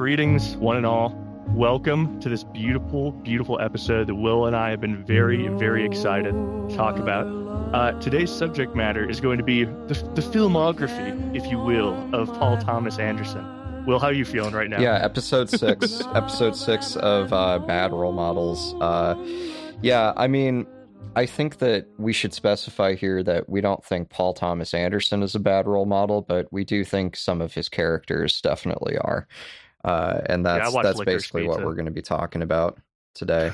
greetings, one and all. Welcome to this beautiful, beautiful episode that Will and I have been very, very excited to talk about. Today's subject matter is going to be the filmography, if you will, of Paul Thomas Anderson. Will, how are you feeling right now? Yeah, episode 6. Episode 6 of Bad Role Models. I think that we should specify here that we don't think Paul Thomas Anderson is a bad role model, but we do think some of his characters definitely are. And that's basically what we're going to be talking about today.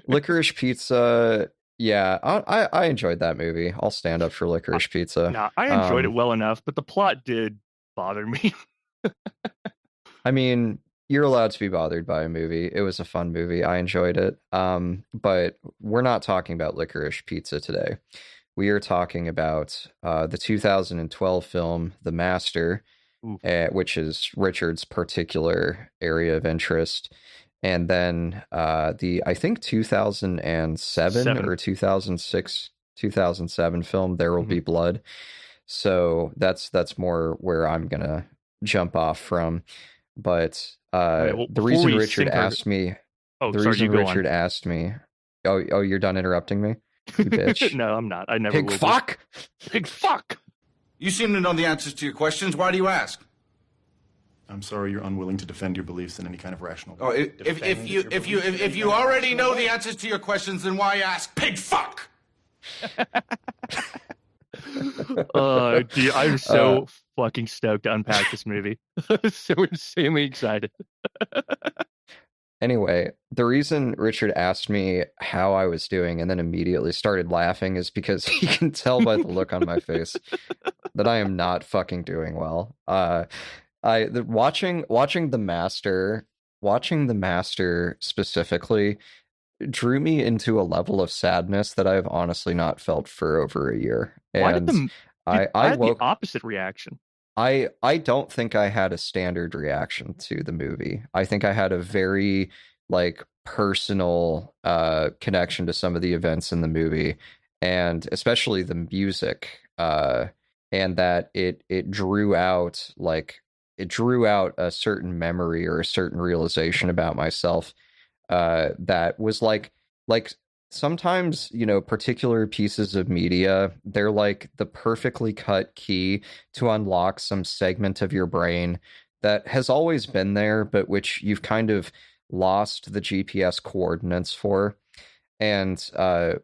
Licorice Pizza, yeah, I enjoyed that movie. I'll stand up for Licorice Pizza. Nah, I enjoyed it well enough, but the plot did bother me. I mean, you're allowed to be bothered by a movie. It was a fun movie. I enjoyed it. But we're not talking about Licorice Pizza today. We are talking about the 2012 film, The Master, which is Richard's particular area of interest. And then I think 2007 or 2006, 2007 film, There Will Be Blood. So that's more where I'm going to jump off from. But the reason Richard asked me, oh, you're done interrupting me, you bitch. No, I'm not. I never Pig will. Fuck. Pig fuck. You seem to know the answers to your questions. Why do you ask? I'm sorry, you're unwilling to defend your beliefs in any kind of rational. Oh, if you already know the answers to your questions, then why ask? Pig fuck. Dude, I'm so fucking stoked to unpack this movie. So insanely excited. Anyway, the reason Richard asked me how I was doing and then immediately started laughing is because he can tell by the look on my face that I am not fucking doing well. Watching The Master specifically drew me into a level of sadness that I've honestly not felt for over a year. And I had the opposite reaction. I don't think I had a standard reaction to the movie. I think I had a very personal connection to some of the events in the movie, and especially the music, and that it drew out a certain memory or a certain realization about myself that was like sometimes, particular pieces of media, they're like the perfectly cut key to unlock some segment of your brain that has always been there, but which you've kind of lost the GPS coordinates for. And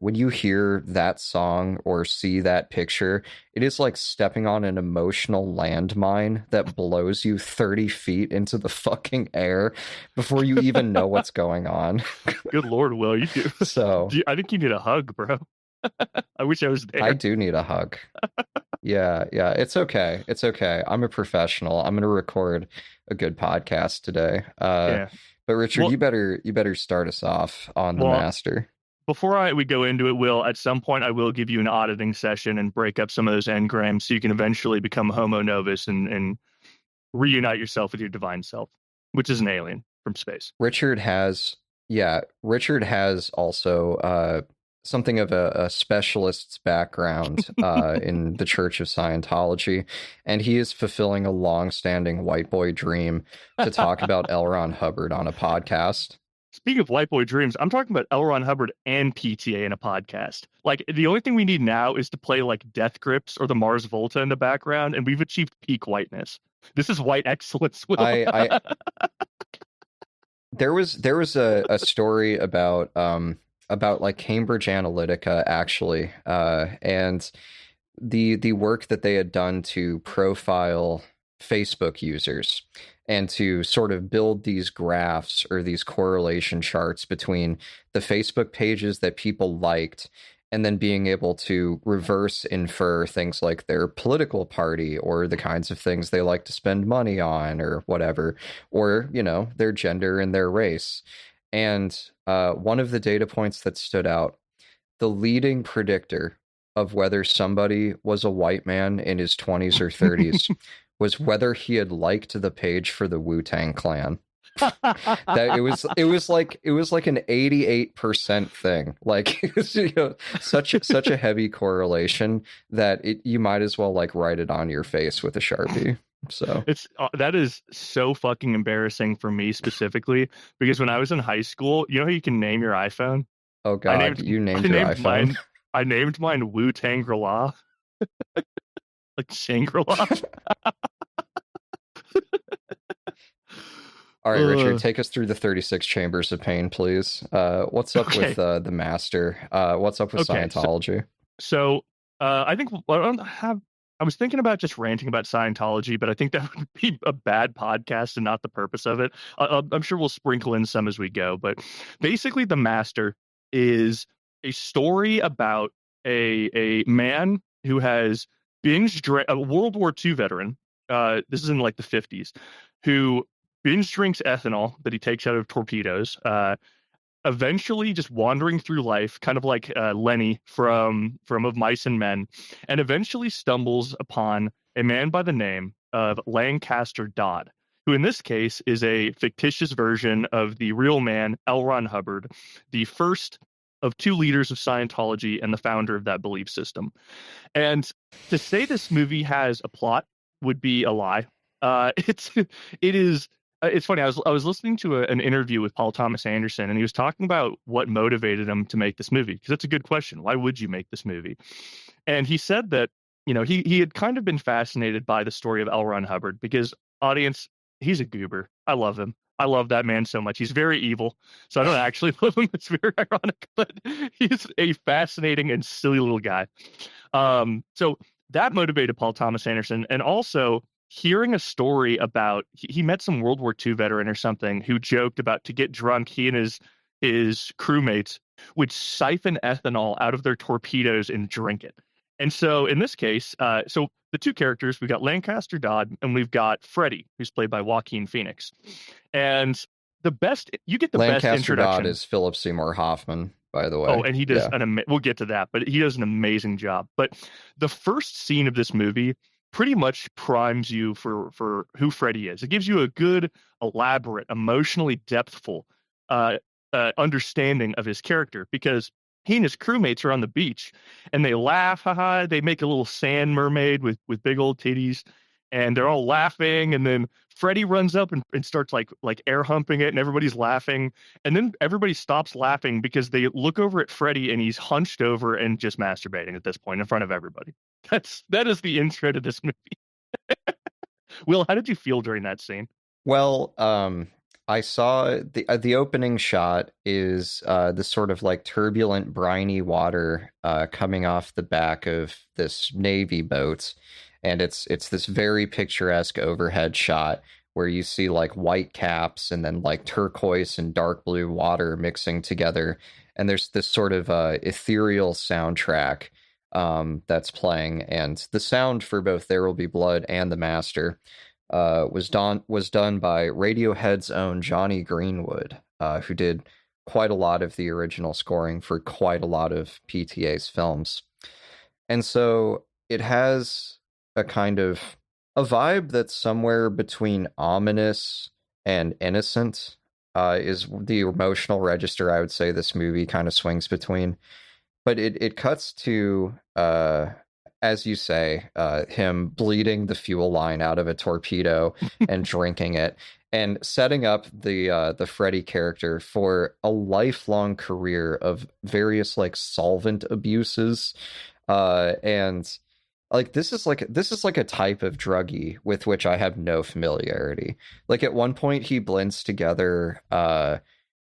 when you hear that song or see that picture, it is like stepping on an emotional landmine that blows you 30 feet into the fucking air before you even know what's going on. Good Lord, Will, you do. So I think you need a hug, bro. I wish I was there. I do need a hug. Yeah, it's okay. It's okay. I'm a professional. I'm going to record a good podcast today. But Richard, you better start us off on The Master. Before we go into it, Will, at some point I will give you an auditing session and break up some of those engrams so you can eventually become homo novus and reunite yourself with your divine self, which is an alien from space. Richard has also something of a specialist's background in the Church of Scientology, and he is fulfilling a long-standing white boy dream to talk about L. Ron Hubbard on a podcast. Speaking of white boy dreams, I'm talking about L. Ron Hubbard and PTA in a podcast. The only thing we need now is to play Death Grips or the Mars Volta in the background, and we've achieved peak whiteness. This is white excellence, Will. There was a story about Cambridge Analytica, actually, and the work that they had done to profile Facebook users and to sort of build these graphs or these correlation charts between the Facebook pages that people liked and then being able to reverse infer things like their political party or the kinds of things they like to spend money on or whatever, or, their gender and their race. And one of the data points that stood out, the leading predictor of whether somebody was a white man in his 20s or 30s was whether he had liked the page for the Wu-Tang Clan. That it was like an 88% thing. It was, such a heavy correlation that you might as well write it on your face with a Sharpie. So It's that is so fucking embarrassing for me specifically because when I was in high school, you know how you can name your iPhone? oh I god, named you I named your named iPhone. mine I named mine Wu Tangri-La, like Shangri-La. All right, Richard, Uh, take us through the 36 chambers of pain, please. What's up with okay, the master? What's up with okay. Scientology? So I think I don't have. I was thinking about just ranting about Scientology, but I think that would be a bad podcast and not the purpose of it. I'm sure we'll sprinkle in some as we go, but basically, The Master is a story about a man who has a World War II veteran. This is in like the 50s, who binge drinks ethanol that he takes out of torpedoes. Eventually just wandering through life, kind of like Lenny from Of Mice and Men, and eventually stumbles upon a man by the name of Lancaster Dodd, who in this case is a fictitious version of the real man, L. Ron Hubbard, the first of two leaders of Scientology and the founder of that belief system. And to say this movie has a plot would be a lie. It is it's funny. I was listening to an interview with Paul Thomas Anderson, and he was talking about what motivated him to make this movie. Because that's a good question. Why would you make this movie? And he said that he had kind of been fascinated by the story of L. Ron Hubbard because audience, he's a goober. I love him. I love that man so much. He's very evil. So I don't actually love him. It's very ironic, but he's a fascinating and silly little guy. So that motivated Paul Thomas Anderson, and also hearing a story about he met some World War II veteran or something who joked about to get drunk, he and his crewmates would siphon ethanol out of their torpedoes and drink it. And so in this case, so the two characters, we've got Lancaster Dodd and we've got Freddie, who's played by Joaquin Phoenix. And you get the best Lancaster introduction. Dodd is Philip Seymour Hoffman, by the way. Oh, and he does Yeah. we'll get to that, but he does an amazing job. But the first scene of this movie pretty much primes you for who Freddy is. It gives you a good, elaborate, emotionally depthful understanding of his character because he and his crewmates are on the beach and they laugh, haha. They make a little sand mermaid with big old titties, and they're all laughing. And then Freddy runs up and starts like air humping it, and everybody's laughing. And then everybody stops laughing because they look over at Freddy and he's hunched over and just masturbating at this point in front of everybody. That is the intro to this movie. Will, how did you feel during that scene? Well, I saw the opening shot is this sort of like turbulent, briny water coming off the back of this Navy boat, and it's this very picturesque overhead shot where you see like white caps and then like turquoise and dark blue water mixing together, and there's this sort of ethereal soundtrack that's playing, and the sound for both There Will Be Blood and The Master was done by Radiohead's own Johnny Greenwood, who did quite a lot of the original scoring for quite a lot of PTA's films. And so it has a kind of a vibe that's somewhere between ominous and innocent, is the emotional register I would say this movie kind of swings between. But it cuts to as you say, him bleeding the fuel line out of a torpedo and drinking it, and setting up the Freddy character for a lifelong career of various like solvent abuses, and like this is like a type of druggie with which I have no familiarity. Like at one point, he blends together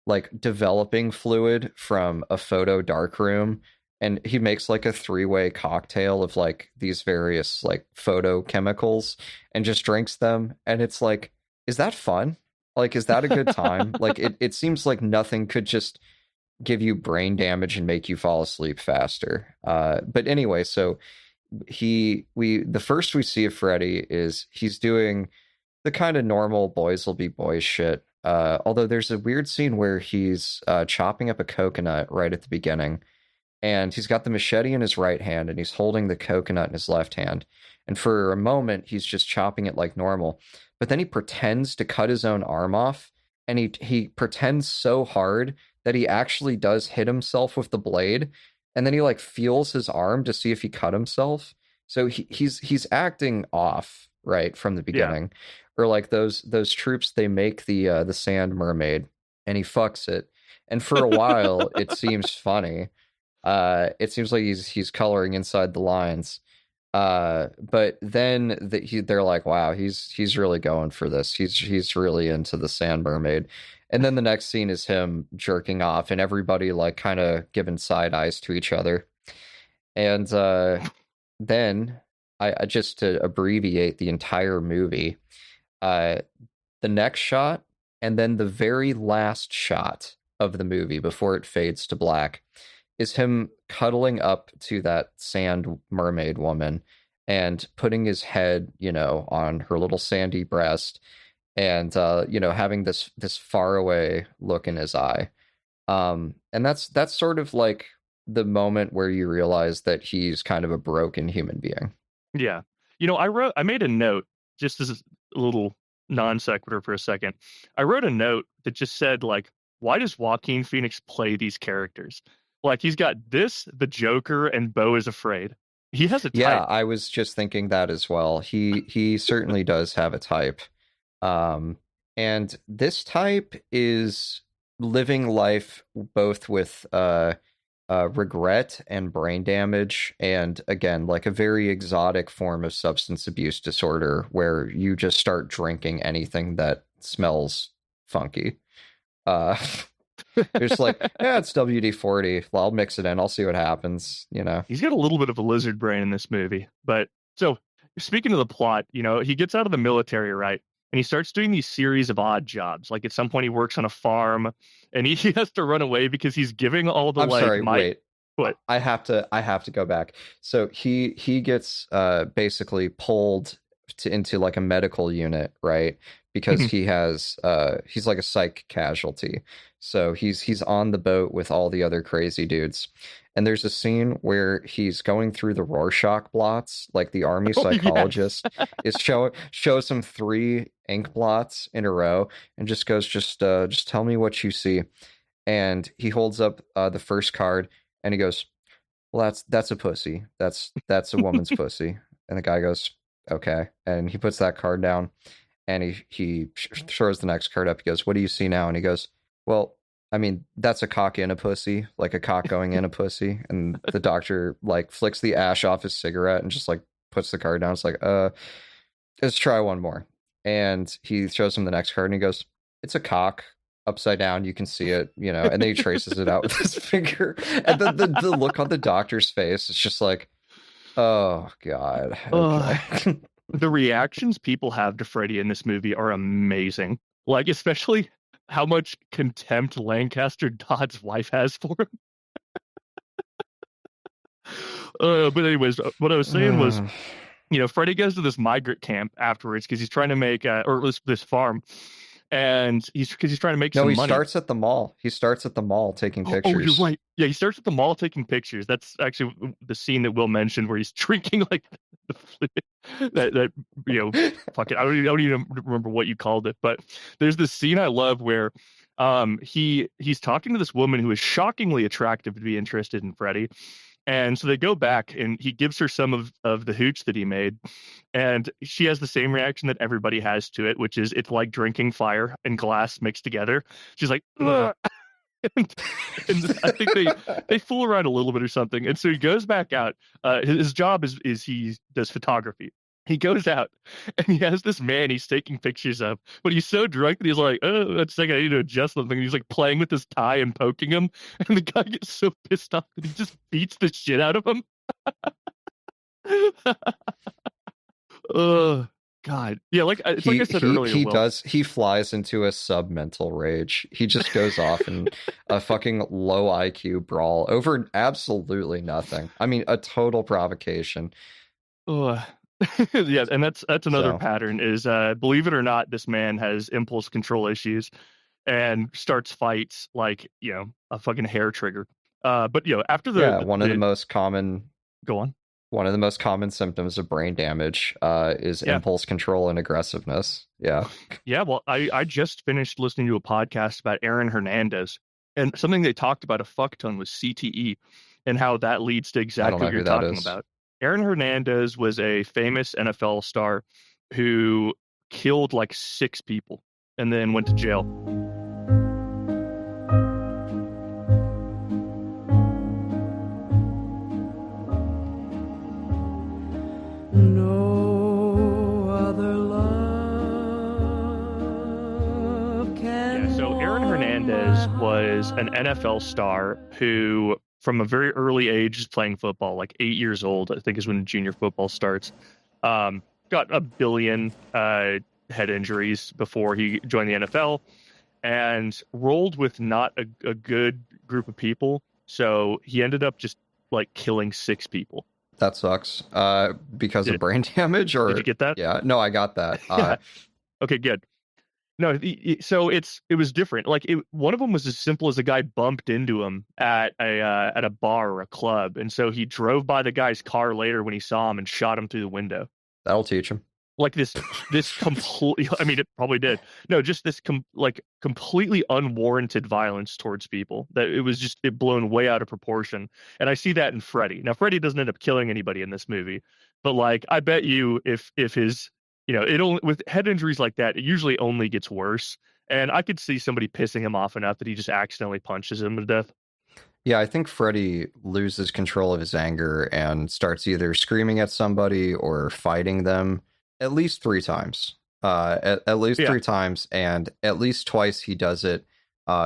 like developing fluid from a photo darkroom, and he makes like a three-way cocktail of like these various like photochemicals and just drinks them. And it's like, is that fun? Like, is that a good time? Like it seems like nothing could just give you brain damage and make you fall asleep faster. But anyway, so the first we see of Freddy is he's doing the kind of normal boys will be boys shit. Although there's a weird scene where he's chopping up a coconut right at the beginning, and he's got the machete in his right hand and he's holding the coconut in his left hand. And for a moment, he's just chopping it like normal. But then he pretends to cut his own arm off, and he pretends so hard that he actually does hit himself with the blade. And then he like feels his arm to see if he cut himself. So he's acting off, right, from the beginning. Or like those troops, they make the sand mermaid, and he fucks it. And for a while, it seems funny. It seems like he's coloring inside the lines. But then they're like, wow, he's really going for this. He's really into the sand mermaid. And then the next scene is him jerking off, and everybody like kind of giving side eyes to each other. And then I just, to abbreviate the entire movie, the next shot and then the very last shot of the movie before it fades to black is him cuddling up to that sand mermaid woman and putting his head, on her little sandy breast, and having this faraway look in his eye. And that's sort of like the moment where you realize that he's kind of a broken human being. Yeah. I made a note, just as a little non sequitur for a second. I wrote a note that just said, like, why does Joaquin Phoenix play these characters? Like, he's got the Joker, and Beau is Afraid. He has a type. Yeah, I was just thinking that as well. He certainly does have a type. And this type is living life both with regret and brain damage, and again, like a very exotic form of substance abuse disorder where you just start drinking anything that smells funky. There's like, yeah, it's WD-40. Well, I'll mix it in. I'll see what happens. He's got a little bit of a lizard brain in this movie. But so, speaking of the plot, he gets out of the military, right? And he starts doing these series of odd jobs. Like at some point, he works on a farm, and he has to run away because he's giving all the wait. What? I have to go back. So he gets basically pulled into like a medical unit, right? Because he's like a psych casualty. So he's on the boat with all the other crazy dudes. And there's a scene where he's going through the Rorschach blots, like the army psychologist shows him 3 ink blots in a row and just goes, just tell me what you see. And he holds up the first card and he goes, well, that's a pussy. That's a woman's pussy. And the guy goes, okay. And he puts that card down and he throws the next card up. He goes, what do you see now? And he goes, well, I mean, that's a cock in a pussy, like a cock going in a pussy. And the doctor like flicks the ash off his cigarette and just like puts the card down. It's like, let's try one more. And he shows him the next card and he goes, it's a cock upside down. You can see it, and then he traces it out with his finger. And then the look on the doctor's face is just like, oh God. Okay. The reactions people have to Freddy in this movie are amazing. Like, especially how much contempt Lancaster Dodd's wife has for him. But anyways, what I was saying was, Freddy goes to this migrant camp afterwards because he's trying to make, or at least this farm, and he's trying to make some money. No, he starts at the mall. He starts at the mall taking pictures. Oh, you're right. Yeah, he starts at the mall taking pictures. That's actually the scene that Will mentioned where he's drinking like that. Fuck it. I don't even remember what you called it, but there's this scene I love where he's talking to this woman who is shockingly attractive to be interested in Freddy. And so they go back and he gives her some of the hooch that he made. And she has the same reaction that everybody has to it, which is it's like drinking fire and glass mixed together. She's like, ugh. and I think they fool around a little bit or something. And so he goes back out. His job is he does photography. He goes out and he has this man he's taking pictures of, but he's so drunk that he's like, oh, that's like, I need to adjust something. And he's like playing with his tie and poking him. And the guy gets so pissed off that he just beats the shit out of him. Oh, God. Yeah, like I said earlier. He flies into a submental rage. He just goes off in a fucking low IQ brawl over absolutely nothing. I mean, a total provocation. Oh. Yeah, and that's another pattern is believe it or not, this man has impulse control issues and starts fights like a fucking hair trigger. But after one of the most common one of the most common symptoms of brain damage is impulse control and aggressiveness. Yeah. Well, I just finished listening to a podcast about Aaron Hernandez, and something they talked about a fuck ton was CTE and how that leads to exactly what you're talking about. Aaron Hernandez was a famous NFL star who killed like 6 people and then went to jail. No other love can. Yeah, so Aaron Hernandez was an NFL star who, from a very early age, is playing football, like 8 years old, I think is when junior football starts. Got a billion head injuries before he joined the NFL and rolled with not a good group of people. So he ended up just like killing 6 people. That sucks. Because of brain damage, or did you get that? Yeah, no, I got that. Yeah. Okay, good. No, so it was different. Like one of them was as simple as a guy bumped into him at a bar or a club, and so he drove by the guy's car later when he saw him and shot him through the window. That'll teach him. Like this complete. I mean, it probably did. No, just this completely unwarranted violence towards people. That it was just blown way out of proportion. And I see that in Freddy. Now, Freddy doesn't end up killing anybody in this movie, but like I bet you, if his, it only with head injuries like that, it usually only gets worse. And I could see somebody pissing him off enough that he just accidentally punches him to death. Yeah, I think Freddy loses control of his anger and starts either screaming at somebody or fighting them. At least 3 times. At least 3 times, and at least twice he does it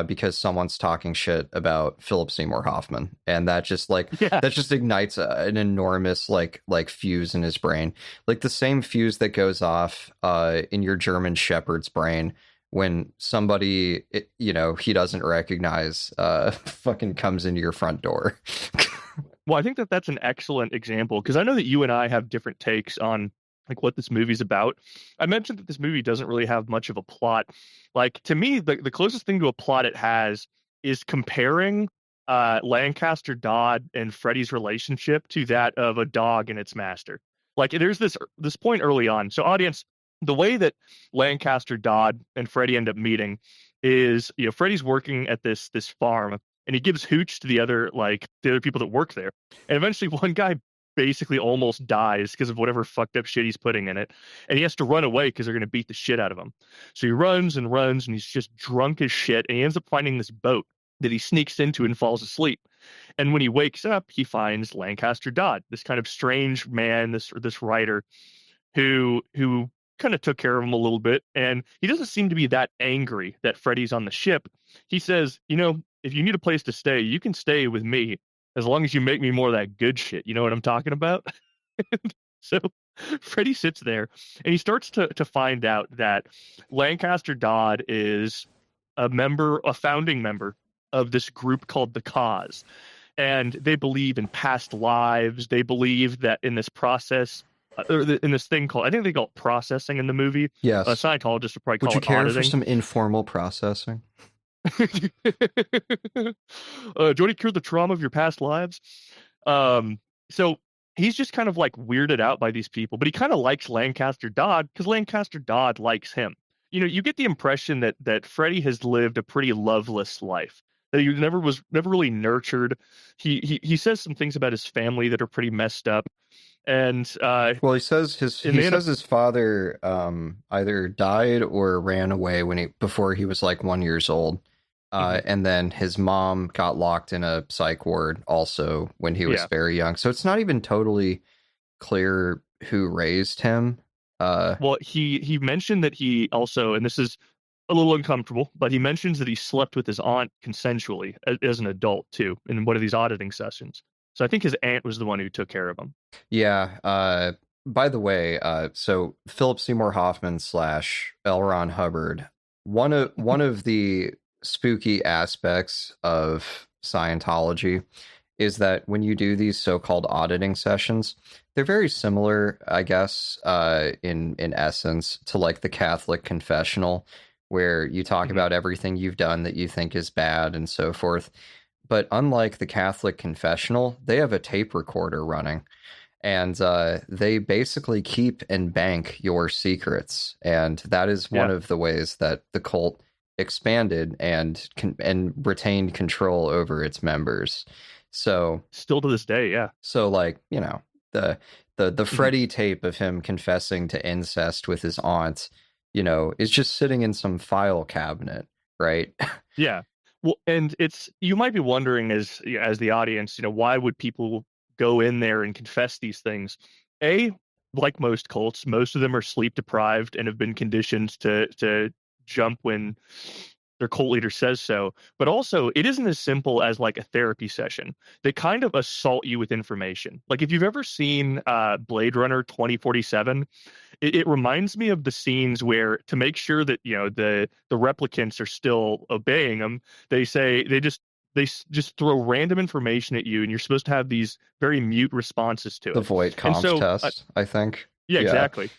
because someone's talking shit about Philip Seymour Hoffman, and that just ignites an enormous like fuse in his brain, like the same fuse that goes off in your German Shepherd's brain when somebody he doesn't recognize fucking comes into your front door. Well, I think that's an excellent example because I know that you and I have different takes on like what this movie's about. I mentioned that this movie doesn't really have much of a plot. Like to me, the closest thing to a plot it has is comparing Lancaster Dodd and Freddy's relationship to that of a dog and its master. Like there's this point early on. So audience, the way that Lancaster Dodd and Freddy end up meeting is, Freddy's working at this farm and he gives hooch to the other people that work there. And eventually one guy basically almost dies because of whatever fucked up shit he's putting in it. And he has to run away because they're going to beat the shit out of him. So he runs and runs and he's just drunk as shit. And he ends up finding this boat that he sneaks into and falls asleep. And when he wakes up, he finds Lancaster Dodd, this kind of strange man, this writer who kind of took care of him a little bit. And he doesn't seem to be that angry that Freddy's on the ship. He says, if you need a place to stay, you can stay with me as long as you make me more of that good shit. You know what I'm talking about? So Freddy sits there and he starts to find out that Lancaster Dodd is a founding member of this group called The Cause. And they believe in past lives. They believe that in this process, in this thing called, I think they call it processing in the movie. Yes. Scientologists would probably call it auditing. Would you care for some informal processing? Do you want to cure the trauma of your past lives? So he's just kind of like weirded out by these people, but he kind of likes Lancaster Dodd because Lancaster Dodd likes him. You get the impression that Freddy has lived a pretty loveless life. That he never really nurtured. He says some things about his family that are pretty messed up. And he says his father either died or ran away before he was like 1 year old. And then his mom got locked in a psych ward also when he was very young. So it's not even totally clear who raised him. Well, he mentioned that he also, and this is a little uncomfortable, but he mentions that he slept with his aunt consensually as an adult too in one of these auditing sessions. So I think his aunt was the one who took care of him. Yeah. By the way, so Philip Seymour Hoffman / L. Ron Hubbard, one of the spooky aspects of Scientology is that when you do these so-called auditing sessions, they're very similar, I guess, in essence to like the Catholic confessional, where you talk about everything you've done that you think is bad and so forth. But unlike the Catholic confessional, they have a tape recorder running, and they basically keep and bank your secrets. And that is one of the ways that the cult expanded and retained control over its members. So still to this day, yeah. So the Freddy tape of him confessing to incest with his aunt, is just sitting in some file cabinet, right? Yeah. Well, and you might be wondering as the audience, why would people go in there and confess these things? Like most cults, most of them are sleep deprived and have been conditioned to jump when their cult leader says so. But also, it isn't as simple as like a therapy session. They kind of assault you with information. Like if you've ever seen Blade Runner 2047, it reminds me of the scenes where, to make sure that the replicants are still obeying them, they just throw random information at you, and you're supposed to have these very mute responses to it. The void comp test, I think. Yeah, exactly.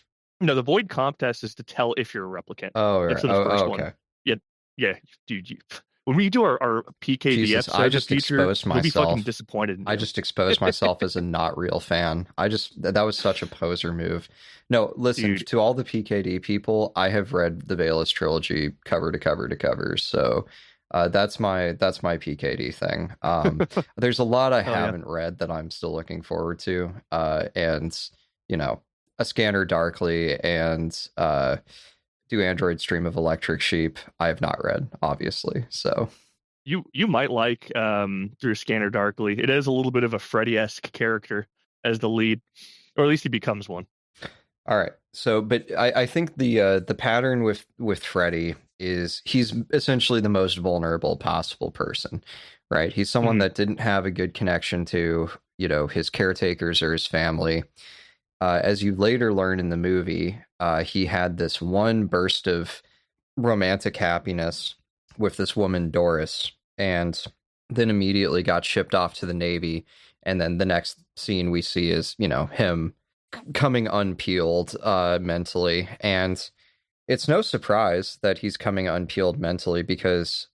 No, the void comp test is to tell if you're a replicant. Oh, right. That's the first okay. one. Yeah, dude. When we do our PKD episode, I just exposed myself. We'll be fucking disappointed. I just exposed myself as a not real fan. That was such a poser move. No, listen, to all the PKD people, I have read the Bayless trilogy cover to cover to cover, so that's my PKD thing. There's a lot I haven't read that I'm still looking forward to, and A Scanner Darkly and Do Androids Dream of Electric Sheep I have not read, obviously. So you might like Through Scanner Darkly. It has a little bit of a Freddy-esque character as the lead, or at least he becomes one. All right. So, but I think the pattern with Freddy is he's essentially the most vulnerable possible person, right? He's someone that didn't have a good connection to, his caretakers or his family. As you later learn in the movie, he had this one burst of romantic happiness with this woman, Doris, and then immediately got shipped off to the Navy. And then the next scene we see is, him coming unpeeled mentally. And it's no surprise that he's coming unpeeled mentally, because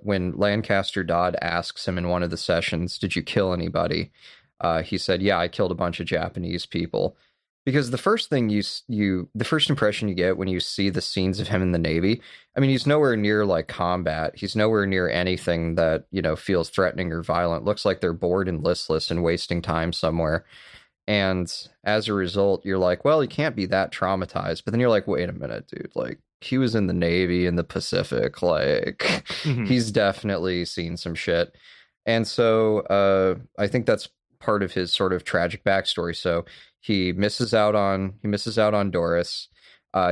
when Lancaster Dodd asks him in one of the sessions, "Did you kill anybody?" He said, "Yeah, I killed a bunch of Japanese people." Because the first thing the first impression you get when you see the scenes of him in the Navy, I mean, he's nowhere near like combat. He's nowhere near anything that, feels threatening or violent. Looks like they're bored and listless and wasting time somewhere. And as a result, you're like, well, he can't be that traumatized. But then you're like, wait a minute, dude. Like, he was in the Navy in the Pacific. Like, he's definitely seen some shit. And so I think that's part of his sort of tragic backstory. So he misses out on Doris.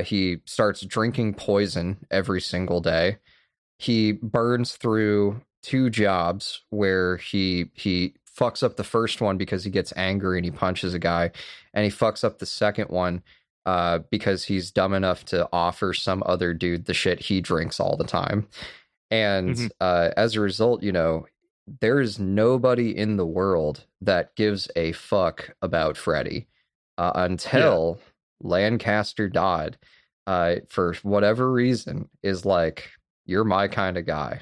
He starts drinking poison every single day. He burns through 2 jobs where he fucks up the first one because he gets angry and he punches a guy, and he fucks up the second one because he's dumb enough to offer some other dude the shit he drinks all the time. And as a result, there is nobody in the world that gives a fuck about Freddy until Lancaster Dodd, for whatever reason, is like, "You're my kind of guy."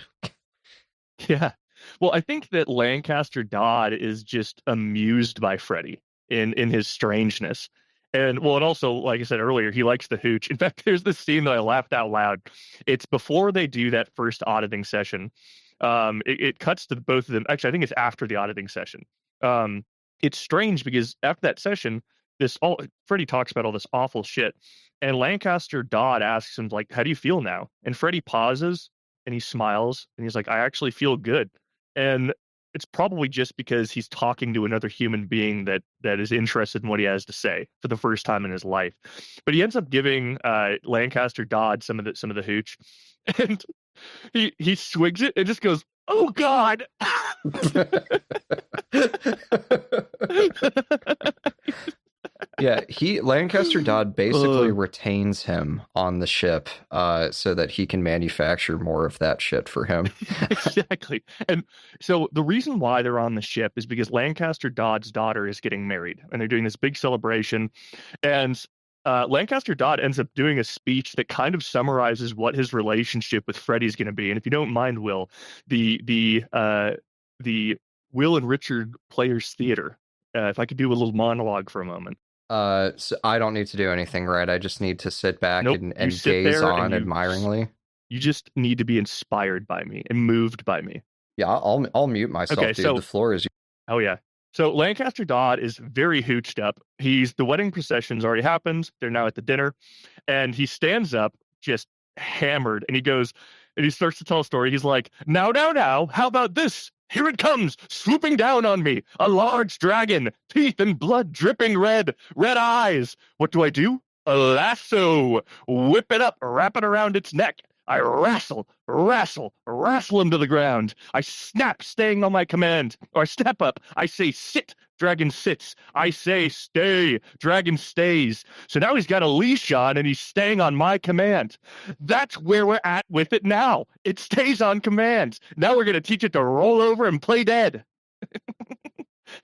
Yeah. Well, I think that Lancaster Dodd is just amused by Freddy in his strangeness. And also, like I said earlier, he likes the hooch. In fact, there's this scene that I laughed out loud. It's before they do that first auditing session. It cuts to both of them. Actually, I think it's after the auditing session. It's strange because after that session, Freddy talks about all this awful shit, and Lancaster Dodd asks him, like, "How do you feel now?" And Freddy pauses and he smiles and he's like, "I actually feel good." And it's probably just because he's talking to another human being that is interested in what he has to say for the first time in his life. But he ends up giving Lancaster Dodd some of the hooch, and he swigs it and just goes, "Oh God." Yeah, Lancaster Dodd basically retains him on the ship so that he can manufacture more of that shit for him. Exactly. And so the reason why they're on the ship is because Lancaster Dodd's daughter is getting married, and they're doing this big celebration. And Lancaster Dodd ends up doing a speech that kind of summarizes what his relationship with Freddy's going to be. And if you don't mind, Will, the Will and Richard Players Theater, if I could do a little monologue for a moment. So I don't need to do anything, right? I just need to sit back and gaze on admiringly. You just need to be inspired by me and moved by me. Yeah, I'll mute myself, okay, dude. So, the floor is. Oh yeah. So Lancaster Dodd is very hooched up. The wedding procession's already happened. They're now at the dinner, and he stands up just hammered, and he starts to tell a story. He's like, now, how about this? Here it comes, swooping down on me, a large dragon, teeth and blood dripping red eyes. What do? A lasso. Whip it up, wrap it around its neck. I wrestle him to the ground. I snap, staying on my command. Or I step up. I say, sit. Dragon sits. I say, stay. Dragon stays. So now he's got a leash on and he's staying on my command. That's where we're at with it now. It stays on command. Now we're going to teach it to roll over and play dead.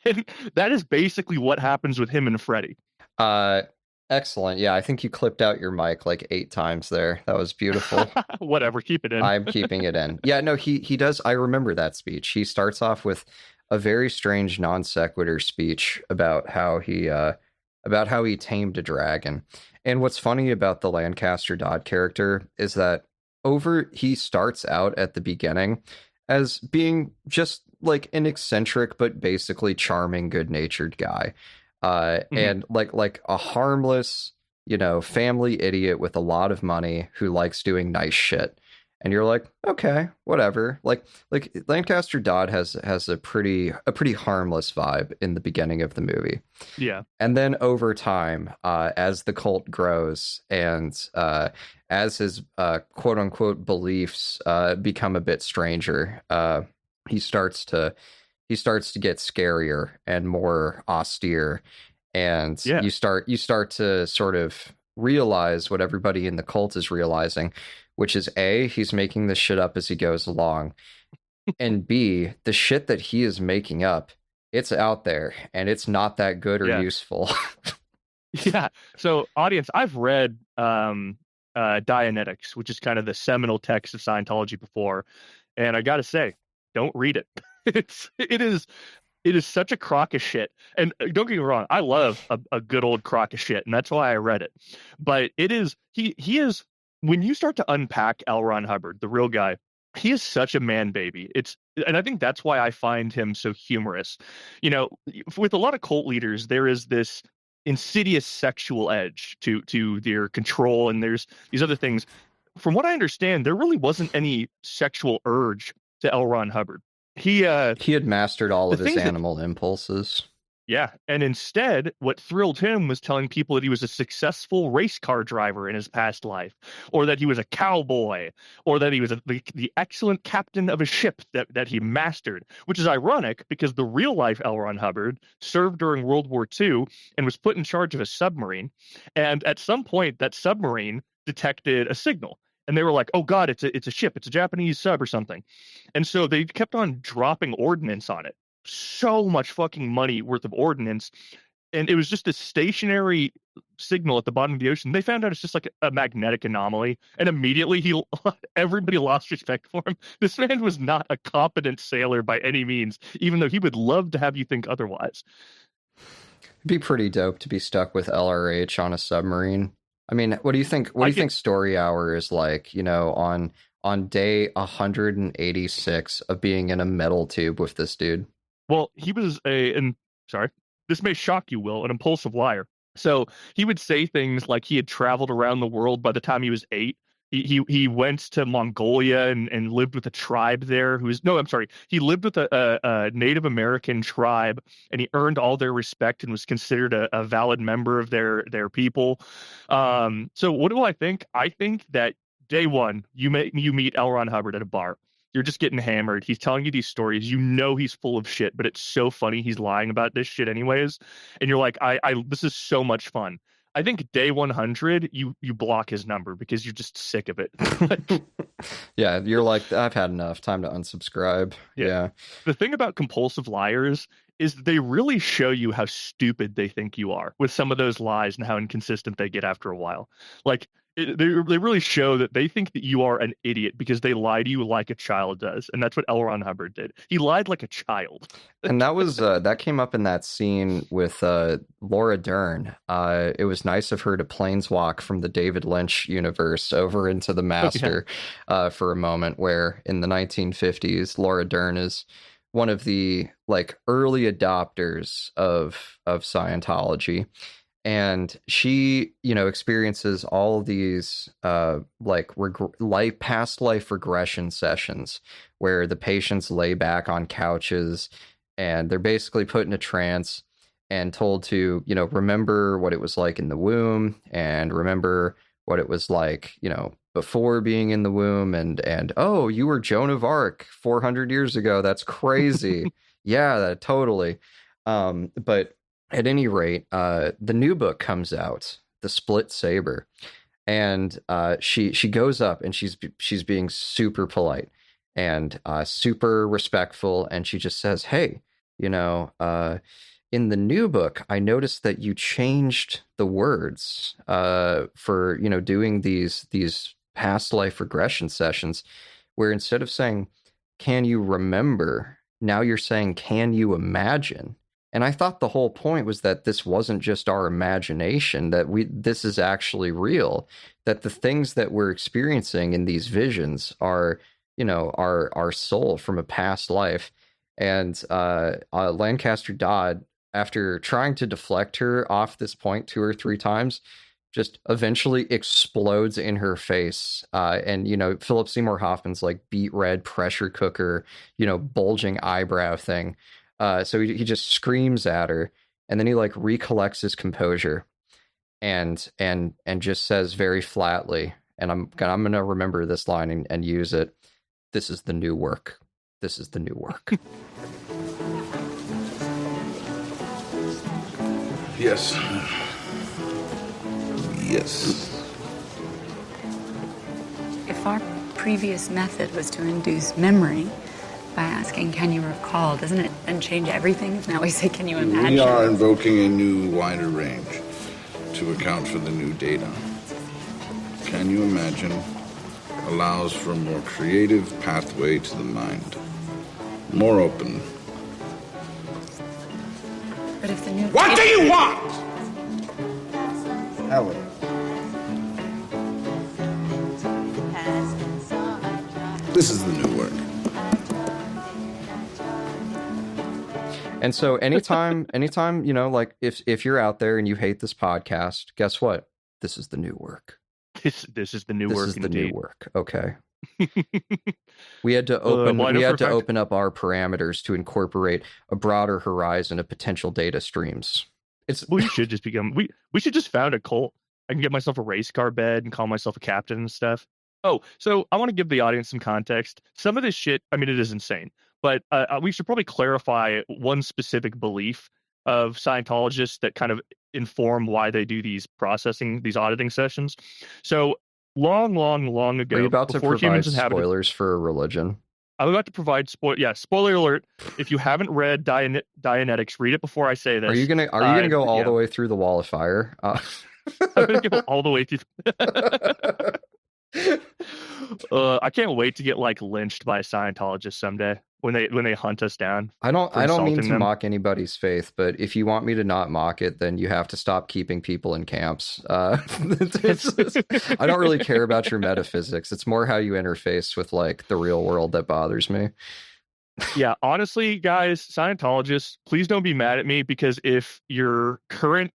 And that is basically what happens with him and Freddy. Excellent. Yeah, I think you clipped out your mic like 8 times there. That was beautiful. Whatever, keep it in. I'm keeping it in. Yeah, no, he does. I remember that speech. He starts off with a very strange non sequitur speech about how he tamed a dragon. And what's funny about the Lancaster Dodd character is that he starts out at the beginning as being just like an eccentric but basically charming, good-natured guy. And like a harmless, family idiot with a lot of money who likes doing nice shit. And you're like, okay, whatever. Like Lancaster Dodd has a pretty harmless vibe in the beginning of the movie. Yeah. And then over time, as the cult grows and as his quote unquote beliefs become a bit stranger, he starts to get scarier and more austere, and you start to sort of realize what everybody in the cult is realizing, which is A, he's making this shit up as he goes along, and B, the shit that he is making up, it's out there and it's not that good or useful. Yeah. So audience, I've read Dianetics, which is kind of the seminal text of Scientology before, and I gotta say, don't read it. It is such a crock of shit. And don't get me wrong, I love a good old crock of shit, and that's why I read it. But it is he is when you start to unpack L. Ron Hubbard, the real guy, he is such a man baby. And I think that's why I find him so humorous. With a lot of cult leaders, there is this insidious sexual edge to their control, and there's these other things. From what I understand, there really wasn't any sexual urge to L. Ron Hubbard. He had mastered all of his animal impulses. Yeah, and instead, what thrilled him was telling people that he was a successful race car driver in his past life, or that he was a cowboy, or that he was the excellent captain of a ship that he mastered, which is ironic because the real-life L. Ron Hubbard served during World War II and was put in charge of a submarine, and at some point, that submarine detected a signal. And they were like, oh, God, it's a ship. It's a Japanese sub or something. And so they kept on dropping ordnance on it. So much fucking money worth of ordnance. And it was just a stationary signal at the bottom of the ocean. They found out it's just like a magnetic anomaly. And immediately everybody lost respect for him. This man was not a competent sailor by any means, even though he would love to have you think otherwise. It'd be pretty dope to be stuck with LRH on a submarine. I mean, what do you think? What do you think Story Hour is like? On day 186 of being in a metal tube with this dude. Well, he was this may shock you, Will, an impulsive liar. So he would say things like he had traveled around the world by the time he was 8. He went to Mongolia and lived with a tribe there he lived with a Native American tribe, and he earned all their respect and was considered a valid member of their people. So what do I think? I think that day one, you meet L. Ron Hubbard at a bar. You're just getting hammered. He's telling you these stories. He's full of shit, but it's so funny he's lying about this shit anyways. And you're like, this is so much fun. I think day 100, you block his number because you're just sick of it. Yeah, you're like, I've had enough. Time to unsubscribe. Yeah. The thing about compulsive liars is they really show you how stupid they think you are with some of those lies and how inconsistent they get after a while. Like, they really show that they think that you are an idiot because they lie to you like a child does, and that's what L. Ron Hubbard did. He lied like a child. And that was that came up in that scene with Laura Dern. It was nice of her to planeswalk from the David Lynch universe over into the Master for a moment, where in the 1950s, Laura Dern is one of the like early adopters of Scientology, and she, experiences all these past life regression sessions where the patients lay back on couches and they're basically put in a trance and told to, remember what it was like in the womb and remember what it was like, before being in the womb, and oh, you were Joan of Arc 400 years ago. That's crazy. Yeah, that totally. But at any rate, the new book comes out, The Split Saber, and she goes up and she's being super polite and super respectful, and she just says, "Hey, in the new book, I noticed that you changed the words for doing these past life regression sessions, where instead of saying, 'Can you remember?' now you're saying, 'Can you imagine?'" And I thought the whole point was that this wasn't just our imagination, that this is actually real, that the things that we're experiencing in these visions are, our soul from a past life. And Lancaster Dodd, after trying to deflect her off this point 2 or 3 times, just eventually explodes in her face. And, Philip Seymour Hoffman's like beet red pressure cooker, bulging eyebrow thing. So he just screams at her, and then he like recollects his composure and just says very flatly, and I'm going to remember this line and use it. "This is the new work. This is the new work." Yes. Yes. If our previous method was to induce memory by asking, "Can you recall?" doesn't it then change everything if now we say, "Can you imagine?" We are invoking a new, wider range to account for the new data. "Can you imagine?" allows for a more creative pathway to the mind. More open. But if the new... What do you want? Helen. This is the new work. And so anytime, like if you're out there and you hate this podcast, guess what? This is the new work. This is the new work. This is the new work. Okay. We had to Well, open up our parameters to incorporate a broader horizon of potential data streams. We should just we should just found a cult. I can get myself a race car bed and call myself a captain and stuff. Oh, so I want to give the audience some context. Some of this shit, I mean, it is insane, but we should probably clarify one specific belief of Scientologists that kind of inform why they do these auditing sessions. So long ago, are you about to before provide humans inhabited, spoilers for a religion? I'm about to provide spoiler alert. If you haven't read Dianetics, read it before I say this. Are you gonna go all the way through the Wall of Fire? I'm gonna go all the way through. I can't wait to get like lynched by a Scientologist someday when they hunt us down. I don't mean to them. mock anybody's faith, but if you want me to not mock it, then you have to stop keeping people in camps. I don't really care about your metaphysics. It's more how you interface with like the real world that bothers me. Yeah, honestly, guys, Scientologists, please don't be mad at me, because if your current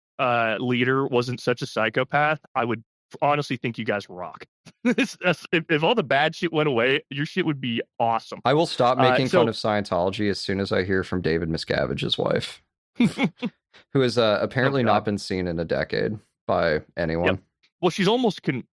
leader wasn't such a psychopath, I would honestly think you guys rock. If all the bad shit went away, your shit would be awesome. I will stop making fun of Scientology as soon as I hear from David Miscavige's wife, who has apparently not been seen in a decade by anyone. Yep. Well,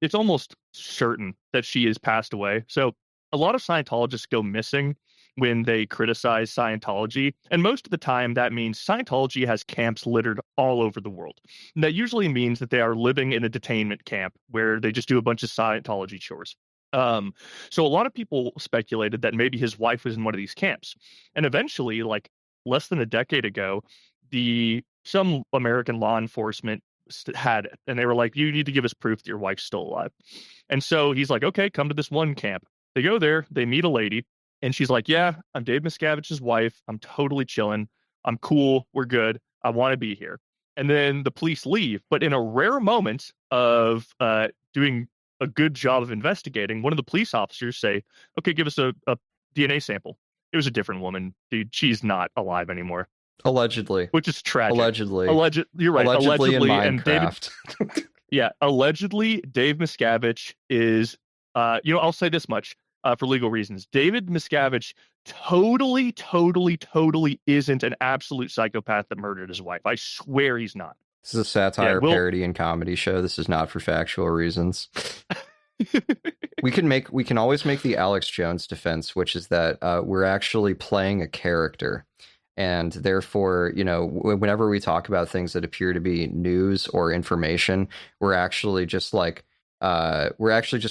it's almost certain that she has passed away. So a lot of Scientologists go missing when they criticize Scientology. And most of the time, that means Scientology has camps littered all over the world. And that usually means that they are living in a detainment camp where they just do a bunch of Scientology chores. So a lot of people speculated that maybe his wife was in one of these camps. And eventually, like less than a decade ago, some American law enforcement had it. And they were like, "You need to give us proof that your wife's still alive." And so he's like, "Okay, come to this one camp." They go there, they meet a lady. And she's like, "Yeah, I'm Dave Miscavige's wife. I'm totally chilling. I'm cool. We're good. I want to be here." And then the police leave. But in a rare moment of doing a good job of investigating, one of the police officers say, "Okay, give us a DNA sample." It was a different woman, dude. She's not alive anymore, Allegedly. which is tragic. Allegedly. You're right. Allegedly in And David. Minecraft. Yeah, allegedly, Dave Miscavige is. I'll say this much for legal reasons. David Miscavige totally isn't an absolute psychopath that murdered his wife. I swear he's not. This is a satire, parody, and comedy show. This is not for factual reasons. We can always make the Alex Jones defense, which is that we're actually playing a character. And therefore, whenever we talk about things that appear to be news or information, we're actually just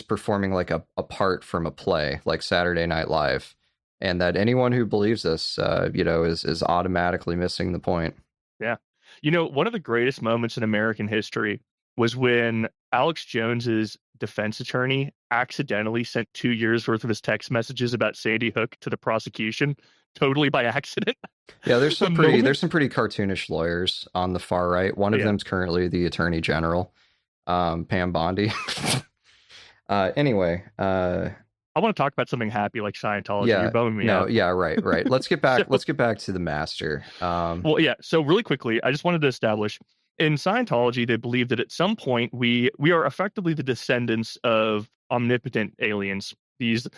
performing like a part from a play, like Saturday Night Live. And that anyone who believes this, is automatically missing the point. Yeah. One of the greatest moments in American history was when Alex Jones's defense attorney accidentally sent 2 years worth of his text messages about Sandy Hook to the prosecution, totally by accident. Yeah, there's some pretty cartoonish lawyers on the far right. One of them's currently the attorney general, Pam Bondi. Anyway, I want to talk about something happy like Scientology. Yeah, you're bumming me out. Yeah, right. Let's get back. Let's get back to the master. So really quickly, I just wanted to establish in Scientology, they believe that at some point we are effectively the descendants of omnipotent aliens. These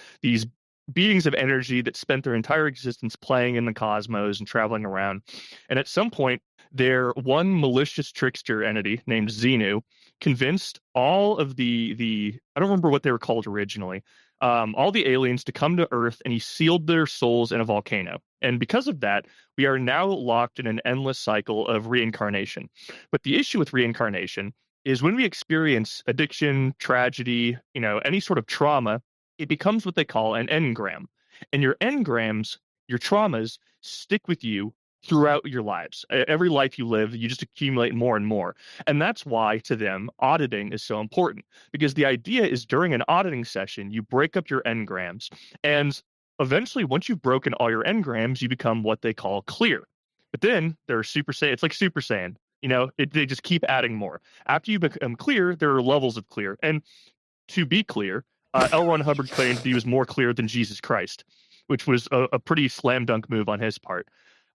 beings of energy that spent their entire existence playing in the cosmos and traveling around. And at some point, their one malicious trickster entity named Xenu convinced all of the I don't remember what they were called originally. All the aliens to come to Earth, and he sealed their souls in a volcano. And because of that, we are now locked in an endless cycle of reincarnation. But the issue with reincarnation is when we experience addiction, tragedy, any sort of trauma, it becomes what they call an engram. And your engrams, your traumas, stick with you throughout your lives. Every life you live, you just accumulate more and more. And that's why, to them, auditing is so important. Because the idea is during an auditing session, you break up your engrams. And eventually, once you've broken all your engrams, you become what they call clear. But then there are Super Saiyan. It's like Super Saiyan. They just keep adding more. After you become clear, there are levels of clear. And to be clear, L. Ron Hubbard claimed he was more clear than Jesus Christ, which was a pretty slam dunk move on his part.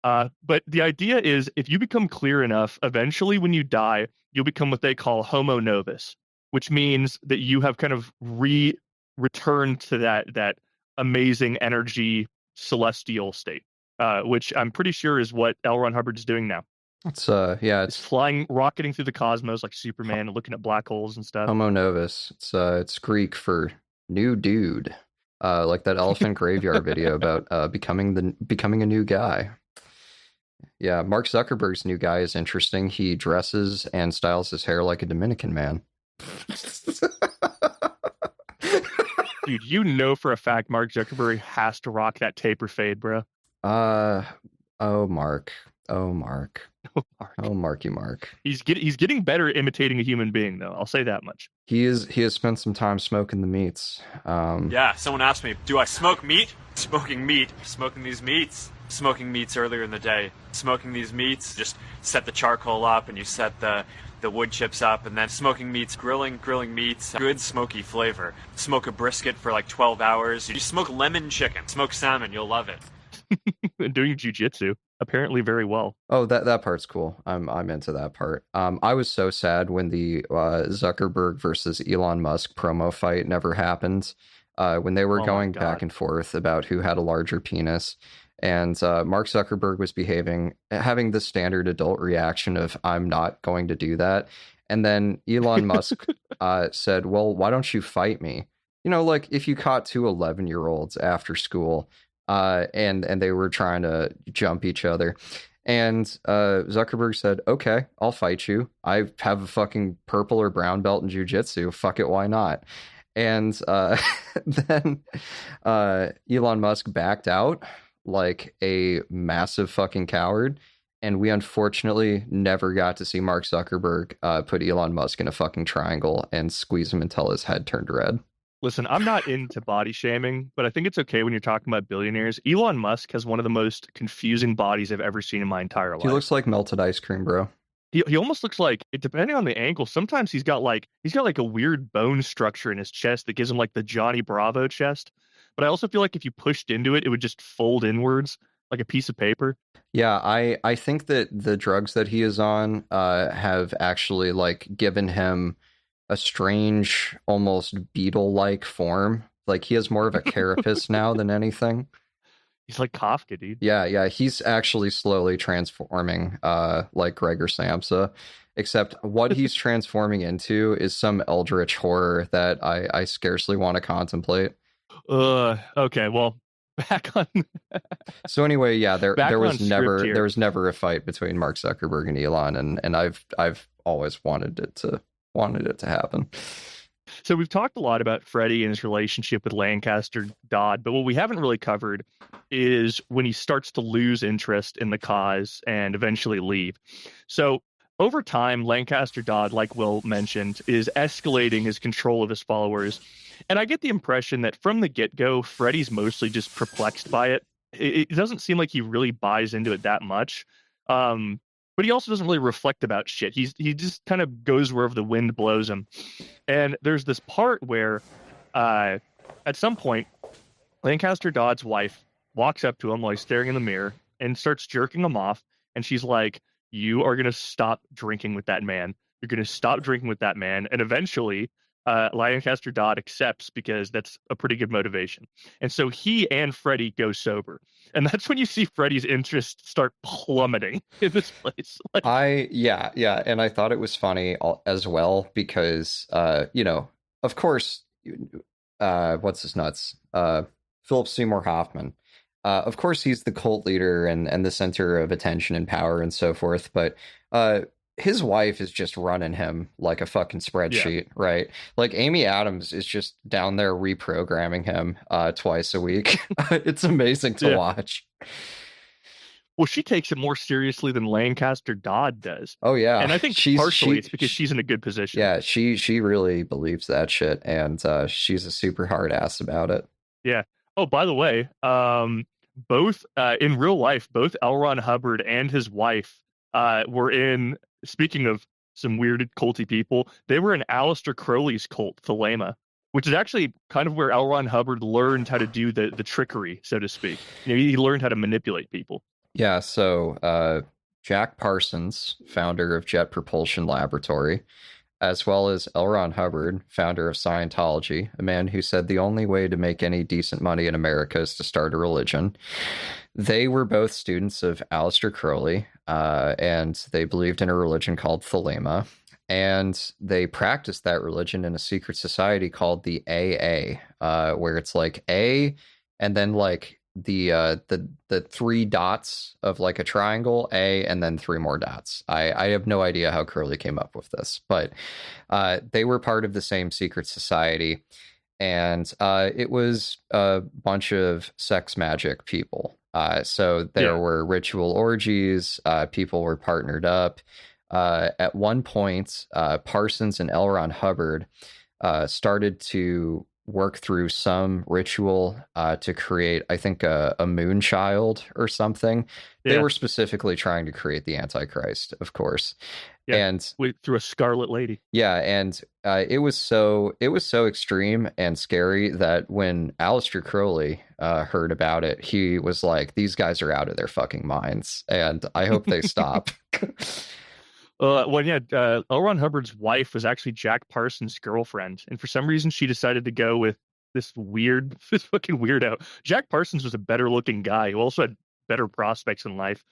But the idea is if you become clear enough, eventually when you die, you'll become what they call homo novus, which means that you have kind of returned to that amazing energy celestial state, which I'm pretty sure is what L. Ron Hubbard is doing now. It's flying, rocketing through the cosmos like Superman and looking at black holes and stuff. Homo novus. It's Greek for new dude, like that Elephant Graveyard video about becoming a new guy. Yeah, Mark Zuckerberg's new guy is interesting. He dresses and styles his hair like a Dominican man. Dude, for a fact Mark Zuckerberg has to rock that taper fade, bro. Mark. Mark. He's getting better at imitating a human being, though. I'll say that much. He has spent some time smoking the meats. Yeah, someone asked me, do I smoke meat? Smoking these meats. Smoking meats earlier in the day. Smoking these meats, just set the charcoal up and you set the wood chips up, and then smoking meats, grilling meats, good smoky flavor. Smoke a brisket for like 12 hours. You smoke lemon chicken, smoke salmon, you'll love it. Doing jujitsu, apparently very well. Oh, that part's cool. I'm into that part. I was so sad when the Zuckerberg versus Elon Musk promo fight never happened. When they were going back and forth about who had a larger penis. And Mark Zuckerberg was having the standard adult reaction of, I'm not going to do that. And then Elon Musk said, well, why don't you fight me? Like if you caught two 11-year-olds after school and they were trying to jump each other. And Zuckerberg said, okay, I'll fight you. I have a fucking purple or brown belt in jiu-jitsu. Fuck it, why not? And then Elon Musk backed out like a massive fucking coward, and we unfortunately never got to see Mark Zuckerberg put Elon Musk in a fucking triangle and squeeze him until his head turned red. Listen, I'm not into body shaming, but I think it's okay when you're talking about billionaires. Elon Musk has one of the most confusing bodies I've ever seen in my entire life. He looks like melted ice cream, bro. He almost looks like, depending on the angle, sometimes he's got like a weird bone structure in his chest that gives him like the Johnny Bravo chest. but I also feel like if you pushed into it, it would just fold inwards like a piece of paper. Yeah, I think that the drugs that he is on have actually like given him a strange, almost beetle-like form. Like he has more of a carapace now than anything. He's like Kafka, dude. Yeah, he's actually slowly transforming, like Gregor Samsa. Except what he's transforming into is some eldritch horror that I scarcely want to contemplate. Okay, well, back on. So anyway, yeah, there Back on was script never here. there was never a fight between Mark Zuckerberg and Elon, and I've always wanted it to happen. So we've talked a lot about Freddie and his relationship with Lancaster Dodd, but what we haven't really covered is when he starts to lose interest in the cause and eventually leave. So over time, Lancaster Dodd, like Will mentioned, is escalating his control of his followers. And I get the impression that from the get-go, Freddie's mostly just perplexed by it. It doesn't seem like he really buys into it that much. But he also doesn't really reflect about shit. He just kind of goes wherever the wind blows him. And there's this part where at some point, Lancaster Dodd's wife walks up to him while he's staring in the mirror and starts jerking him off. And she's like, you are going to stop drinking with that man. You're going to stop drinking with that man. And eventually, Lancaster Dodd accepts because that's a pretty good motivation. And so he and Freddie go sober. And that's when you see Freddie's interest start plummeting in this place. Like, Yeah, and I thought it was funny as well because of course, what's his nuts? Philip Seymour Hoffman. Of course, he's the cult leader and the center of attention and power and so forth. But his wife is just running him like a fucking spreadsheet, right? Like Amy Adams is just down there reprogramming him twice a week. It's amazing to watch. Well, she takes it more seriously than Lancaster Dodd does. Oh yeah, and I think partially it's because she's in a good position. Yeah, she really believes that shit, and she's a super hard ass about it. Yeah. Oh, by the way, both in real life, both L. Ron Hubbard and his wife were in. Speaking of some weird culty people, they were in Aleister Crowley's cult, Thelema, which is actually kind of where L. Ron Hubbard learned how to do the trickery, so to speak. He learned how to manipulate people. Yeah, so Jack Parsons, founder of Jet Propulsion Laboratory, as well as L. Ron Hubbard, founder of Scientology, a man who said the only way to make any decent money in America is to start a religion. They were both students of Aleister Crowley, and they believed in a religion called Thelema, and they practiced that religion in a secret society called the AA, where it's like A, and then like the three dots of like a triangle, A, and then three more dots. I have no idea how Crowley came up with this, but they were part of the same secret society, and it was a bunch of sex magic people. So there were ritual orgies, people were partnered up. At one point, Parsons and L. Ron Hubbard started to work through some ritual to create, I think, a moon child or something. They were specifically trying to create the Antichrist, of course. Yeah, and through a Scarlet Lady. Yeah, and it was so extreme and scary that when Aleister Crowley heard about it, he was like, "These guys are out of their fucking minds," and I hope they stop. L. Ron Hubbard's wife was actually Jack Parsons' girlfriend, and for some reason she decided to go with this fucking weirdo. Jack Parsons was a better-looking guy who also had better prospects in life.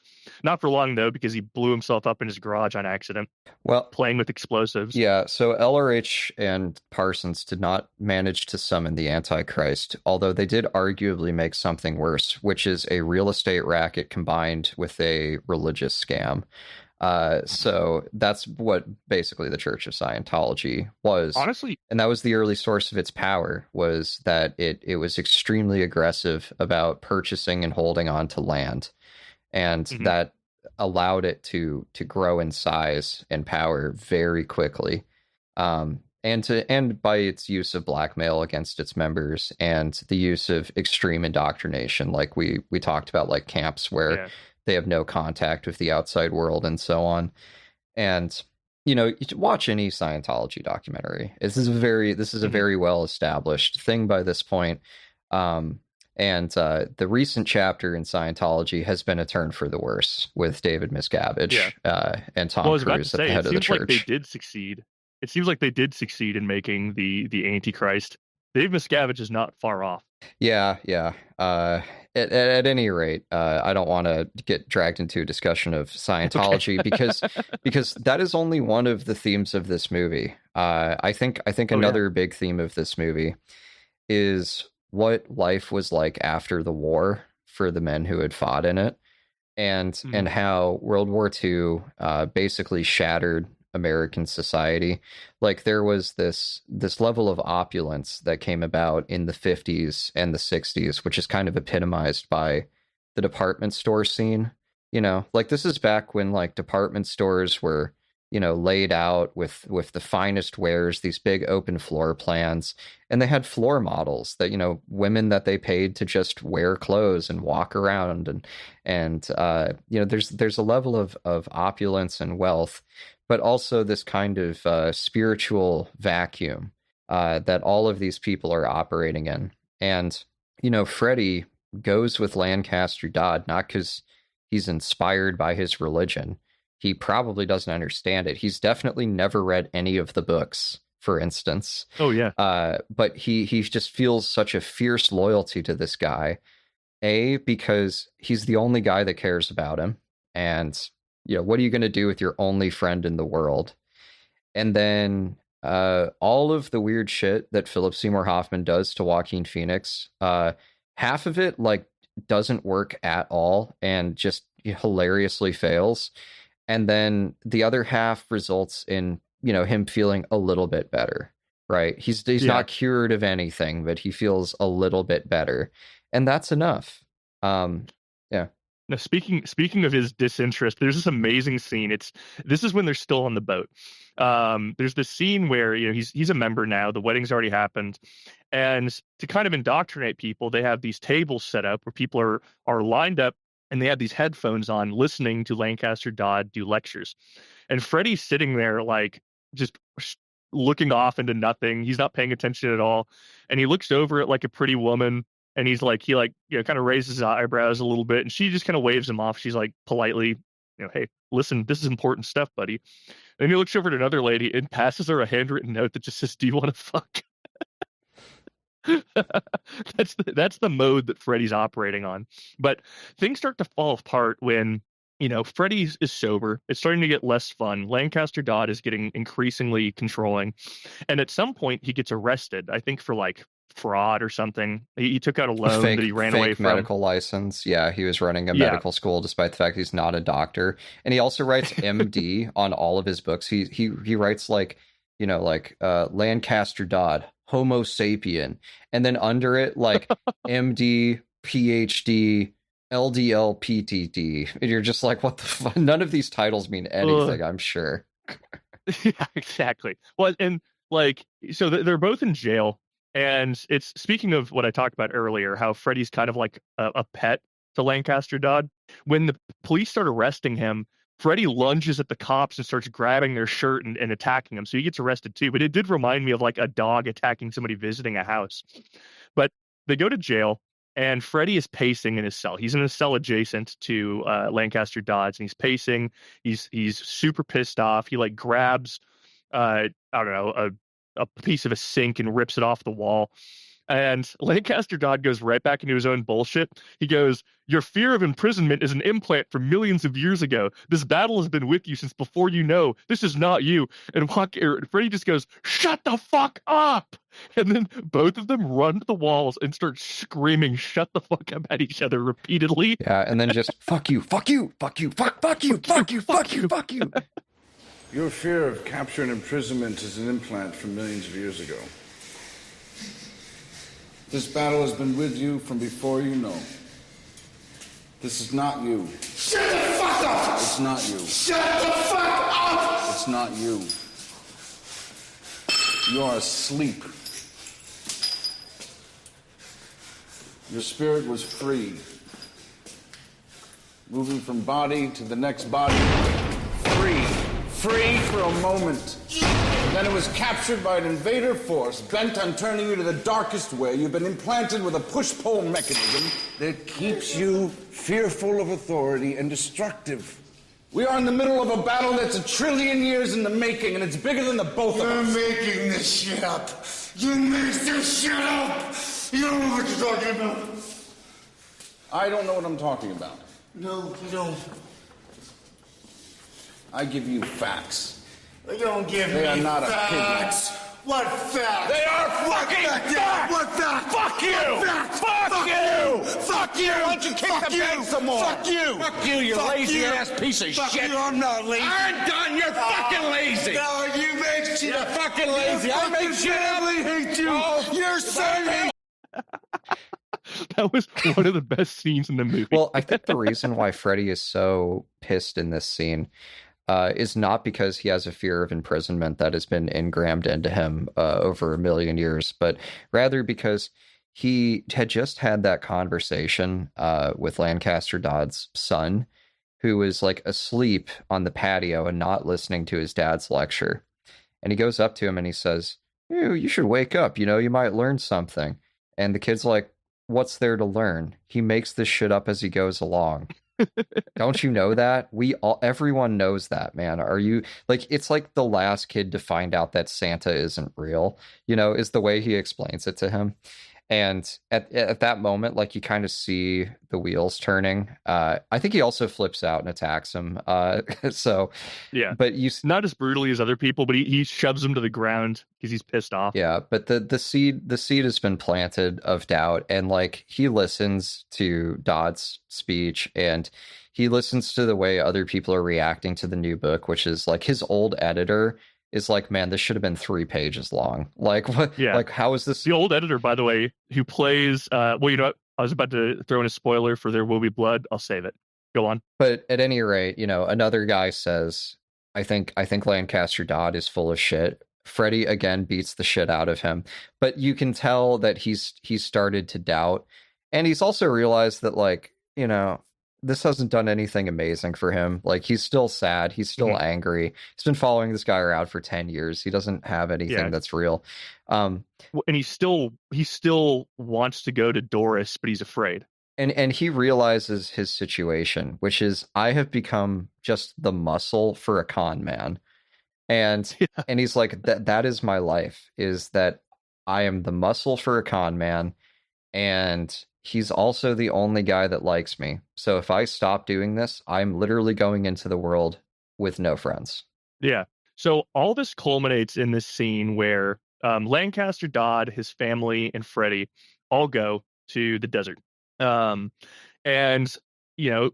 Not for long, though, because he blew himself up in his garage on accident. Well, playing with explosives. Yeah, so LRH and Parsons did not manage to summon the Antichrist, although they did arguably make something worse, which is a real estate racket combined with a religious scam. So that's what basically the Church of Scientology was. Honestly. And that was the early source of its power, was that it was extremely aggressive about purchasing and holding on to land. And that allowed it to grow in size and power very quickly. And by its use of blackmail against its members and the use of extreme indoctrination, like we talked about, like camps where they have no contact with the outside world and so on. And, you know, watch any Scientology documentary. This is a very well established thing by this point. And the recent chapter in Scientology has been a turn for the worse with David Miscavige and Tom Cruise at the head of the church. It seems like they did succeed. It seems like they did succeed in making the Antichrist. Dave Miscavige is not far off. Yeah. At any rate, I don't want to get dragged into a discussion of Scientology because that is only one of the themes of this movie. I think another big theme of this movie is what life was like after the war for the men who had fought in it, and how World War II basically shattered American society. Like, there was this level of opulence that came about in the 50s and the 60s, which is kind of epitomized by the department store scene. Like, this is back when like department stores were, laid out with the finest wares, these big open floor plans, and they had floor models that, women that they paid to just wear clothes and walk around, and there's a level of opulence and wealth, but also this kind of spiritual vacuum that all of these people are operating in. And, Freddy goes with Lancaster Dodd not because he's inspired by his religion. He probably doesn't understand it. He's definitely never read any of the books, for instance. Oh, yeah. But he just feels such a fierce loyalty to this guy. Because he's the only guy that cares about him. And, what are you going to do with your only friend in the world? And then all of the weird shit that Philip Seymour Hoffman does to Joaquin Phoenix, half of it, like, doesn't work at all and just hilariously fails. And then the other half results in, him feeling a little bit better, right? He's not cured of anything, but he feels a little bit better. And that's enough. Now, speaking of his disinterest, there's this amazing scene. This is when they're still on the boat. There's this scene where he's a member now. The wedding's already happened, and to kind of indoctrinate people, they have these tables set up where people are lined up, and they have these headphones on, listening to Lancaster Dodd do lectures. And Freddy's sitting there, like, just looking off into nothing. He's not paying attention at all, and he looks over at like a pretty woman. And he kind of raises his eyebrows a little bit, and she just kind of waves him off. She's like, politely, hey, listen, this is important stuff, buddy. And he looks over at another lady and passes her a handwritten note that just says, "Do you want to fuck?" That's the mode that Freddy's operating on. But things start to fall apart when Freddy is sober. It's starting to get less fun. Lancaster Dodd is getting increasingly controlling, and at some point he gets arrested. I think for like fraud or something. He took out a loan that he ran away from. Medical license. Yeah, he was running a medical school despite the fact he's not a doctor. And he also writes MD on all of his books. He writes like Lancaster Dodd, Homo sapien, and then under it like MD, PhD, LDL, PTD. And you're just like, what the fuck? None of these titles mean anything, I'm sure. Yeah, exactly. Well, and like, so they're both in jail. And it's, speaking of what I talked about earlier, how Freddy's kind of like a pet to Lancaster Dodd. When the police start arresting him, Freddy lunges at the cops and starts grabbing their shirt and attacking them. So he gets arrested too. But it did remind me of like a dog attacking somebody visiting a house. But they go to jail, and Freddy is pacing in his cell. He's in a cell adjacent to Lancaster Dodd's, and he's pacing. He's super pissed off. He like grabs, I don't know, a piece of a sink and rips it off the wall. And Lancaster Dodd goes right back into his own bullshit. He goes, "Your fear of imprisonment is an implant from millions of years ago. This battle has been with you since before you know. This is not you." And Freddy just goes, "Shut the fuck up!" And then both of them run to the walls and start screaming, "Shut the fuck up" at each other repeatedly. Yeah, and then just, fuck you, fuck you, fuck you, fuck you, fuck you, fuck you, fuck you. Your fear of capture and imprisonment is an implant from millions of years ago. This battle has been with you from before you know. This is not you. Shut the fuck up! It's not you. Shut the fuck up! It's not you. You are asleep. Your spirit was free, moving from body to the next body. Free for a moment. Then it was captured by an invader force bent on turning you to the darkest way. You've been implanted with a push-pull mechanism that keeps you fearful of authority and destructive. We are in the middle of a battle that's 1 trillion years in the making, and it's bigger than the both of us. You're making this shit up. You make this shit up. You don't know what you're talking about. I don't know what I'm talking about. No, you don't. I give you facts. You don't give They me are not facts. What facts? They are fucking facts! What facts? Fuck you! What facts? Fuck you! Fuck you! Why don't you kick Fuck the you! bed some more? Fuck you! Fuck you, you Fuck lazy you! ass piece of Fuck shit! you, I'm not lazy. I'm done! You're fucking lazy! No, you make shit. You're fucking lazy! I Your make shit up! family hates you. Oh, Your son hates That was one of the best scenes in the movie. Well, I think the reason why Freddy is so pissed in this scene is not because he has a fear of imprisonment that has been ingrammed into him over 1 million years, but rather because he had just had that conversation with Lancaster Dodd's son, who was like asleep on the patio and not listening to his dad's lecture. And he goes up to him and he says, you should wake up, you might learn something. And the kid's like, what's there to learn? He makes this shit up as he goes along. Don't you know that? Everyone knows that, man. Are you like, it's like the last kid to find out that Santa isn't real, is the way he explains it to him. And at that moment, like, you kind of see the wheels turning. I think he also flips out and attacks him. So yeah, but not as brutally as other people, but he shoves him to the ground because he's pissed off. Yeah, but the seed has been planted of doubt, and like, he listens to Dodd's speech, and he listens to the way other people are reacting to the new book, which is like, his old editor is like, man, this should have been 3 pages long. Like, what? Yeah. Like, how is this? The old editor, by the way, who plays, well, you know what? I was about to throw in a spoiler for There Will Be Blood. I'll save it. Go on. But at any rate, another guy says, I think Lancaster Dodd is full of shit. Freddy again beats the shit out of him, but you can tell that he's started to doubt, and he's also realized that, like, this hasn't done anything amazing for him. Like, he's still sad. He's still angry. He's been following this guy around for 10 years. He doesn't have anything that's real. And he still wants to go to Doris, but he's afraid. And he realizes his situation, which is, I have become just the muscle for a con man. And and he's like, that is my life, is that I am the muscle for a con man, and he's also the only guy that likes me. So if I stop doing this, I'm literally going into the world with no friends. Yeah. So all this culminates in this scene where Lancaster Dodd, his family, and Freddy all go to the desert. And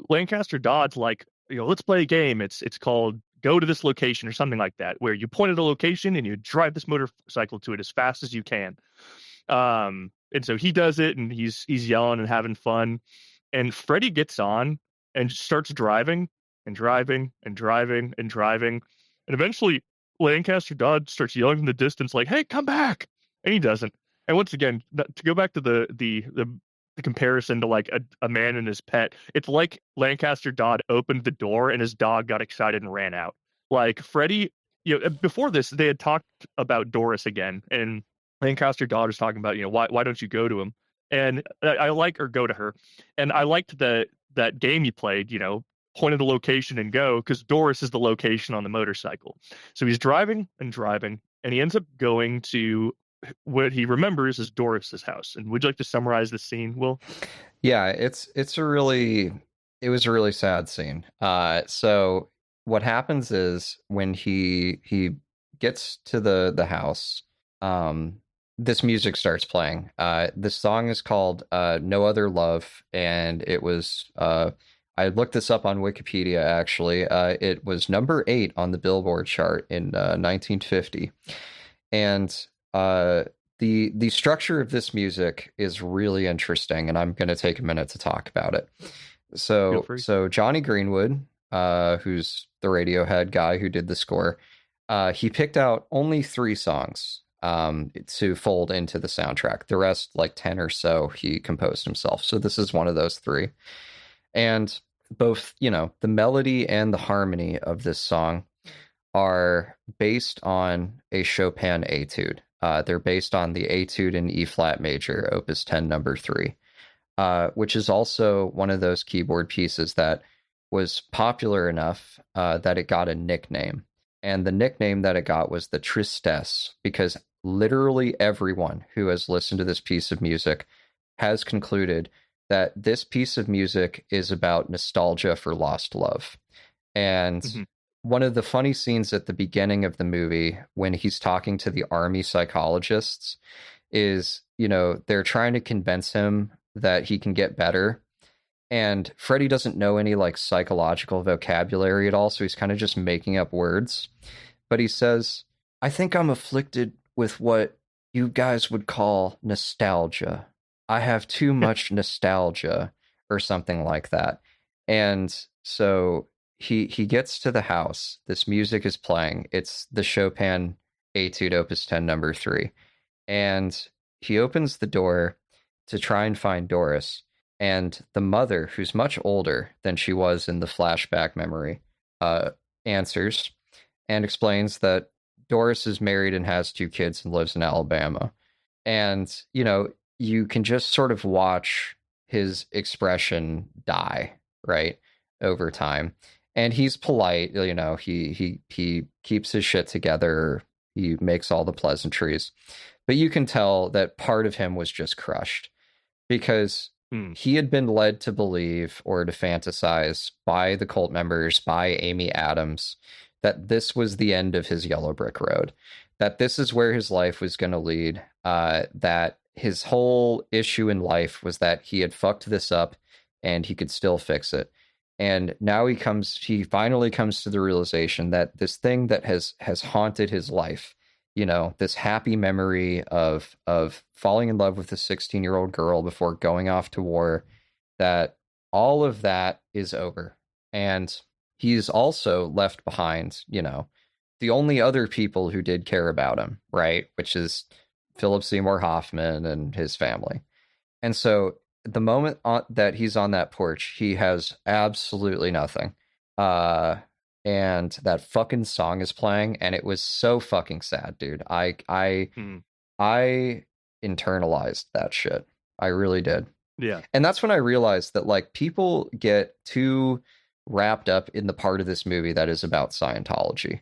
Lancaster Dodd's like, let's play a game. It's called Go to This Location or something like that, where you point at a location and you drive this motorcycle to it as fast as you can. And so he does it, and he's yelling and having fun. And Freddy gets on and starts driving and driving and driving and driving. And eventually Lancaster Dodd starts yelling in the distance, like, hey, come back. And he doesn't. And once again, to go back to the comparison to like a man and his pet, it's like Lancaster Dodd opened the door and his dog got excited and ran out. Like, Freddy, before this, they had talked about Doris again, and Lancaster Dodd is talking about, why don't you go to him? And I like, or go to her. And I liked that game you played, point at a location and go, because Doris is the location on the motorcycle. So he's driving and driving, and he ends up going to what he remembers is Doris's house. And would you like to summarize the scene, Will? Yeah, it was a really sad scene. So what happens is, when he gets to the house, this music starts playing. This song is called No Other Love, and it was, I looked this up on Wikipedia, actually. It was number 8 on the Billboard chart in 1950. And the structure of this music is really interesting, and I'm going to take a minute to talk about it. So Johnny Greenwood, who's the Radiohead guy who did the score, he picked out only 3 songs to fold into the soundtrack. The rest, like 10 or so, he composed himself. So this is one of those 3. And both, the melody and the harmony of this song are based on a Chopin etude. They're based on the etude in E flat major, Opus 10, number 3, which is also one of those keyboard pieces that was popular enough that it got a nickname. And the nickname that it got was the Tristesse, because literally everyone who has listened to this piece of music has concluded that this piece of music is about nostalgia for lost love. And one of the funny scenes at the beginning of the movie when he's talking to the army psychologists is, they're trying to convince him that he can get better. And Freddy doesn't know any like psychological vocabulary at all, so he's kind of just making up words. But he says, I think I'm afflicted with what you guys would call nostalgia. I have too much nostalgia, or something like that. And so he gets to the house. This music is playing. It's the Chopin Etude Opus 10, number 3. And he opens the door to try and find Doris. And the mother, who's much older than she was in the flashback memory, answers and explains that Doris is married and has 2 kids and lives in Alabama. And, you can just sort of watch his expression die, right, over time. And he's polite, he keeps his shit together. He makes all the pleasantries. But you can tell that part of him was just crushed because he had been led to believe or to fantasize by the cult members, by Amy Adams, that this was the end of his yellow brick road, that this is where his life was going to lead, that his whole issue in life was that he had fucked this up and he could still fix it. And now he finally comes to the realization that this thing that has haunted his life, this happy memory of falling in love with a 16-year-old girl before going off to war, that all of that is over. And he's also left behind, the only other people who did care about him, right? Which is Philip Seymour Hoffman and his family. And so the moment that he's on that porch, he has absolutely nothing. And that fucking song is playing, and it was so fucking sad, dude. I internalized that shit. I really did. Yeah. And that's when I realized that like people get too wrapped up in the part of this movie that is about Scientology.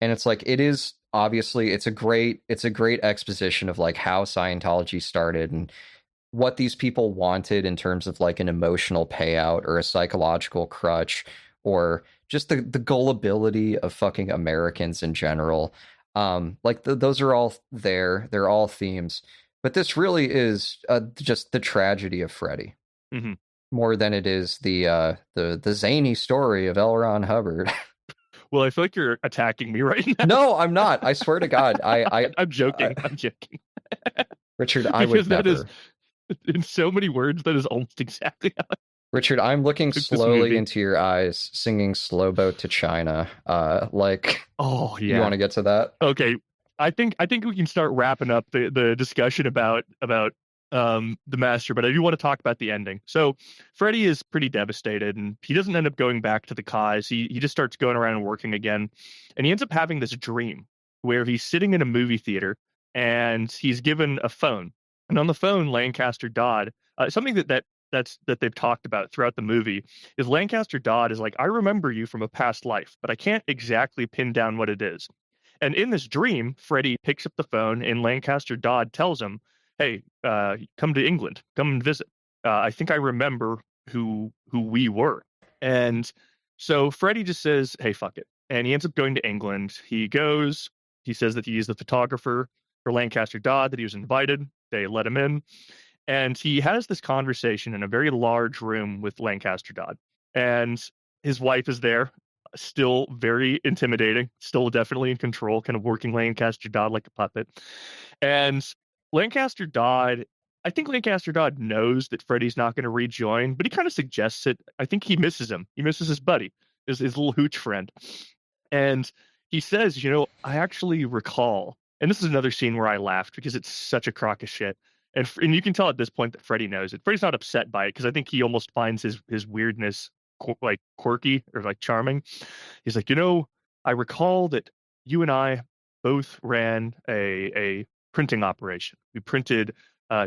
And it's like, it is obviously it's a great exposition of like how Scientology started and what these people wanted in terms of like an emotional payout or a psychological crutch or just the gullibility of fucking Americans in general. Those are all there. They're all themes. But this really is just the tragedy of Freddy. More than it is the zany story of L. Ron Hubbard. Well, I feel like you're attacking me right now. No, I'm not. I swear to God. I'm joking. I'm joking. Richard, I would never. That is, in so many words, that is almost exactly how Richard, I'm looking slowly into your eyes, singing Slow Boat to China. Oh, yeah. You want to get to that? Okay. I think we can start wrapping up the discussion about the master, but I do want to talk about the ending. So Freddy is pretty devastated, and he doesn't end up going back to the cause. He just starts going around and working again, and he ends up having this dream where he's sitting in a movie theater and he's given a phone, and on the phone, Lancaster Dodd, something that they've talked about throughout the movie is Lancaster Dodd is like, I remember you from a past life, but I can't exactly pin down what it is. And in this dream, Freddy picks up the phone and Lancaster Dodd tells him, hey, come to England, come and visit. I think I remember who we were. And so Freddy just says, hey, fuck it. And he ends up going to England. He goes, he says that he is the photographer for Lancaster Dodd, that he was invited. They let him in. And he has this conversation in a very large room with Lancaster Dodd. And his wife is there, still very intimidating, still definitely in control, kind of working Lancaster Dodd like a puppet. And Lancaster Dodd, I think Lancaster Dodd knows that Freddy's not going to rejoin, but he kind of suggests it. I think he misses him. He misses his buddy, his little hooch friend. And he says, I actually recall, and this is another scene where I laughed because it's such a crock of shit. And you can tell at this point that Freddy knows it. Freddy's not upset by it because I think he almost finds his weirdness like quirky or like charming. He's like, I recall that you and I both ran a printing operation. We printed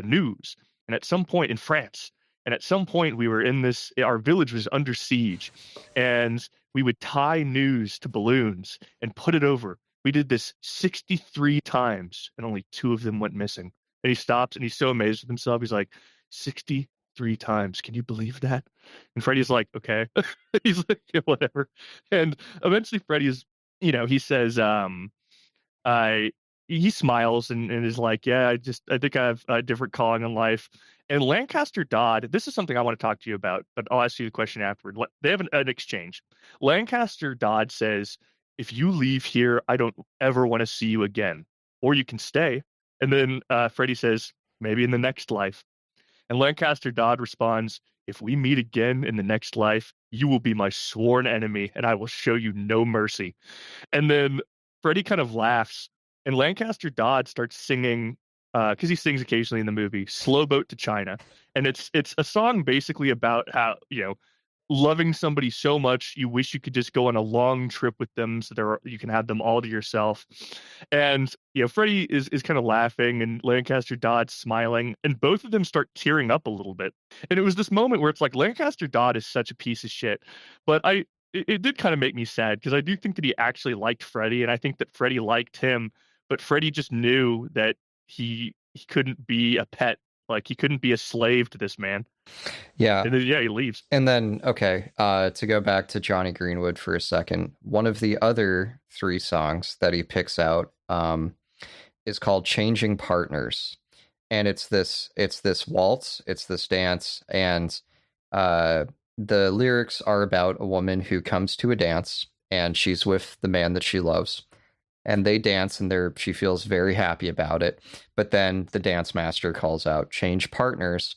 news, and at some point in France, and at some point we were in this. Our village was under siege, and we would tie news to balloons and put it over. We did this 63 times, and only 2 of them went missing. And he stops, and he's so amazed with himself. He's like, 63 times. Can you believe that? And Freddy's like, okay. He's like, yeah, whatever. And eventually Freddy is, he says, he smiles and is like, yeah, I think I have a different calling in life. And Lancaster Dodd, this is something I want to talk to you about, but I'll ask you the question afterward. They have an exchange. Lancaster Dodd says, if you leave here, I don't ever want to see you again, or you can stay. And then Freddy says, maybe in the next life. And Lancaster Dodd responds, if we meet again in the next life, you will be my sworn enemy, and I will show you no mercy. And then Freddy kind of laughs, and Lancaster Dodd starts singing, because he sings occasionally in the movie, Slow Boat to China. And it's a song basically about how, loving somebody so much you wish you could just go on a long trip with them so you can have them all to yourself. And Freddy is kind of laughing and Lancaster Dodd smiling, and both of them start tearing up a little bit. And it was this moment where it's like, Lancaster Dodd is such a piece of shit, but it did kind of make me sad, because I do think that he actually liked Freddy, and I think that Freddy liked him, but Freddy just knew that he couldn't be a pet. Like, he couldn't be a slave to this man. Yeah. And then, he leaves. And then, okay, to go back to Johnny Greenwood for a second, one of the other 3 songs that he picks out is called Changing Partners. And it's this waltz, it's this dance, and the lyrics are about a woman who comes to a dance, and she's with the man that she loves. And they dance, and she feels very happy about it. But then the dance master calls out, change partners.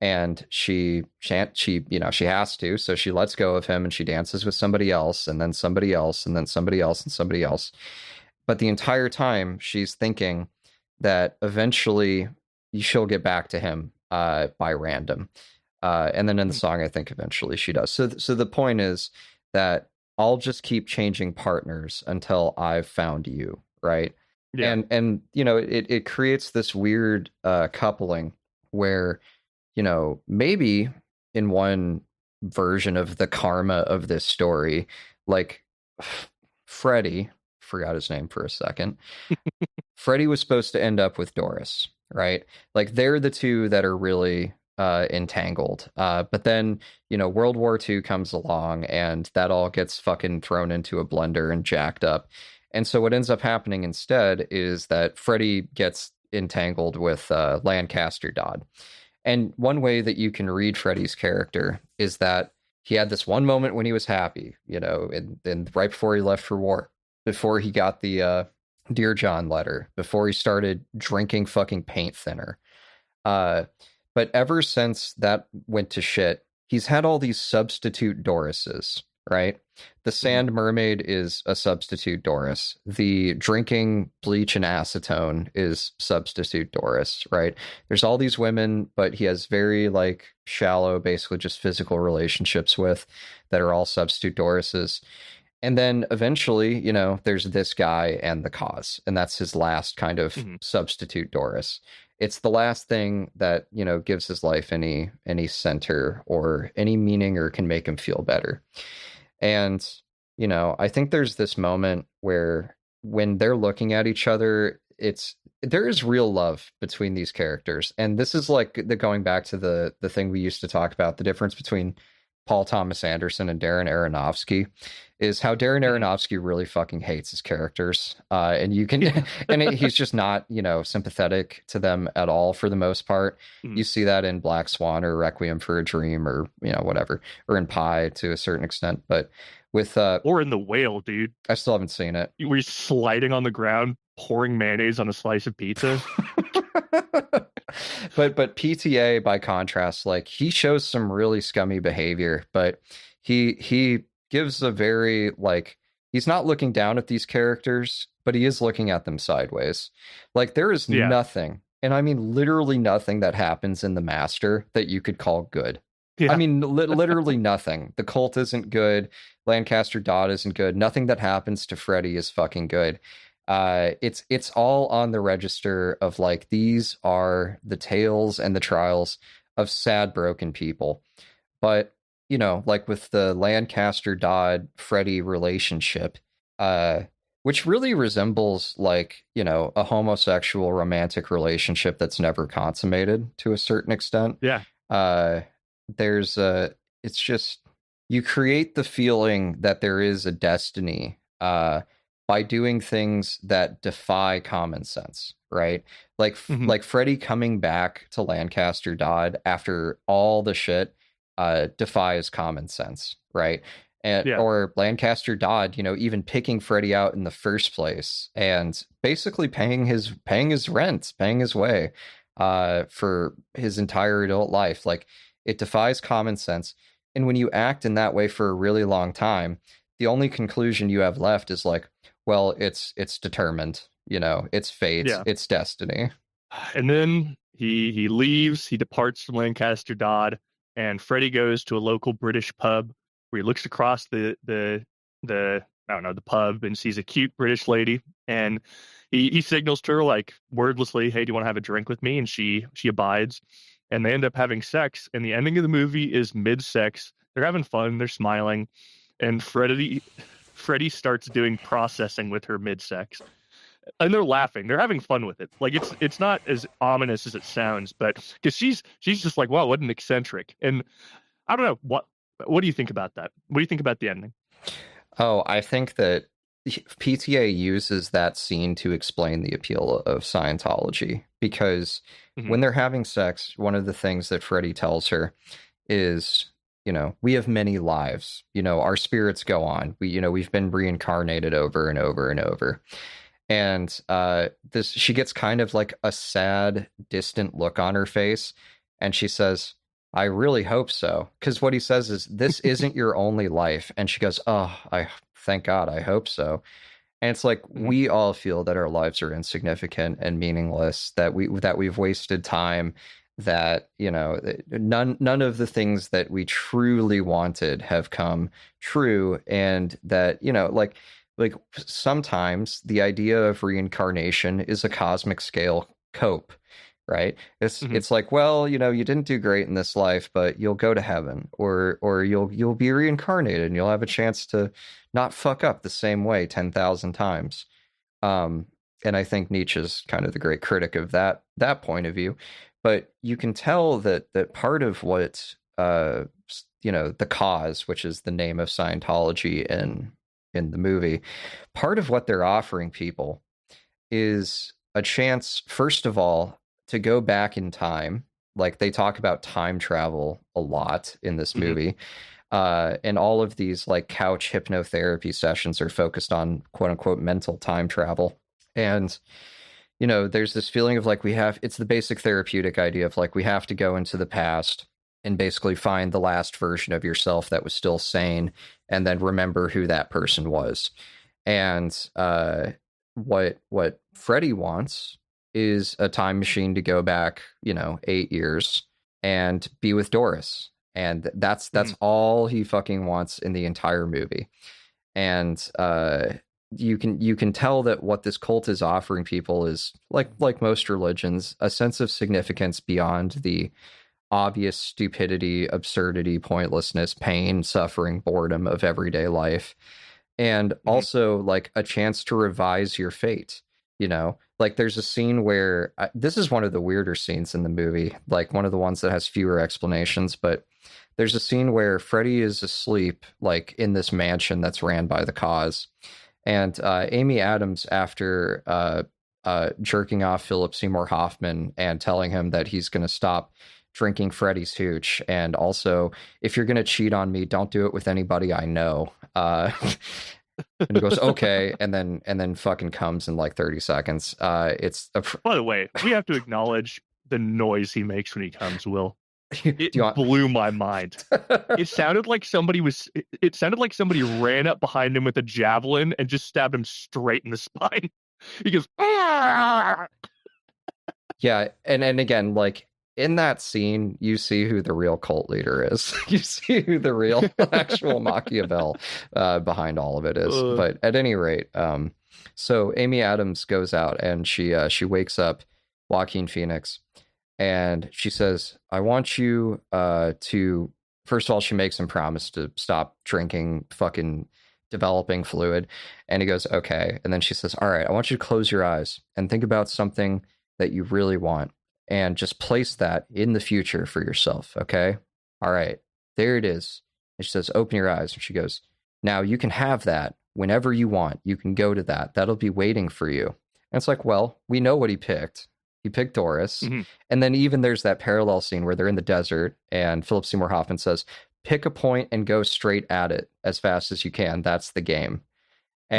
And she has to, so she lets go of him and she dances with somebody else, and then somebody else, and then somebody else, and somebody else. But the entire time she's thinking that eventually she'll get back to him by random. And then in the song, I think eventually she does. So the point is that I'll just keep changing partners until I've found you, right? Yeah. And it creates this weird coupling where, maybe in one version of the karma of this story, like Freddy, forgot his name for a second. Freddy was supposed to end up with Doris, right? Like, they're the two that are really entangled. But then, World War II comes along, and that all gets fucking thrown into a blender and jacked up. And so what ends up happening instead is that Freddy gets entangled with Lancaster Dodd. And one way that you can read Freddy's character is that he had this one moment when he was happy, and right before he left for war, before he got the Dear John letter, before he started drinking fucking paint thinner. But ever since that went to shit, he's had all these substitute Dorises, right? The Sand Mermaid is a substitute Doris. The drinking bleach and acetone is substitute Doris, right? There's all these women, but he has very shallow, basically just physical relationships with that are all substitute Dorises. And then eventually, there's this guy and the cause, and that's his last kind of substitute Doris. It's the last thing that, gives his life any center or any meaning or can make him feel better. And, I think there's this moment where when they're looking at each other, there is real love between these characters. And this is going back to the thing we used to talk about, the difference between Paul Thomas Anderson and Darren Aronofsky, is how Darren Aronofsky really fucking hates his characters. And you can, and he's just not, sympathetic to them at all for the most part. You see that in Black Swan or Requiem for a Dream or, whatever, or in Pi to a certain extent. But with, or in The Whale, dude. I still haven't seen it. Where he's sliding on the ground, pouring mayonnaise on a slice of pizza. But PTA, by contrast, he shows some really scummy behavior, but he gives a very he's not looking down at these characters, but he is looking at them sideways. There is nothing, and I mean literally nothing, that happens in The Master that you could call good. Yeah. I mean, literally nothing. The cult isn't good. Lancaster Dodd isn't good. Nothing that happens to Freddy is fucking good. It's all on the register of like, these are the tales and the trials of sad, broken people. But, you know, like with the Lancaster Dodd Freddy relationship, which really resembles like, you know, a homosexual romantic relationship that's never consummated to a certain extent. Yeah. There's it's just, you create the feeling that there is a destiny by doing things that defy common sense, right? Like like Freddy coming back to Lancaster Dodd after all the shit defies common sense, right? And or Lancaster Dodd, you know, even picking Freddy out in the first place and basically paying his rent, paying his way for his entire adult life. Like, it defies common sense. And when you act in that way for a really long time, the only conclusion you have left is like, well, it's determined, you know, it's fate, it's destiny. And then he leaves, he departs from Lancaster Dodd, and Freddy goes to a local British pub where he looks across the I don't know, the pub, and sees a cute British lady, and he signals to her like wordlessly, "Hey, do you want to have a drink with me?" And she abides, and they end up having sex. And the ending of the movie is mid-sex. They're having fun, they're smiling, and Freddy starts doing processing with her mid-sex. And they're laughing. They're having fun with it. Like, it's not as ominous as it sounds, but because she's just like, wow, what an eccentric. And I don't know, what do you think about that? What do you think about the ending? Oh, I think that PTA uses that scene to explain the appeal of Scientology, because when they're having sex, one of the things that Freddy tells her is, you know, we have many lives. You know, our spirits go on. We've been reincarnated over and over and over. And she gets kind of like a sad, distant look on her face, and she says, "I really hope so." Because what he says is, "This isn't your only life." And she goes, "Oh, thank God, I hope so." And it's like, we all feel that our lives are insignificant and meaningless, that we've wasted time, that, you know, none of the things that we truly wanted have come true, and that, you know, like sometimes the idea of reincarnation is a cosmic scale cope, right? It's like, well, you know, you didn't do great in this life, but you'll go to heaven, or you'll be reincarnated and you'll have a chance to not fuck up the same way 10,000 times. And I think Nietzsche's kind of the great critic of that point of view. But you can tell that part of what you know, the cause, which is the name of Scientology in the movie, part of what they're offering people is a chance, first of all, to go back in time. Like, they talk about time travel a lot in this movie. And all of these like couch hypnotherapy sessions are focused on quote unquote mental time travel. And, you know, there's this feeling of like, it's the basic therapeutic idea of like, we have to go into the past and basically find the last version of yourself that was still sane, and then remember who that person was. And what Freddy wants is a time machine to go back, you know, 8 years and be with Doris. And that's all he fucking wants in the entire movie. And you can tell that what this cult is offering people is like most religions, a sense of significance beyond the obvious stupidity, absurdity, pointlessness, pain, suffering, boredom of everyday life. And also like a chance to revise your fate. You know, like there's a scene where this is one of the weirder scenes in the movie, like one of the ones that has fewer explanations, but there's a scene where Freddy is asleep, like in this mansion that's ran by the cause. And Amy Adams, after jerking off Philip Seymour Hoffman and telling him that he's going to stop drinking Freddy's hooch, and also, if you're going to cheat on me, don't do it with anybody I know. And he goes, okay, and then fucking comes in like 30 seconds. By the way, we have to acknowledge the noise he makes when he comes, Will. It blew my mind. It sounded like somebody ran up behind him with a javelin and just stabbed him straight in the spine. He goes, "Argh!" Yeah, and again, like in that scene, you see who the real cult leader is. You see who the real actual Machiavel behind all of it is. But at any rate, so Amy Adams goes out and she wakes up Joaquin Phoenix, and she says, I want you to, first of all, she makes him promise to stop drinking fucking developing fluid. And he goes, okay. And then she says, all right, I want you to close your eyes and think about something that you really want and just place that in the future for yourself. Okay. All right, there it is. And she says, open your eyes. And she goes, now you can have that whenever you want. You can go to that. That'll be waiting for you. And it's like, well, we know what he picked. He picked Doris. Mm-hmm. And then even there's that parallel scene where they're in the desert and Philip Seymour Hoffman says, pick a point and go straight at it as fast as you can. That's the game. Mm-hmm.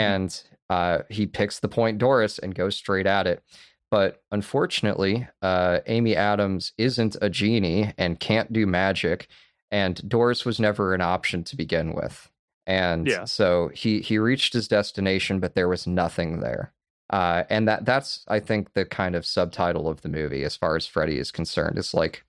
And he picks the point Doris and goes straight at it. But unfortunately, Amy Adams isn't a genie and can't do magic. And Doris was never an option to begin with. And so he reached his destination, but there was nothing there. And that's, I think, the kind of subtitle of the movie as far as Freddy is concerned. It's like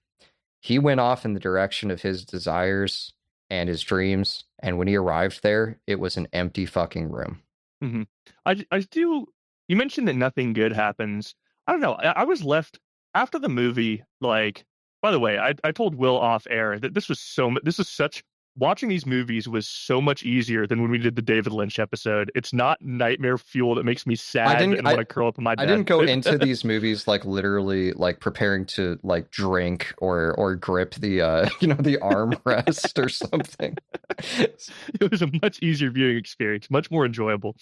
he went off in the direction of his desires and his dreams. And when he arrived there, it was an empty fucking room. Mm-hmm. I do. You mentioned that nothing good happens. I don't know. I was left after the movie. Like, by the way, I told Will off air that this is such. Watching these movies was so much easier than when we did the David Lynch episode. It's not nightmare fuel that makes me sad and want to curl up in my bed. I didn't go into these movies like literally like preparing to like drink or grip the the armrest or something. It was a much easier viewing experience, much more enjoyable.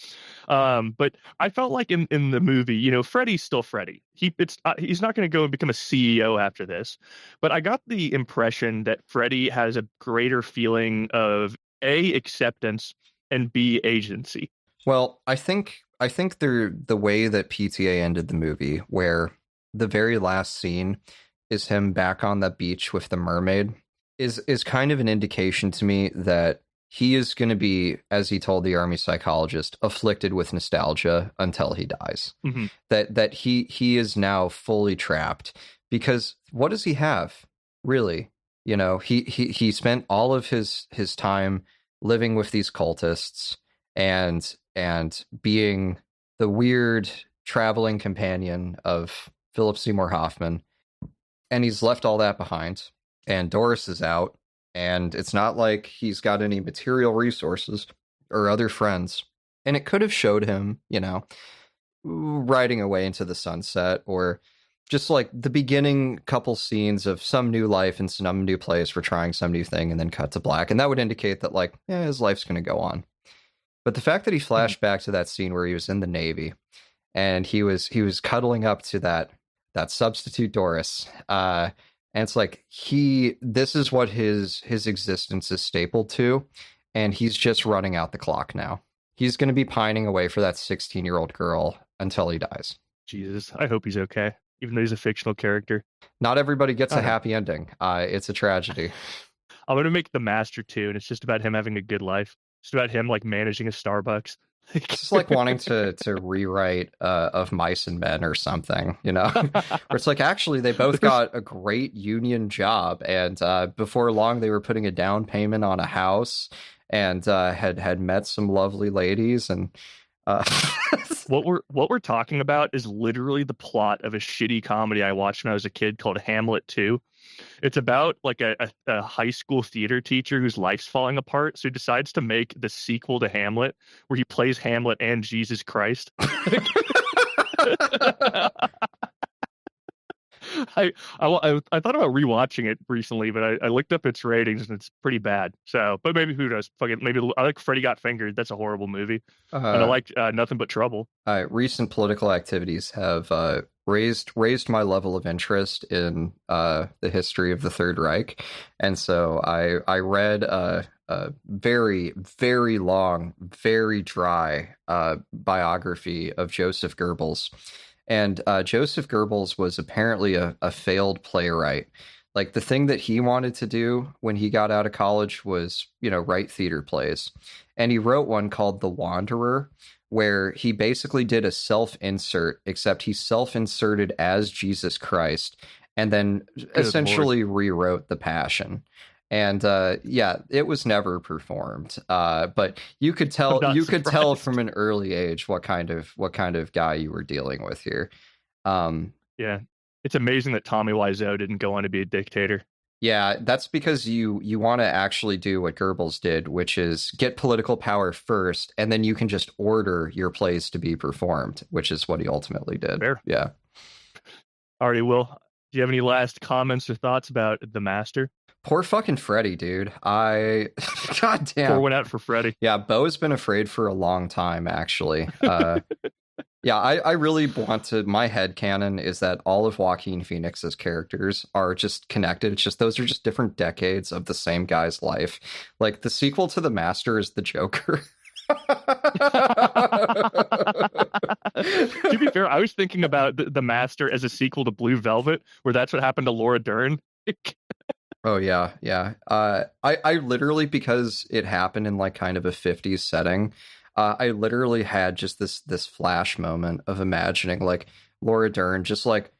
But I felt like in the movie, Freddy's still Freddy. He's not going to go and become a CEO after this. But I got the impression that Freddy has a greater feeling of A, acceptance, and B, agency. Well, I think the way that PTA ended the movie, where the very last scene is him back on the beach with the mermaid, is kind of an indication to me that he is going to be, as he told the army psychologist, afflicted with nostalgia until he dies. Mm-hmm. That he is now fully trapped, because what does he have, really? He spent all of his time living with these cultists and being the weird traveling companion of Philip Seymour Hoffman, and he's left all that behind. And Doris is out, and it's not like he's got any material resources or other friends. And it could have showed him, riding away into the sunset, or just like the beginning couple scenes of some new life in some new place for trying some new thing, and then cut to black. And that would indicate that his life's going to go on. But the fact that he flashed back to that scene where he was in the Navy and he was cuddling up to that substitute Doris, and it's like this is what his existence is stapled to, and he's just running out the clock now. He's going to be pining away for that 16-year-old girl until he dies. Jesus, I hope he's okay, even though he's a fictional character. Not everybody gets a happy ending. It's a tragedy. I'm going to make The Master too, and it's just about him having a good life. It's about him managing a Starbucks. It's like wanting to rewrite Of Mice and Men or something, where it's like, actually, they both got a great union job, and before long they were putting a down payment on a house, and had met some lovely ladies, and what we're talking about is literally the plot of a shitty comedy I watched when I was a kid called Hamlet 2. It's about a high school theater teacher whose life's falling apart, so he decides to make the sequel to Hamlet where he plays Hamlet and Jesus Christ. I thought about rewatching it recently, but I looked up its ratings and it's pretty bad. So, but maybe who knows? Maybe I like Freddy Got Fingered. That's a horrible movie. And I liked Nothing But Trouble. Recent political activities have raised my level of interest in the history of the Third Reich, and so I read a very, very long, very dry biography of Joseph Goebbels. And Joseph Goebbels was apparently a failed playwright. Like, the thing that he wanted to do when he got out of college was, write theater plays. And he wrote one called The Wanderer, where he basically did a self-insert, except he self-inserted as Jesus Christ and then essentially rewrote the Passion. And it was never performed. But you could tell from an early age what kind of guy you were dealing with here. Yeah, it's amazing that Tommy Wiseau didn't go on to be a dictator. Yeah, that's because you want to actually do what Goebbels did, which is get political power first, and then you can just order your plays to be performed, which is what he ultimately did. Fair. Yeah. Alrighty, Will, do you have any last comments or thoughts about The Master? Poor fucking Freddy, dude. God damn. Pour one out for Freddy. Yeah, Bo's been afraid for a long time, actually. Yeah, I really want to. My headcanon is that all of Joaquin Phoenix's characters are just connected. It's just those are just different decades of the same guy's life. Like the sequel to The Master is the Joker. To be fair, I was thinking about the Master as a sequel to Blue Velvet, where that's what happened to Laura Dern. Oh yeah. I literally, because it happened in like kind of a 50s setting, I literally had just this flash moment of imagining like Laura Dern just like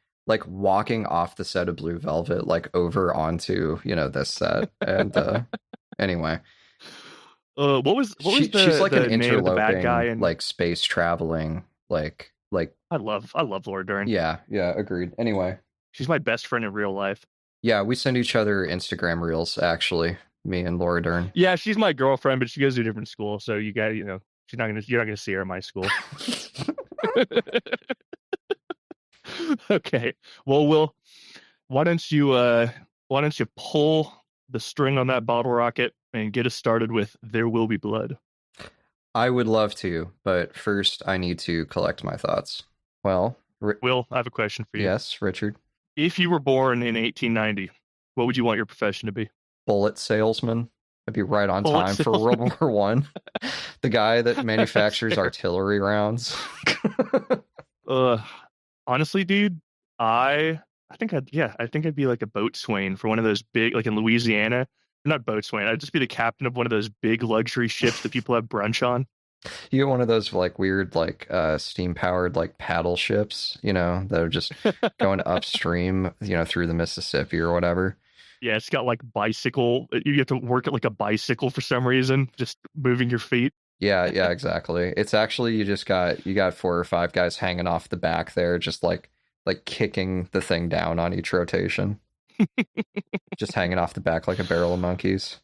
walking off the set of Blue Velvet like over onto this set. And anyway, what was she's like the an name of the bad interloping guy in... like space traveling like I love Laura Dern. Yeah, agreed. Anyway, she's my best friend in real life. Yeah, we send each other Instagram reels, actually, me and Laura Dern. Yeah, she's my girlfriend, but she goes to a different school, so you're not gonna see her in my school. Okay. Well, Will, why don't you pull the string on that bottle rocket and get us started with There Will Be Blood? I would love to, but first I need to collect my thoughts. Well, Will, I have a question for you. Yes, Richard. If you were born in 1890, what would you want your profession to be? Bullet salesman. I'd be right on time for World War One. The guy that manufactures artillery rounds. Honestly, dude, I think I'd be like a boatswain for one of those big, like in Louisiana. Not boatswain. I'd just be the captain of one of those big luxury ships that people have brunch on. You get one of those like weird like steam powered like paddle ships, that are just going upstream, through the Mississippi or whatever. Yeah, it's got like bicycle. You have to work it like a bicycle for some reason, just moving your feet. Yeah, exactly. It's actually you got 4 or 5 guys hanging off the back there, just like kicking the thing down on each rotation. Just hanging off the back like a barrel of monkeys.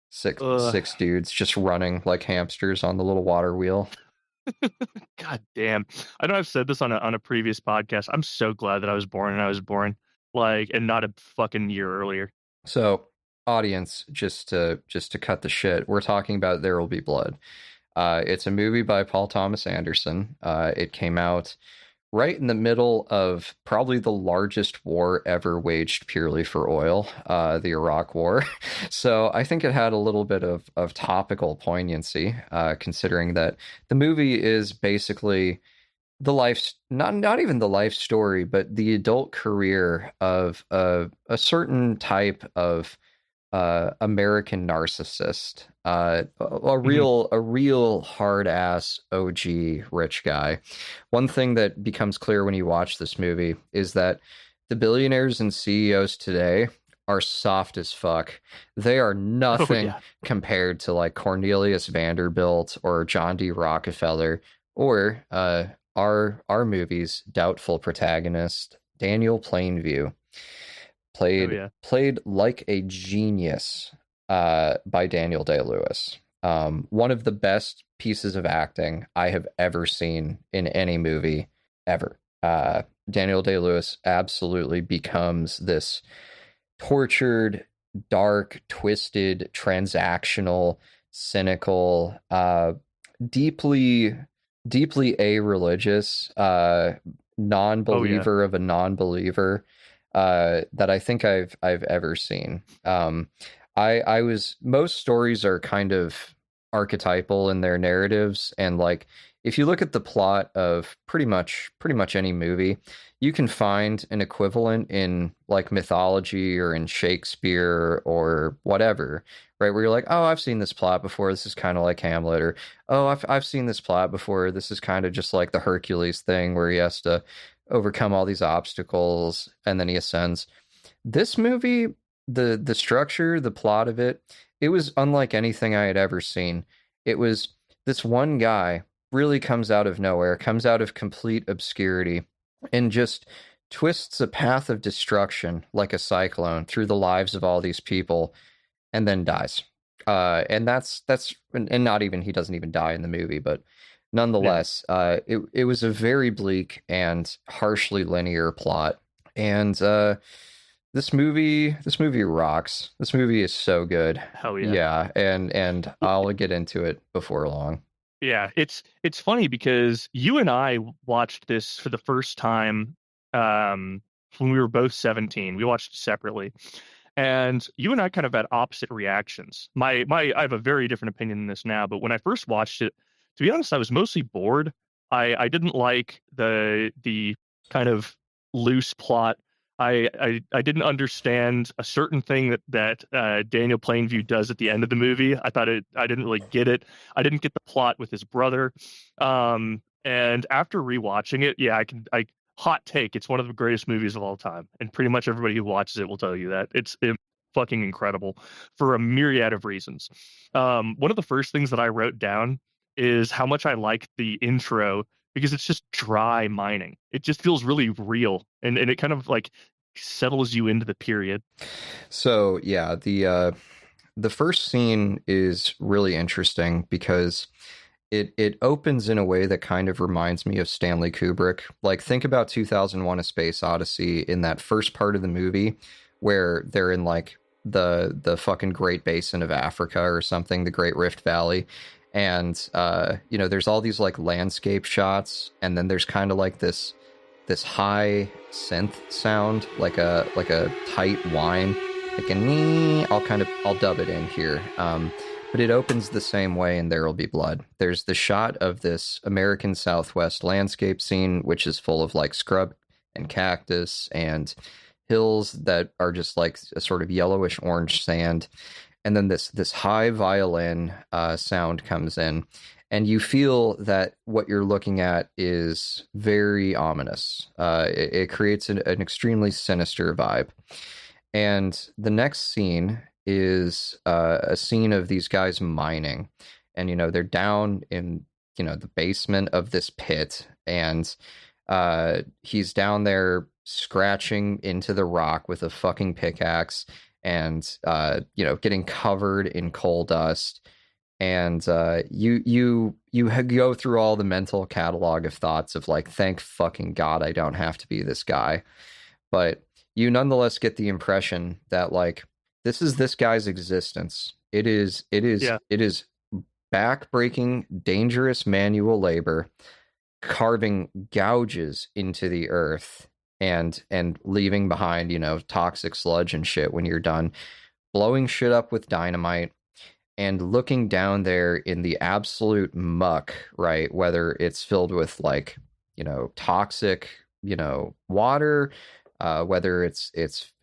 Six dudes just running like hamsters on the little water wheel. God damn. I know I've said this on a previous podcast. I'm so glad that I was born and not a fucking year earlier. So, audience, just to cut the shit, we're talking about There Will Be Blood. It's a movie by Paul Thomas Anderson. It came out right in the middle of probably the largest war ever waged purely for oil, the Iraq War. So I think it had a little bit of topical poignancy, considering that the movie is basically the life, not even the life story, but the adult career of a certain type of American narcissist, a real hard ass OG rich guy. One thing that becomes clear when you watch this movie is that the billionaires and CEOs today are soft as fuck. They are nothing compared to like Cornelius Vanderbilt or John D. Rockefeller or our movie's doubtful protagonist Daniel Plainview. Played like a genius by Daniel Day-Lewis. One of the best pieces of acting I have ever seen in any movie ever. Daniel Day-Lewis absolutely becomes this tortured, dark, twisted, transactional, cynical, deeply a-religious non-believer of a non-believer that I think I've ever seen. Most stories are kind of archetypal in their narratives, and like if you look at the plot of pretty much any movie, you can find an equivalent in like mythology or in Shakespeare or whatever, right? Where you're like, oh, I've seen this plot before. This is kind of like Hamlet, or oh, I've seen this plot before. This is kind of just like the Hercules thing where he has to overcome all these obstacles, and then he ascends. This movie, the structure, the plot of it, it was unlike anything I had ever seen. It was this one guy really comes out of nowhere, comes out of complete obscurity, and just twists a path of destruction like a cyclone through the lives of all these people, and then dies. And that's and not even, he doesn't even die in the movie, but nonetheless, it was a very bleak and harshly linear plot. And this movie rocks. This movie is so good. Hell yeah. Yeah, and I'll get into it before long. Yeah, it's funny because you and I watched this for the first time when we were both 17. We watched it separately. And you and I kind of had opposite reactions. I have a very different opinion than this now, but when I first watched it, to be honest, I was mostly bored. I didn't like the kind of loose plot. I didn't understand a certain thing that Daniel Plainview does at the end of the movie. I didn't really get it. I didn't get the plot with his brother. And after rewatching it, yeah, hot take, it's one of the greatest movies of all time, and pretty much everybody who watches it will tell you that. It's fucking incredible for a myriad of reasons. One of the first things that I wrote down is how much I like the intro, because it's just dry mining. It just feels really real, and it kind of like settles you into the period. So yeah, the first scene is really interesting because it opens in a way that kind of reminds me of Stanley Kubrick. Like, think about 2001: A Space Odyssey in that first part of the movie where they're in like the fucking Great Basin of Africa or something, the Great Rift Valley. And there's all these like landscape shots, and then there's kind of like this high synth sound, like a tight whine, like a nee. I'll dub it in here. But it opens the same way in There Will Be Blood. There's the shot of this American Southwest landscape scene, which is full of like scrub and cactus and hills that are just like a sort of yellowish orange sand. And then this high violin sound comes in, and you feel that what you're looking at is very ominous. It creates an extremely sinister vibe. And the next scene is a scene of these guys mining, and they're down in the basement of this pit, and he's down there scratching into the rock with a fucking pickaxe, and getting covered in coal dust. And you go through all the mental catalog of thoughts of like, thank fucking God I don't have to be this guy. But you nonetheless get the impression that like this is this guy's existence. It is back-breaking, dangerous manual labor, carving gouges into the earth and leaving behind, toxic sludge and shit when you're done, blowing shit up with dynamite, and looking down there in the absolute muck, right? Whether it's filled with like, toxic, water, whether it's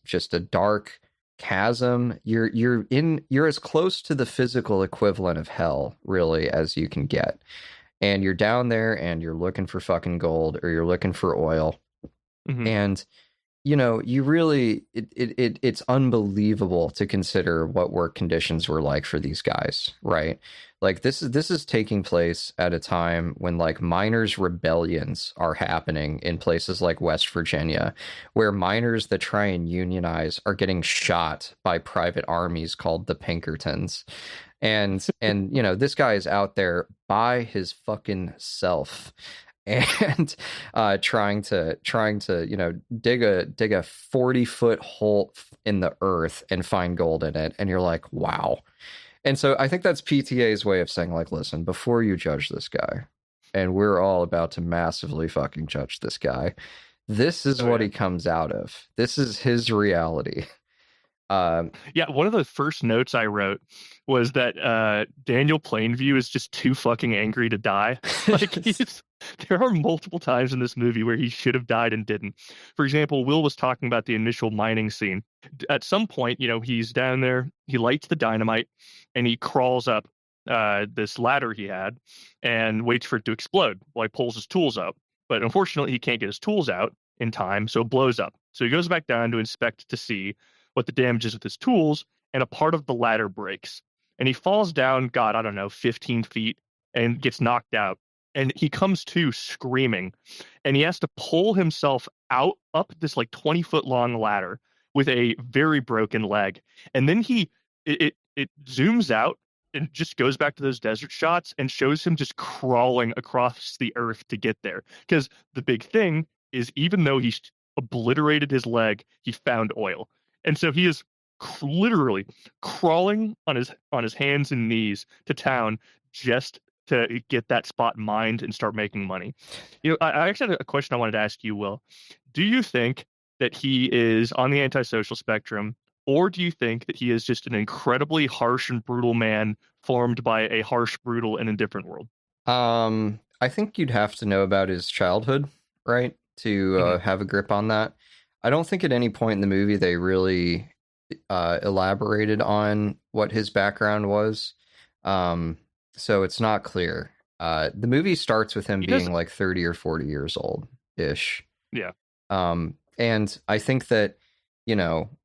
just a dark chasm, you're as close to the physical equivalent of hell really as you can get. And you're down there and you're looking for fucking gold, or you're looking for oil. Mm-hmm. And you really, it's unbelievable to consider what work conditions were like for these guys, right? Like this is taking place at a time when like miners' rebellions are happening in places like West Virginia, where miners that try and unionize are getting shot by private armies called the Pinkertons. And this guy is out there by his fucking self, and trying to dig a 40-foot hole in the earth and find gold in it. And you're like, wow. And so I think that's PTA's way of saying like, listen, before you judge this guy, and we're all about to massively fucking judge this guy, this is what he comes out of. This is his reality. One of the first notes I wrote was that Daniel Plainview is just too fucking angry to die. Like, there are multiple times in this movie where he should have died and didn't. For example, Will was talking about the initial mining scene. At some point, he's down there, he lights the dynamite, and he crawls up this ladder he had and waits for it to explode while he pulls his tools out. but unfortunately he can't get his tools out in time, so it blows up. So he goes back down to inspect to see what the damage is with his tools, and a part of the ladder breaks. And he falls down, God, I don't know, 15 feet and gets knocked out. And he comes to screaming, and he has to pull himself out up this like 20-foot long ladder with a very broken leg. And then it zooms out and just goes back to those desert shots and shows him just crawling across the earth to get there. Because the big thing is, even though he's obliterated his leg, he found oil. And so he is literally crawling on his hands and knees to town just to get that spot mined and start making money. I actually had a question I wanted to ask you, Will. Do you think that he is on the antisocial spectrum, or do you think that he is just an incredibly harsh and brutal man formed by a harsh, brutal, and indifferent world? I think you'd have to know about his childhood, right, to have a grip on that. I don't think at any point in the movie they really elaborated on what his background was. So it's not clear. The movie starts with him being like 30 or 40 years old ish. Yeah. And I think that,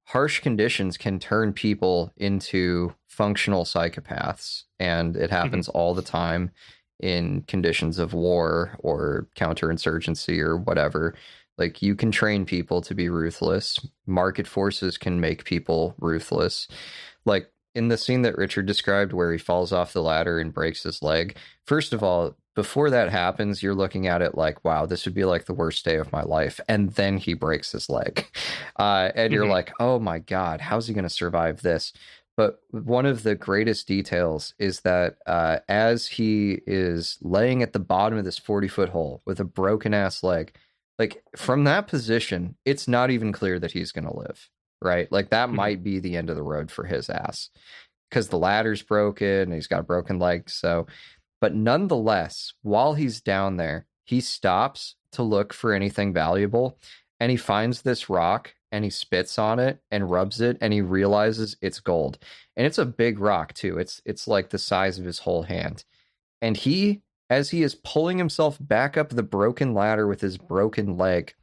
harsh conditions can turn people into functional psychopaths, and it happens all the time in conditions of war or counterinsurgency or whatever. Like, you can train people to be ruthless. Market forces can make people ruthless. Like, in the scene that Richard described where he falls off the ladder and breaks his leg, first of all, before that happens, you're looking at it like, wow, this would be like the worst day of my life. And then he breaks his leg. And you're like, oh my God, how's he going to survive this? But one of the greatest details is that as he is laying at the bottom of this 40-foot hole with a broken ass leg, like, from that position, it's not even clear that he's going to live. Right? Like, that might be the end of the road for his ass, because the ladder's broken and he's got a broken leg. So, but nonetheless, while he's down there, he stops to look for anything valuable, and he finds this rock and he spits on it and rubs it, and he realizes it's gold. And it's a big rock too. It's like the size of his whole hand. And he, as he is pulling himself back up the broken ladder with his broken leg,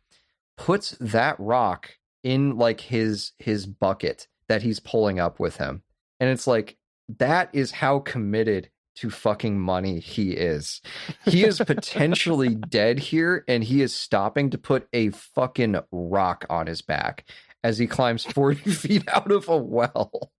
puts that rock in like his bucket that he's pulling up with him. And it's like, that is how committed to fucking money he is. He is potentially dead here, and he is stopping to put a fucking rock on his back as he climbs 40 feet out of a well.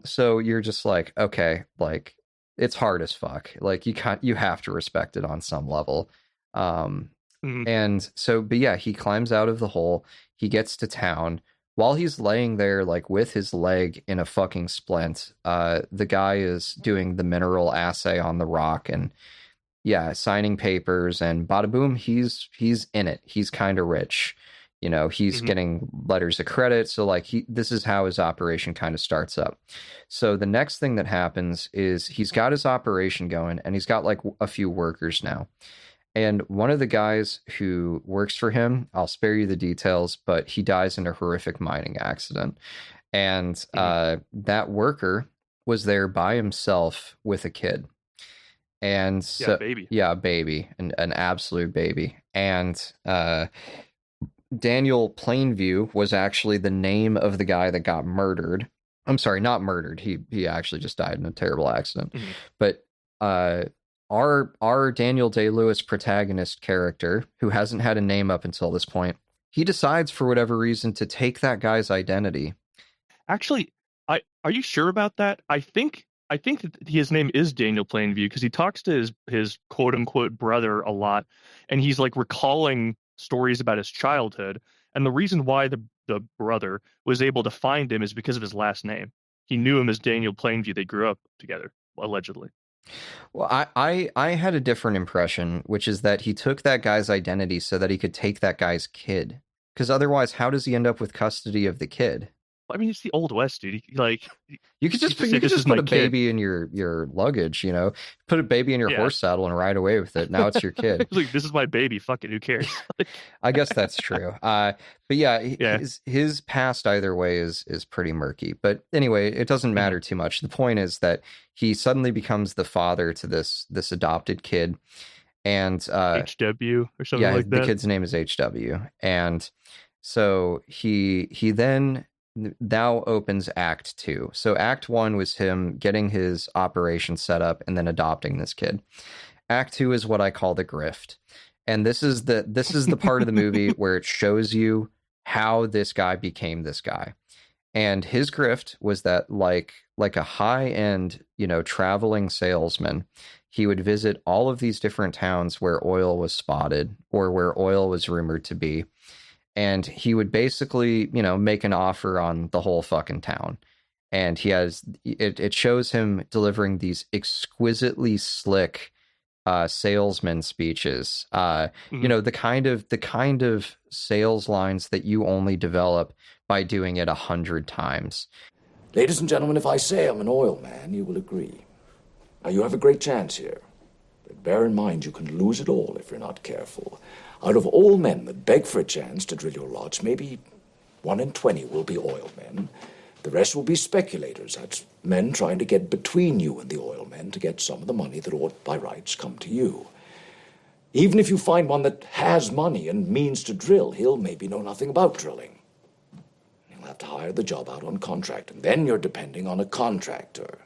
So you're just like, okay, like, it's hard as fuck. Like, you have to respect it on some level. And so, but yeah, he climbs out of the hole. He gets to town. While he's laying there, like, with his leg in a fucking splint, the guy is doing the mineral assay on the rock and, yeah, signing papers, and bada boom, he's in it. He's kind of rich. He's getting letters of credit. So, like, this is how his operation kind of starts up. So the next thing that happens is he's got his operation going, and he's got like a few workers now. And one of the guys who works for him, I'll spare you the details, but he dies in a horrific mining accident. And that worker was there by himself with a kid. And so, baby. Yeah, baby, an absolute baby. And Daniel Plainview was actually the name of the guy that got murdered. I'm sorry, not murdered. He actually just died in a terrible accident. But our Daniel Day-Lewis protagonist character, who hasn't had a name up until this point, he decides for whatever reason to take that guy's identity. Actually, are you sure about that? I think that his name is Daniel Plainview, because he talks to his quote unquote brother a lot, and he's like recalling stories about his childhood. And the reason why the brother was able to find him is because of his last name. He knew him as Daniel Plainview. They grew up together, allegedly. Well, I had a different impression, which is that he took that guy's identity so that he could take that guy's kid. Because otherwise, how does he end up with custody of the kid? I mean, it's the Old West, dude. You could just put a baby in your luggage, put a baby in your horse saddle and ride away with it. Now it's your kid. Like, this is my baby. Fuck it. Who cares? I guess that's true. But yeah. His past either way is pretty murky. But anyway, it doesn't matter too much. The point is that he suddenly becomes the father to this adopted kid. And HW or something yeah, like the that. kid's name is HW. And so he then now opens Act 2. So Act 1 was him getting his operation set up and then adopting this kid. Act 2 is what I call the grift. And this is the part of the movie where it shows you how this guy became this guy. And his grift was that like a high-end, traveling salesman, he would visit all of these different towns where oil was spotted or where oil was rumored to be. And he would basically, make an offer on the whole fucking town. And it shows him delivering these exquisitely slick salesman speeches. The kind of sales lines that you only develop by doing it 100 times. Ladies and gentlemen, if I say I'm an oil man, you will agree. Now, you have a great chance here. But bear in mind, you can lose it all if you're not careful. Out of all men that beg for a chance to drill your lodge, maybe 1 in 20 will be oil men. The rest will be speculators. That's men trying to get between you and the oil men to get some of the money that ought by rights come to you. Even if you find one that has money and means to drill, he'll maybe know nothing about drilling. He'll have to hire the job out on contract, and then you're depending on a contractor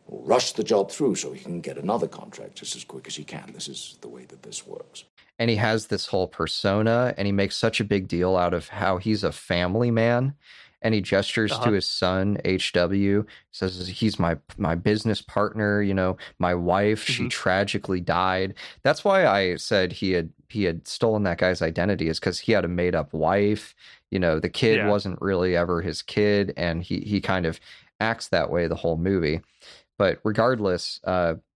who'll rush the job through so he can get another contract just as quick as he can. This is the way that this works. And he has this whole persona, and he makes such a big deal out of how he's a family man. And he gestures to his son, HW, says he's my business partner, my wife, she tragically died. That's why I said he had stolen that guy's identity, is because he had a made up wife. The kid wasn't really ever his kid, and he kind of acts that way the whole movie. But regardless,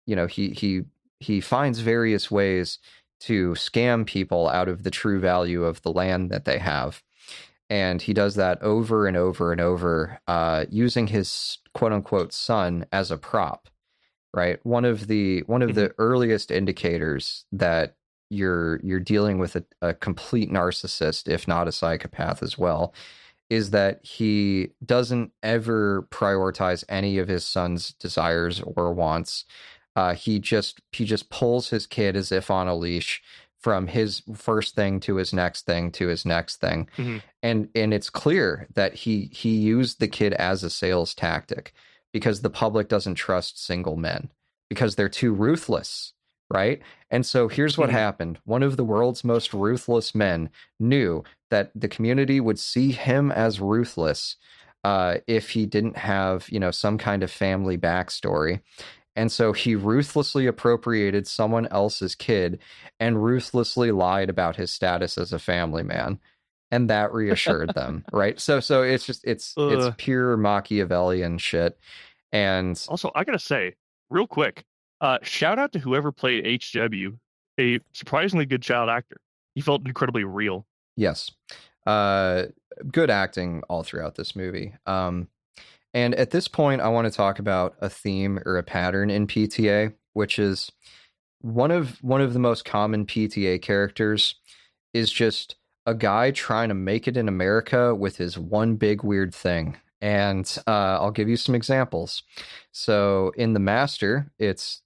he finds various ways to scam people out of the true value of the land that they have. And he does that over and over and over, using his quote unquote son as a prop, right? One of the earliest indicators that you're dealing with a complete narcissist, if not a psychopath as well, is that he doesn't ever prioritize any of his son's desires or wants. He just pulls his kid as if on a leash, from his first thing to his next thing to his next thing. And it's clear that he used the kid as a sales tactic, because the public doesn't trust single men because they're too ruthless, right? And so here's what happened. One of the world's most ruthless men knew that the community would see him as ruthless if he didn't have, some kind of family backstory. And so he ruthlessly appropriated someone else's kid and ruthlessly lied about his status as a family man. And that reassured them, right? So it's pure Machiavellian shit. And also, I gotta say, real quick, shout out to whoever played HW, a surprisingly good child actor. He felt incredibly real. Yes. Good acting all throughout this movie. And at this point, I want to talk about a theme or a pattern in PTA, which is one of the most common PTA characters is just a guy trying to make it in America with his one big weird thing. And I'll give you some examples. So in The Master, it's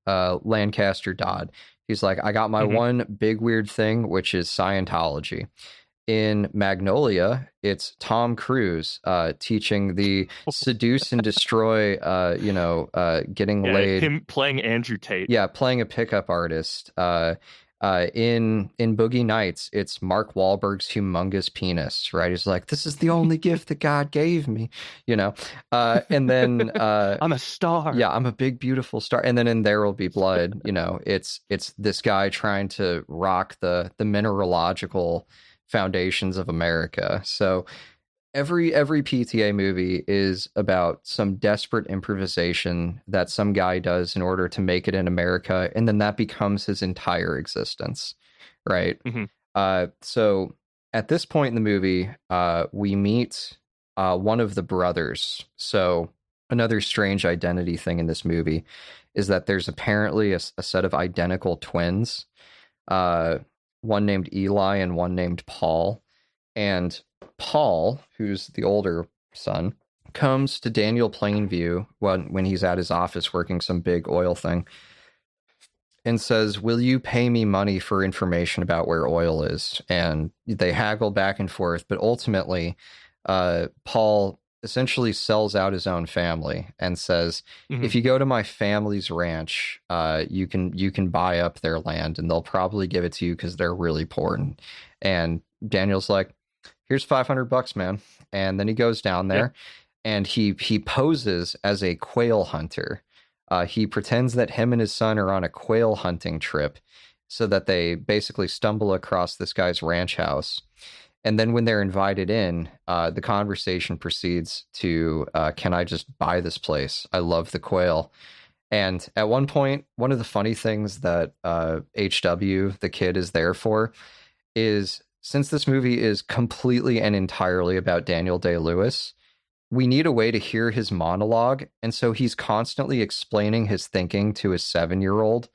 Lancaster Dodd. He's like, I got my one big weird thing, which is Scientology. In Magnolia, it's Tom Cruise teaching the seduce and destroy, getting laid. Him playing Andrew Tate. Yeah, playing a pickup artist. In Boogie Nights, it's Mark Wahlberg's humongous penis, right? He's like, this is the only gift that God gave me, and then I'm a star. Yeah, I'm a big, beautiful star. And then in There Will Be Blood, it's this guy trying to rock the mineralogical foundations of America. So every PTA movie is about some desperate improvisation that some guy does in order to make it in America, and then that becomes his entire existence, right? So at this point in the movie, we meet one of the brothers. So another strange identity thing in this movie is that there's apparently a set of identical twins, one named Eli and one named Paul. And Paul, who's the older son, comes to Daniel Plainview when he's at his office working some big oil thing. and says, "Will you pay me money for information about where oil is?" And they haggle back and forth, but ultimately, Paul essentially sells out his own family and says, "If you go to my family's ranch, you can buy up their land, and they'll probably give it to you because they're really poor." And Daniel's like, "Here's $500, man." And then he goes down there, and he poses as a quail hunter. He pretends that him and his son are on a quail hunting trip so that they basically stumble across this guy's ranch house. And then when they're invited in, the conversation proceeds to, "Can I just buy this place? I love the quail." And at one point, one of the funny things that HW, the kid, is there for is, since this movie is completely and entirely about Daniel Day-Lewis, we need a way to hear his monologue. And so he's constantly explaining his thinking to his 7-year-old.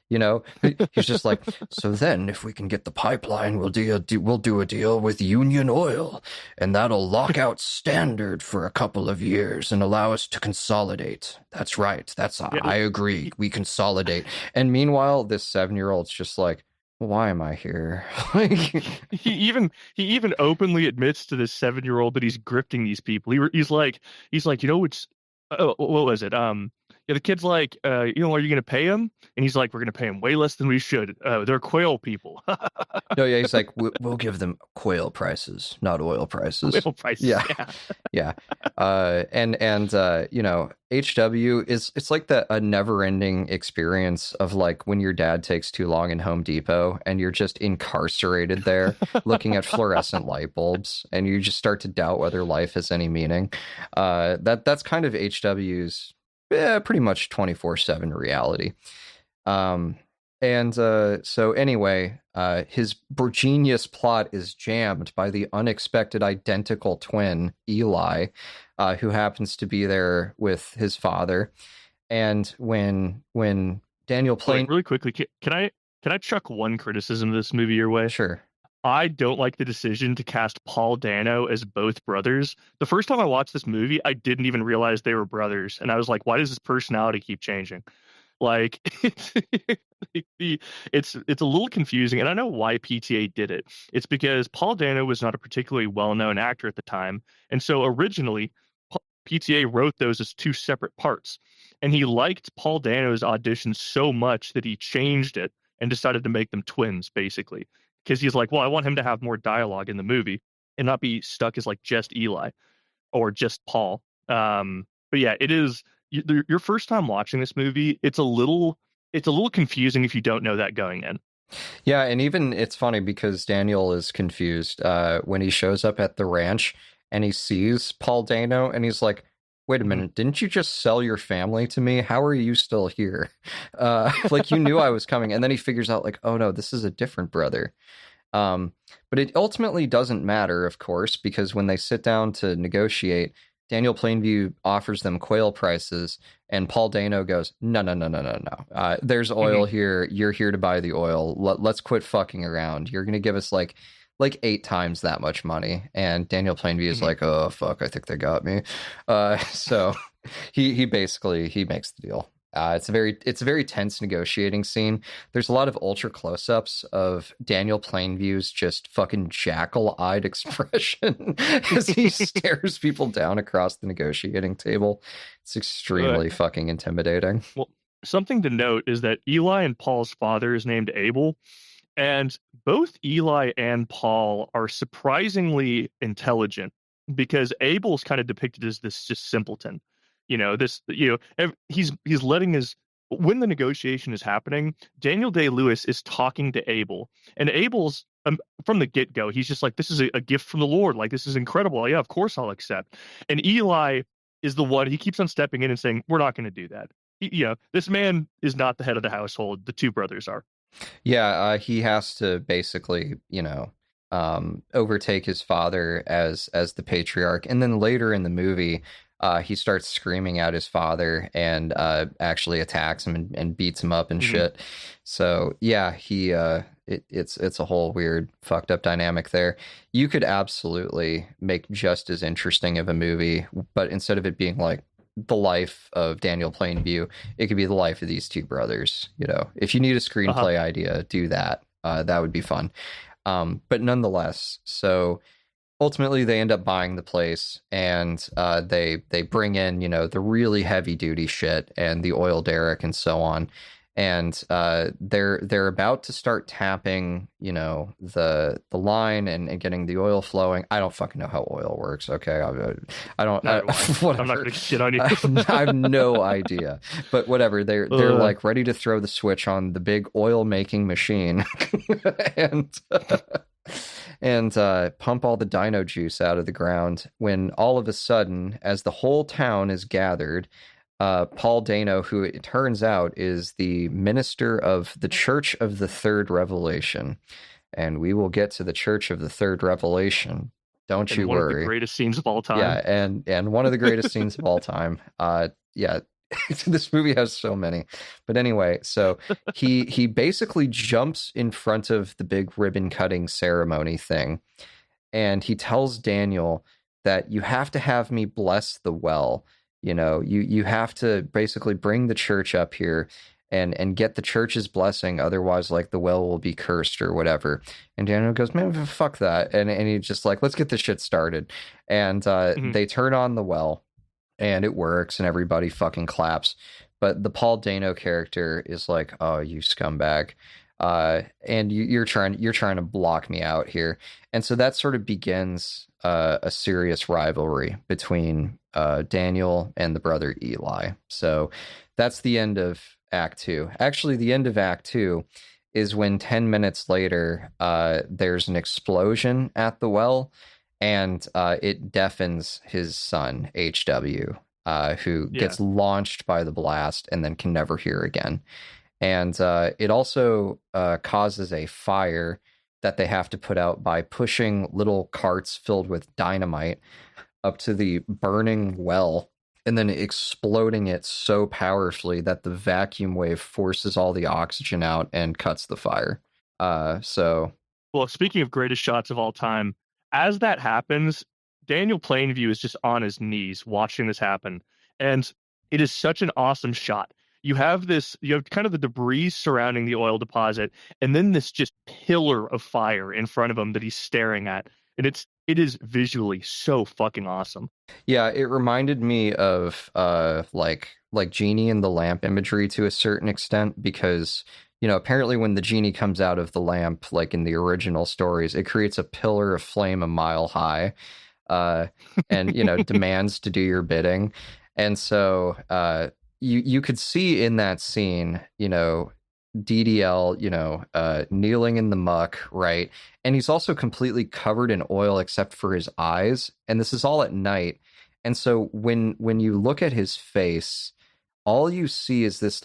You know, he's just like, "So then if we can get the pipeline, we'll do a deal with Union Oil, and that'll lock out Standard for a couple of years and allow us to consolidate. That's right. I agree. We consolidate." And meanwhile, this 7-year-old's just like, "Why am I here?" he even openly admits to this 7-year-old that he's grifting these people. He's like, it's what was it? The kid's like, are you going to pay him? And he's like, "We're going to pay him way less than we should. They're quail people." No, yeah, he's like, we'll give them quail prices, not oil prices. Quail prices, yeah. And HW it's like a never-ending experience of like when your dad takes too long in Home Depot and you're just incarcerated there looking at fluorescent light bulbs, and you just start to doubt whether life has any meaning. That's kind of HW's pretty much 24/7 reality. So anyway, his genius plot is jammed by the unexpected identical twin, Eli, who happens to be there with his father. And when Daniel Plain... Really quickly, can I chuck one criticism of this movie your way? Sure. I don't like the decision to cast Paul Dano as both brothers. The first time I watched this movie, I didn't even realize they were brothers. And I was like, why does his personality keep changing? Like, it's a little confusing. And I know why PTA did it. It's because Paul Dano was not a particularly well-known actor at the time. And so originally, PTA wrote those as two separate parts. And he liked Paul Dano's audition so much that he changed it and decided to make them twins, basically. Because he's like, well, I want him to have more dialogue in the movie and not be stuck as like just Eli or just Paul. But yeah, it is your first time watching this movie. It's a little confusing if you don't know that going in. Yeah, and even it's funny because Daniel is confused when he shows up at the ranch and he sees Paul Dano and he's like, "Wait a minute, didn't you just sell your family to me? How are you still here? Like, you knew I was coming." And then he figures out, like, oh no, this is a different brother. But it ultimately doesn't matter, of course, because when they sit down to negotiate, Daniel Plainview offers them quail prices, and Paul Dano goes, no. There's oil here. You're here to buy the oil. Let's quit fucking around. You're going to give us like 8 times that much money. And Daniel Plainview is like, "Oh fuck, I think they got me." So he basically makes the deal. It's a very tense negotiating scene. There's a lot of ultra close-ups of Daniel Plainview's just fucking jackal-eyed expression as he stares people down across the negotiating table. It's extremely fucking intimidating. Well, something to note is that Eli and Paul's father is named Abel. And both Eli and Paul are surprisingly intelligent, because Abel's kind of depicted as this just simpleton. He's letting when the negotiation is happening, Daniel Day-Lewis is talking to Abel, and Abel's from the get-go, he's just like, "This is a gift from the Lord. Like, this is incredible. Yeah, of course I'll accept." And Eli is the one, he keeps on stepping in and saying, "We're not going to do that." This man is not the head of the household. The two brothers are. Yeah, he has to basically, overtake his father as the patriarch. And then later in the movie, he starts screaming at his father and actually attacks him and beats him up and shit. So yeah, it's a whole weird fucked up dynamic there. You could absolutely make just as interesting of a movie, but instead of it being like the life of Daniel Plainview. It could be the life of these two brothers. If you need a screenplay idea, do that. That would be fun. But nonetheless, so ultimately they end up buying the place, and they bring in the really heavy duty shit and the oil derrick and so on, and they're about to start tapping the line and getting the oil flowing. I don't fucking know how oil works. Okay, I don't. I'm not gonna shit on you. I have no idea, but whatever. They're like ready to throw the switch on the big oil making machine, and pump all the dino juice out of the ground, when all of a sudden, as the whole town is gathered, Paul Dano, who it turns out is the minister of the Church of the Third Revelation, and we will get to the Church of the Third Revelation. Don't you worry. One of the greatest scenes of all time. Yeah, and one of the greatest scenes of all time. Yeah. This movie has so many. But anyway, so he basically jumps in front of the big ribbon cutting ceremony thing, and he tells Daniel that you have to have me bless the well. You have to basically bring the church up here and get the church's blessing, otherwise like the well will be cursed or whatever. And Daniel goes, man, fuck that. And he's just like, let's get this shit started. And they turn on the well, and it works, and everybody fucking claps. But the Paul Dano character is like, oh, you scumbag. And you're trying to block me out here. And so that sort of begins a serious rivalry between Daniel and the brother Eli. So that's the end of Act 2. Actually, the end of Act 2 is when 10 minutes later, there's an explosion at the well, and it deafens his son, HW, who gets launched by the blast and then can never hear again. And it also causes a fire that they have to put out by pushing little carts filled with dynamite up to the burning well, and then exploding it so powerfully that the vacuum wave forces all the oxygen out and cuts the fire. Well, speaking of greatest shots of all time, as that happens, Daniel Plainview is just on his knees watching this happen. And it is such an awesome shot. You have kind of the debris surrounding the oil deposit, and then this just pillar of fire in front of him that he's staring at. And it is visually so fucking awesome. Yeah, it reminded me of like Genie and the lamp imagery to a certain extent, because apparently when the genie comes out of the lamp, like in the original stories, it creates a pillar of flame a mile high, and demands to do your bidding. And so you could see in that scene, DDL, kneeling in the muck, right? And he's also completely covered in oil except for his eyes. And this is all at night. And so when you look at his face, all you see is this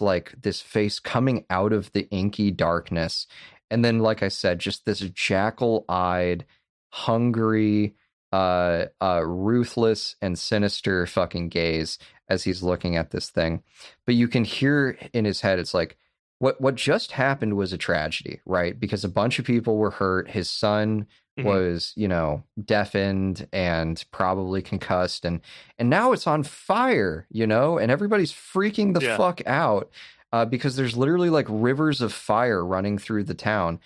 face coming out of the inky darkness. And then, like I said, just this jackal-eyed, hungry, ruthless and sinister fucking gaze as he's looking at this thing. But you can hear in his head, it's like, what just happened was a tragedy, right? Because a bunch of people were hurt. His son was, deafened and probably concussed, and now it's on fire, and everybody's freaking the fuck out because there's literally like rivers of fire running through the town.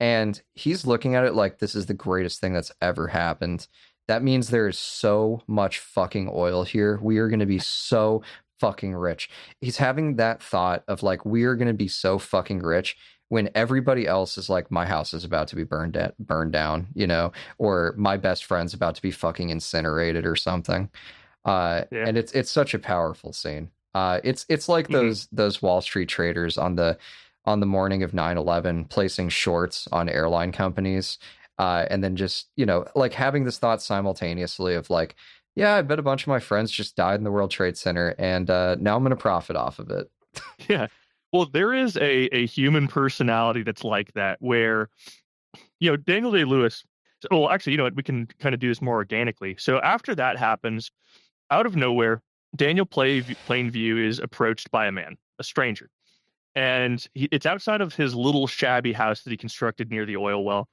And he's looking at it like this is the greatest thing that's ever happened. That means there is so much fucking oil here. We are going to be so fucking rich. He's having that thought of like, we are going to be so fucking rich, when everybody else is like, my house is about to be burned down, or my best friend's about to be fucking incinerated or something. And it's such a powerful scene. It's like those Wall Street traders on the morning of 9/11 placing shorts on airline companies, and then just like having this thought simultaneously of like, yeah, I bet a bunch of my friends just died in the World Trade Center, and now I'm going to profit off of it. Yeah. Well, there is a human personality that's like that, where, Daniel Day-Lewis, well, actually, we can kind of do this more organically. So after that happens, out of nowhere, Daniel Plainview is approached by a man, a stranger. And it's outside of his little shabby house that he constructed near the oil well.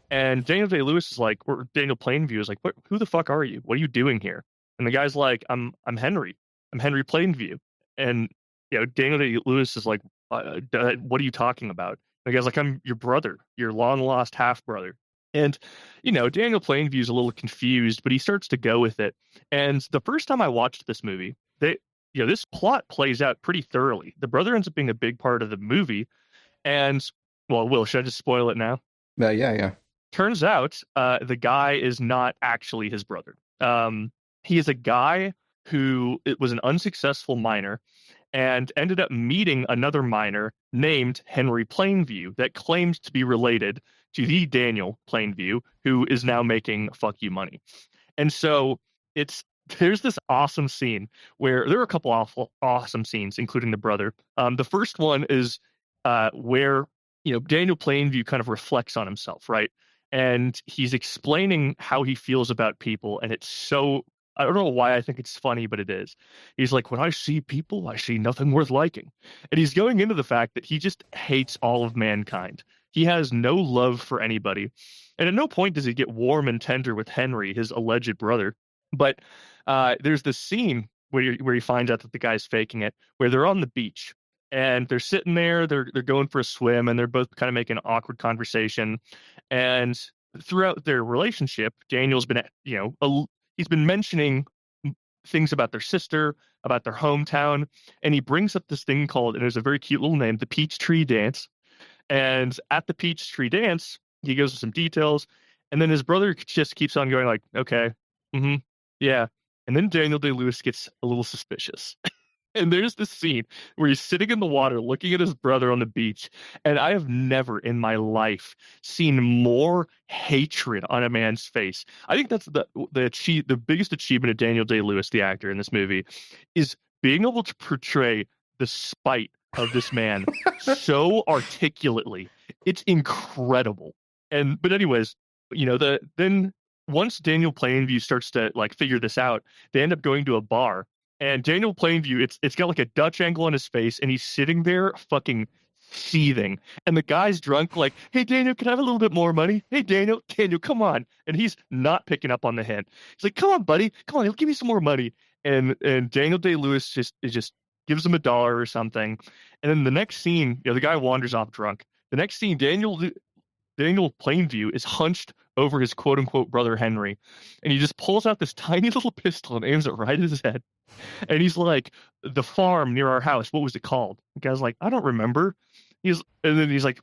And Daniel Day-Lewis is like, or Daniel Plainview is like, who the fuck are you? What are you doing here? And the guy's like, I'm Henry. I'm Henry Plainview. And, Daniel Day-Lewis is like, what are you talking about? And the guy's like, I'm your brother, your long lost half brother. And, Daniel Plainview is a little confused, but he starts to go with it. And the first time I watched this movie, this plot plays out pretty thoroughly. The brother ends up being a big part of the movie. And, well, Will, should I just spoil it now? Yeah. Turns out the guy is not actually his brother. He is a guy who was an unsuccessful miner and ended up meeting another miner named Henry Plainview that claimed to be related to the Daniel Plainview, who is now making fuck you money. And so there's this awesome scene where there are a couple awesome scenes, including the brother. The first one is where Daniel Plainview kind of reflects on himself, right? And he's explaining how he feels about people, and it's so, I don't know why I think it's funny, but it is. He's like, when I see people, I see nothing worth liking. And he's going into the fact that he just hates all of mankind. He has no love for anybody. And at no point does he get warm and tender with Henry, his alleged brother. But there's this scene where he finds out that the guy's faking it, where they're on the beach. And they're sitting there, they're going for a swim, and they're both kind of making an awkward conversation. And throughout their relationship, Daniel's been, he's been mentioning things about their sister, about their hometown, and he brings up this thing called, and there's a very cute little name, the Peachtree Dance. And at the Peachtree Dance, he goes with some details, and then his brother just keeps on going like, okay, yeah. And then Daniel Day-Lewis gets a little suspicious. And there's this scene where he's sitting in the water looking at his brother on the beach. And I have never in my life seen more hatred on a man's face. I think that's the biggest achievement of Daniel Day-Lewis, the actor in this movie, is being able to portray the spite of this man so articulately. It's incredible. But anyways, then once Daniel Plainview starts to like figure this out, they end up going to a bar. And Daniel Plainview, it's got like a Dutch angle on his face, and he's sitting there fucking seething. And the guy's drunk, like, hey, Daniel, can I have a little bit more money? Hey, Daniel, come on. And he's not picking up on the hint. He's like, come on, buddy. Come on, give me some more money. And Daniel Day-Lewis just gives him $1 or something. And then the next scene, the guy wanders off drunk. The next scene, Daniel Plainview is hunched over his quote-unquote brother Henry. And he just pulls out this tiny little pistol and aims it right at his head. And he's like, the farm near our house, what was it called? The guy's like, I don't remember. And then he's like,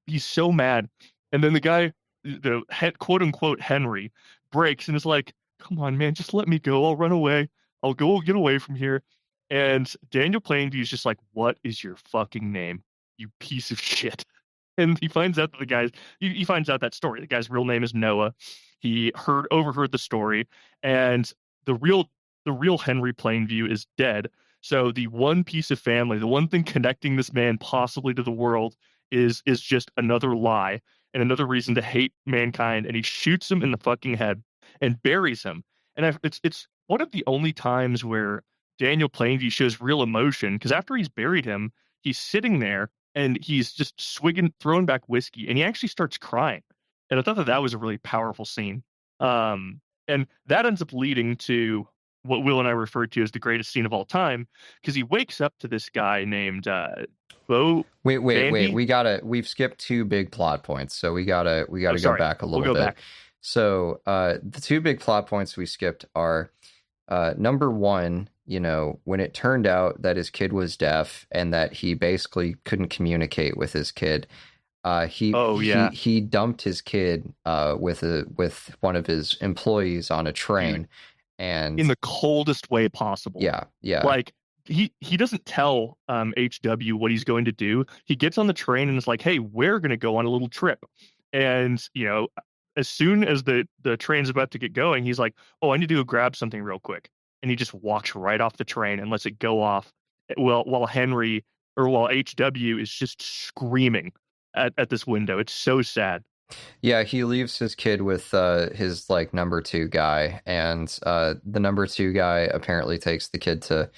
he's so mad. And then the guy, the quote unquote Henry, breaks and is like, come on, man, just let me go. I'll run away. I'll go get away from here. And Daniel Plainview is just like, what is your fucking name, you piece of shit? And he finds out that he finds out that story. The guy's real name is Noah. He overheard the story, and the real Henry Plainview is dead. So the one piece of family, the one thing connecting this man possibly to the world is just another lie and another reason to hate mankind. And he shoots him in the fucking head and buries him. And it's one of the only times where Daniel Plainview shows real emotion, because after he's buried him, he's sitting there and he's just throwing back whiskey, and he actually starts crying. And I thought that was a really powerful scene. And that ends up leading to what Will and I referred to as the greatest scene of all time, because he wakes up to this guy named Bo. Wait. We've skipped 2 big plot points, so we gotta go back a little bit. Back. So the 2 big plot points we skipped are number 1, when it turned out that his kid was deaf and that he basically couldn't communicate with his kid. He dumped his kid with one of his employees on a train, and in the coldest way possible. Yeah. Like he doesn't tell HW what he's going to do. He gets on the train and is like, "Hey, we're going to go on a little trip." And as soon as the train's about to get going, he's like, "Oh, I need to go grab something real quick," and he just walks right off the train and lets it go off. While HW is just screaming at this window. It's so sad. Yeah, he leaves his kid with his number 2 guy, and the number 2 guy apparently takes the kid to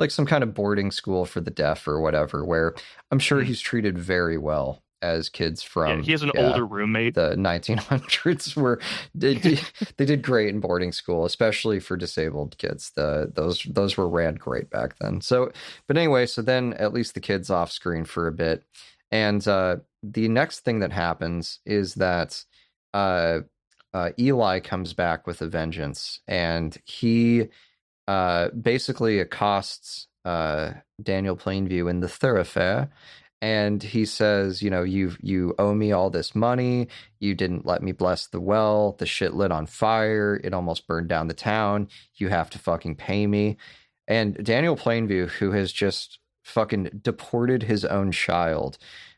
some kind of boarding school for the deaf or whatever, where I'm sure he's treated very well. as kids from he has an older roommate. The 1900s were they did great in boarding school, especially for disabled kids. Those were ran great back then. So, but anyway, so then at least the kid's off screen for a bit, and the next thing that happens is that Eli comes back with a vengeance, and he basically accosts Daniel Plainview in the thoroughfare, and he says, you owe me all this money. You didn't let me bless the well. The shit lit on fire. It almost burned down the town. You have to fucking pay me. And Daniel Plainview, who has just fucking deported his own child,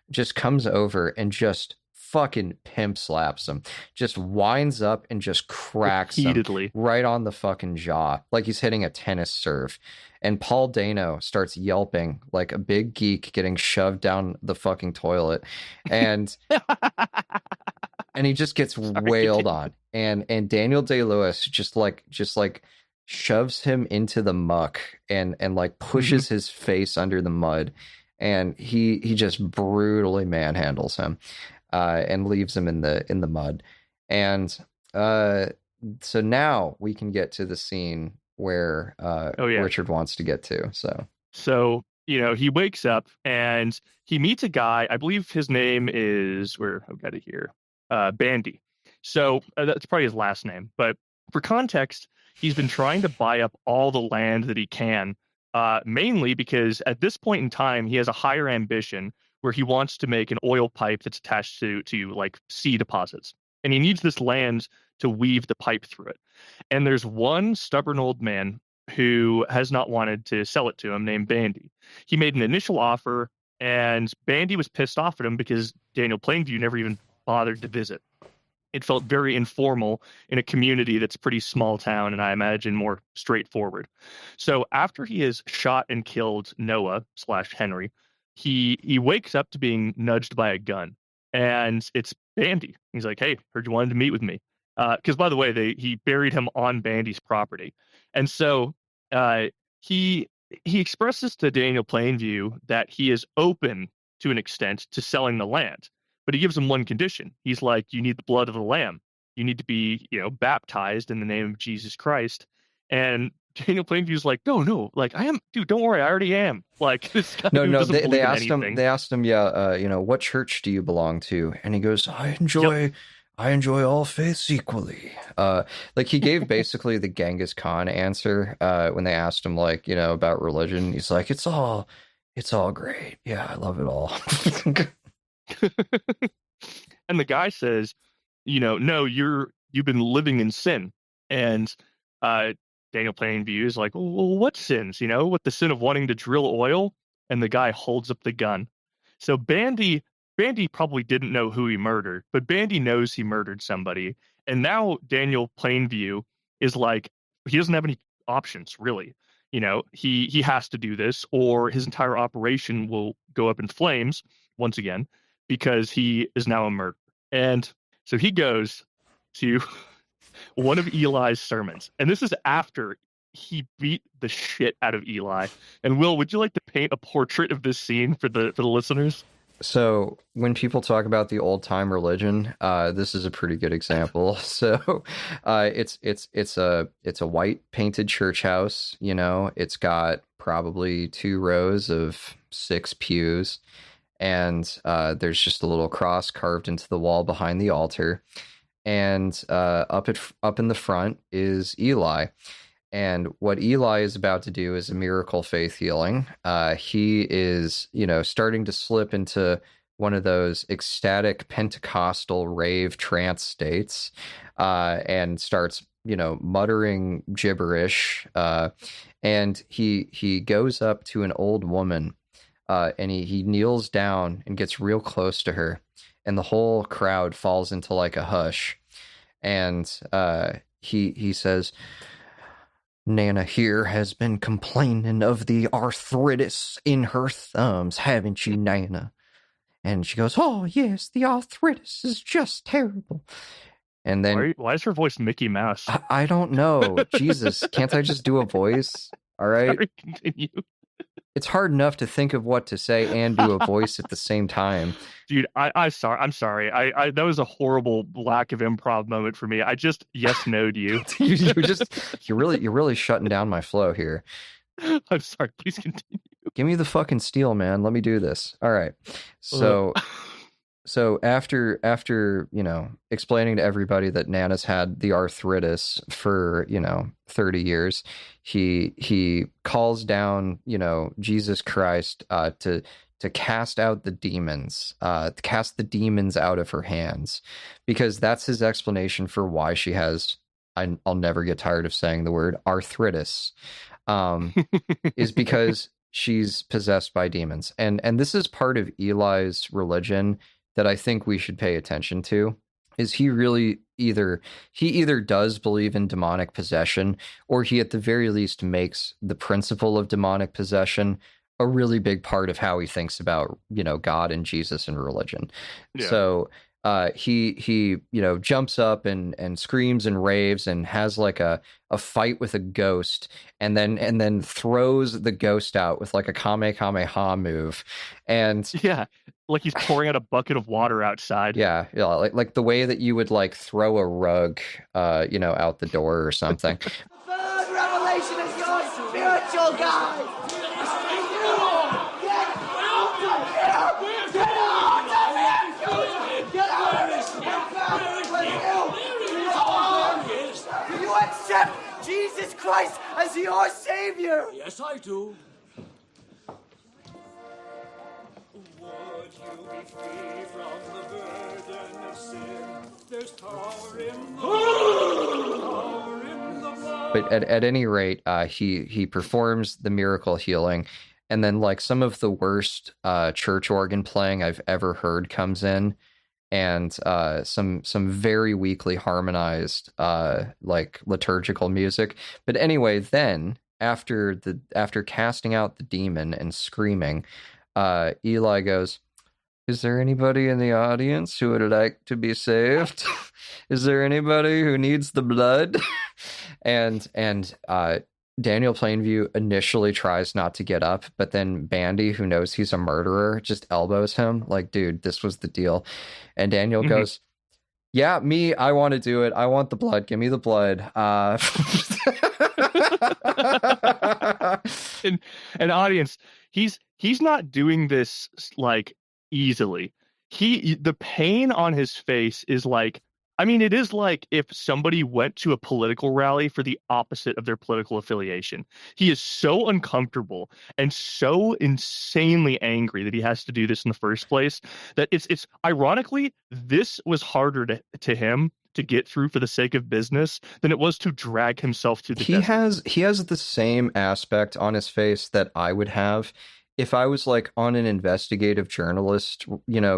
just comes over and just fucking pimp slaps him, just winds up and just cracks repeatedly him right on the fucking jaw, like he's hitting a tennis serve. And Paul Dano starts yelping like a big geek getting shoved down the fucking toilet, and and he just gets wailed on. And Daniel Day-Lewis just like shoves him into the muck and like pushes his face under the mud, and he just brutally manhandles him. And leaves him in the mud. And so now we can get to the scene where Richard wants to get to. So he wakes up and he meets a guy. I believe his name is I've got it here. Bandy. So that's probably his last name. But for context, he's been trying to buy up all the land that he can, mainly because at this point in time he has a higher ambition, where he wants to make an oil pipe that's attached to like sea deposits. And he needs this land to weave the pipe through it. And there's one stubborn old man who has not wanted to sell it to him, named Bandy. He made an initial offer, and Bandy was pissed off at him because Daniel Plainview never even bothered to visit. It felt very informal in a community that's pretty small town, and I imagine more straightforward. So after he has shot and killed Noah/Henry, he wakes up to being nudged by a gun, and it's Bandy. He's like, "Hey, heard you wanted to meet with me." Because by the way, he buried him on Bandy's property, and so he expresses to Daniel Plainview that he is open to an extent to selling the land, but he gives him one condition. He's like, "You need the blood of the lamb. You need to be baptized in the name of Jesus Christ." And Daniel Plainview's like, no, like I am, dude. Don't worry, I already am. Like this guy. No. They asked him. They asked him, what church do you belong to? And he goes, I enjoy all faiths equally. Like he gave basically the Genghis Khan answer when they asked him about religion. He's like, it's all great. Yeah, I love it all. And the guy says, no, you've been living in sin. And Daniel Plainview is like, well, what sins? With the sin of wanting to drill oil? And the guy holds up the gun. So Bandy probably didn't know who he murdered, but Bandy knows he murdered somebody. And now Daniel Plainview is like, he doesn't have any options, really. He has to do this, or his entire operation will go up in flames once again, because he is now a murderer. And so he goes to one of Eli's sermons, and this is after he beat the shit out of Eli. And Will, would you like to paint a portrait of this scene for the listeners? So when people talk about the old time religion, this is a pretty good example. So it's a white painted church house. It's got probably 2 rows of 6 pews, and there's just a little cross carved into the wall behind the altar. And up in the front is Eli. And what Eli is about to do is a miracle faith healing. He is, starting to slip into one of those ecstatic Pentecostal rave trance states, and starts, muttering gibberish. And he goes up to an old woman, and he kneels down and gets real close to her. And the whole crowd falls into like a hush. And he says, Nana here has been complaining of the arthritis in her thumbs, haven't you, Nana? And she goes, oh, yes, the arthritis is just terrible. And then... Why is her voice Mickey Mouse? I don't know. Jesus, can't I just do a voice? All right. Sorry, continue. it's hard enough to think of what to say and do a voice at the same time. Dude, I'm sorry. I that was a horrible lack of improv moment for me. I just no-'d you. You're really shutting down my flow here. I'm sorry. Please continue. Give me the fucking steel, man. Let me do this. All right. So after explaining to everybody that Nana's had the arthritis for 30 years, he calls down Jesus Christ to cast out the demons, cast the demons out of her hands, because that's his explanation for why she has. I'll never get tired of saying the word arthritis, is because she's possessed by demons, and this is part of Eli's religion that I think we should pay attention to. Is he really either does believe in demonic possession, or he at the very least makes the principle of demonic possession a really big part of how he thinks about God and Jesus and religion. Yeah. So he jumps up and screams and raves and has like a fight with a ghost, and then throws the ghost out with like a Kamehameha move, and like he's pouring out a bucket of water outside. Yeah, like the way that you would like throw a rug out the door or something. The third revelation is your spiritual guide. Do you accept Jesus Christ as your Savior? Yes, I do. Would you be free from the burden of sin? There's power in the blood. But at any rate, he performs the miracle healing, and then like some of the worst church organ playing I've ever heard comes in, and some very weakly harmonized like liturgical music. But anyway, then after casting out the demon and screaming, Eli goes, "Is there anybody in the audience who would like to be saved? Is there anybody who needs the blood?" and Daniel Plainview initially tries not to get up, but then Bandy, who knows he's a murderer, just elbows him like, "Dude, this was the deal." And Daniel goes, "Yeah, me, I want to do it. I want the blood. Give me the blood." And audience, he's not doing this like easily. The pain on his face is like, I mean, it is like if somebody went to a political rally for the opposite of their political affiliation. He is so uncomfortable and so insanely angry that he has to do this in the first place that it's ironically, this was harder to him to get through for the sake of business than it was to drag himself to the He has the same aspect on his face that I would have if I was like on an investigative journalist,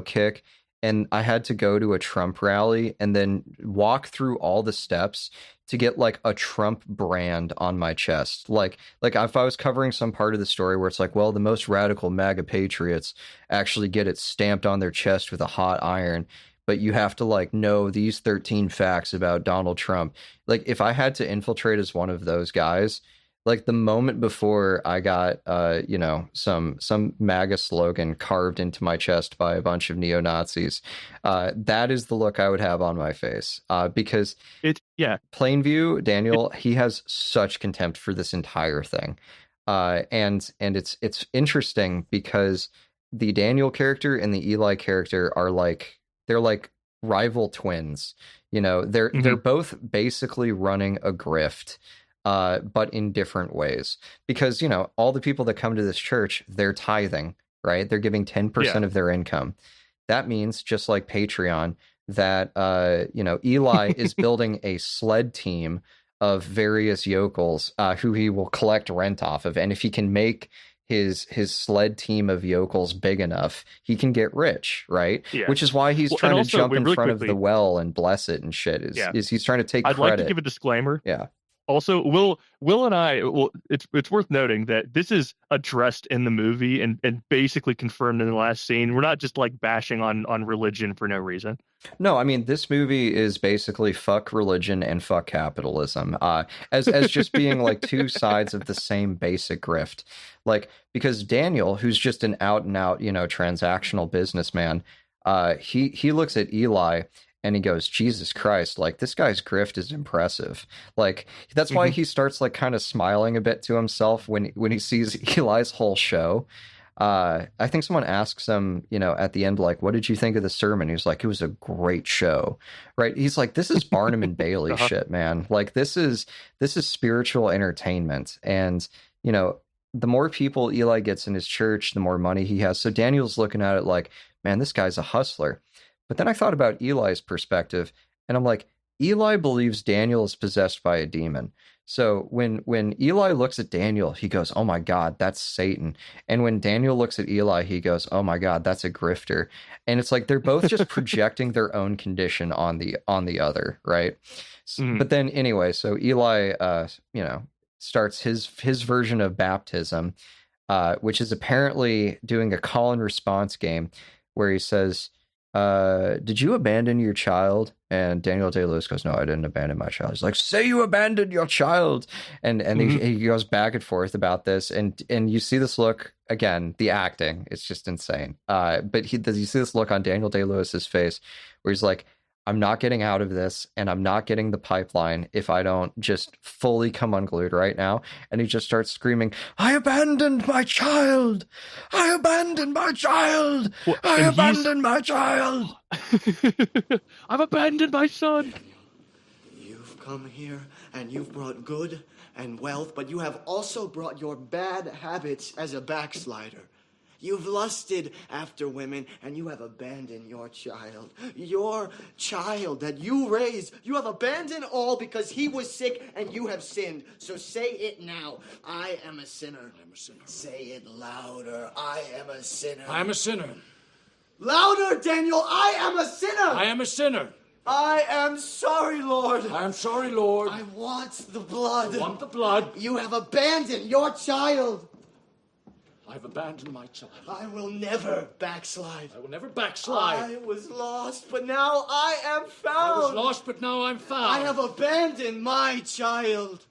kick, and I had to go to a Trump rally and then walk through all the steps to get like a Trump brand on my chest. Like if I was covering some part of the story where it's like, well, the most radical MAGA patriots actually get it stamped on their chest with a hot iron, but you have to like know these 13 facts about Donald Trump. Like if I had to infiltrate as one of those guys, like the moment before I got, some MAGA slogan carved into my chest by a bunch of neo-Nazis, that is the look I would have on my face. Because Plainview, Daniel, he has such contempt for this entire thing. And it's interesting because the Daniel character and the Eli character are like, they're like rival twins. They're both basically running a grift. But in different ways, because, all the people that come to this church, they're tithing, right? They're giving 10% of their income. That means, just like Patreon, that, Eli is building a sled team of various yokels who he will collect rent off of. And if he can make his sled team of yokels big enough, he can get rich, right? Yeah. Which is why he's trying to jump in front of the well and bless it and shit. Is he's trying to take credit. I'd like to give a disclaimer. Yeah. Also, Will and I, well, it's worth noting that this is addressed in the movie and basically confirmed in the last scene. We're not just like bashing on religion for no reason. No, I mean this movie is basically fuck religion and fuck capitalism, as just being like two sides of the same basic grift. Like because Daniel, who's just an out and out, transactional businessman, he looks at Eli and he goes, Jesus Christ, like this guy's grift is impressive. Like that's why he starts like kind of smiling a bit to himself when he sees Eli's whole show. I think someone asks him, at the end, like, what did you think of the sermon? He's like, it was a great show, right? He's like, this is Barnum and Bailey shit, man. Like, this is spiritual entertainment. And, the more people Eli gets in his church, the more money he has. So Daniel's looking at it like, man, this guy's a hustler. But then I thought about Eli's perspective, and I'm like, Eli believes Daniel is possessed by a demon. So when Eli looks at Daniel, he goes, "Oh my God, that's Satan." And when Daniel looks at Eli, he goes, "Oh my God, that's a grifter." And it's like they're both just projecting their own condition on the other, right? But then anyway, so Eli, starts his version of baptism, which is apparently doing a call and response game where he says, did you abandon your child? And Daniel Day-Lewis goes, no, I didn't abandon my child. He's like, say you abandoned your child. And he goes back and forth about this. And you see this look, again, the acting, it's just insane. But you see this look on Daniel Day-Lewis's face where he's like, I'm not getting out of this, and I'm not getting the pipeline if I don't just fully come unglued right now. And he just starts screaming, I abandoned my child! I abandoned my child! I abandoned my child! I've abandoned my son! You've come here, and you've brought good and wealth, but you have also brought your bad habits as a backslider. You've lusted after women, and you have abandoned your child. Your child that you raised. You have abandoned all because he was sick, and you have sinned. So say it now. I am a sinner. I am a sinner. Say it louder. I am a sinner. I am a sinner. Louder, Daniel. I am a sinner. I am a sinner. I am sorry, Lord. I am sorry, Lord. I want the blood. I want the blood. You have abandoned your child. I've abandoned my child. I will never backslide. I will never backslide. I was lost, but now I am found. I was lost, but now I'm found. I have abandoned my child.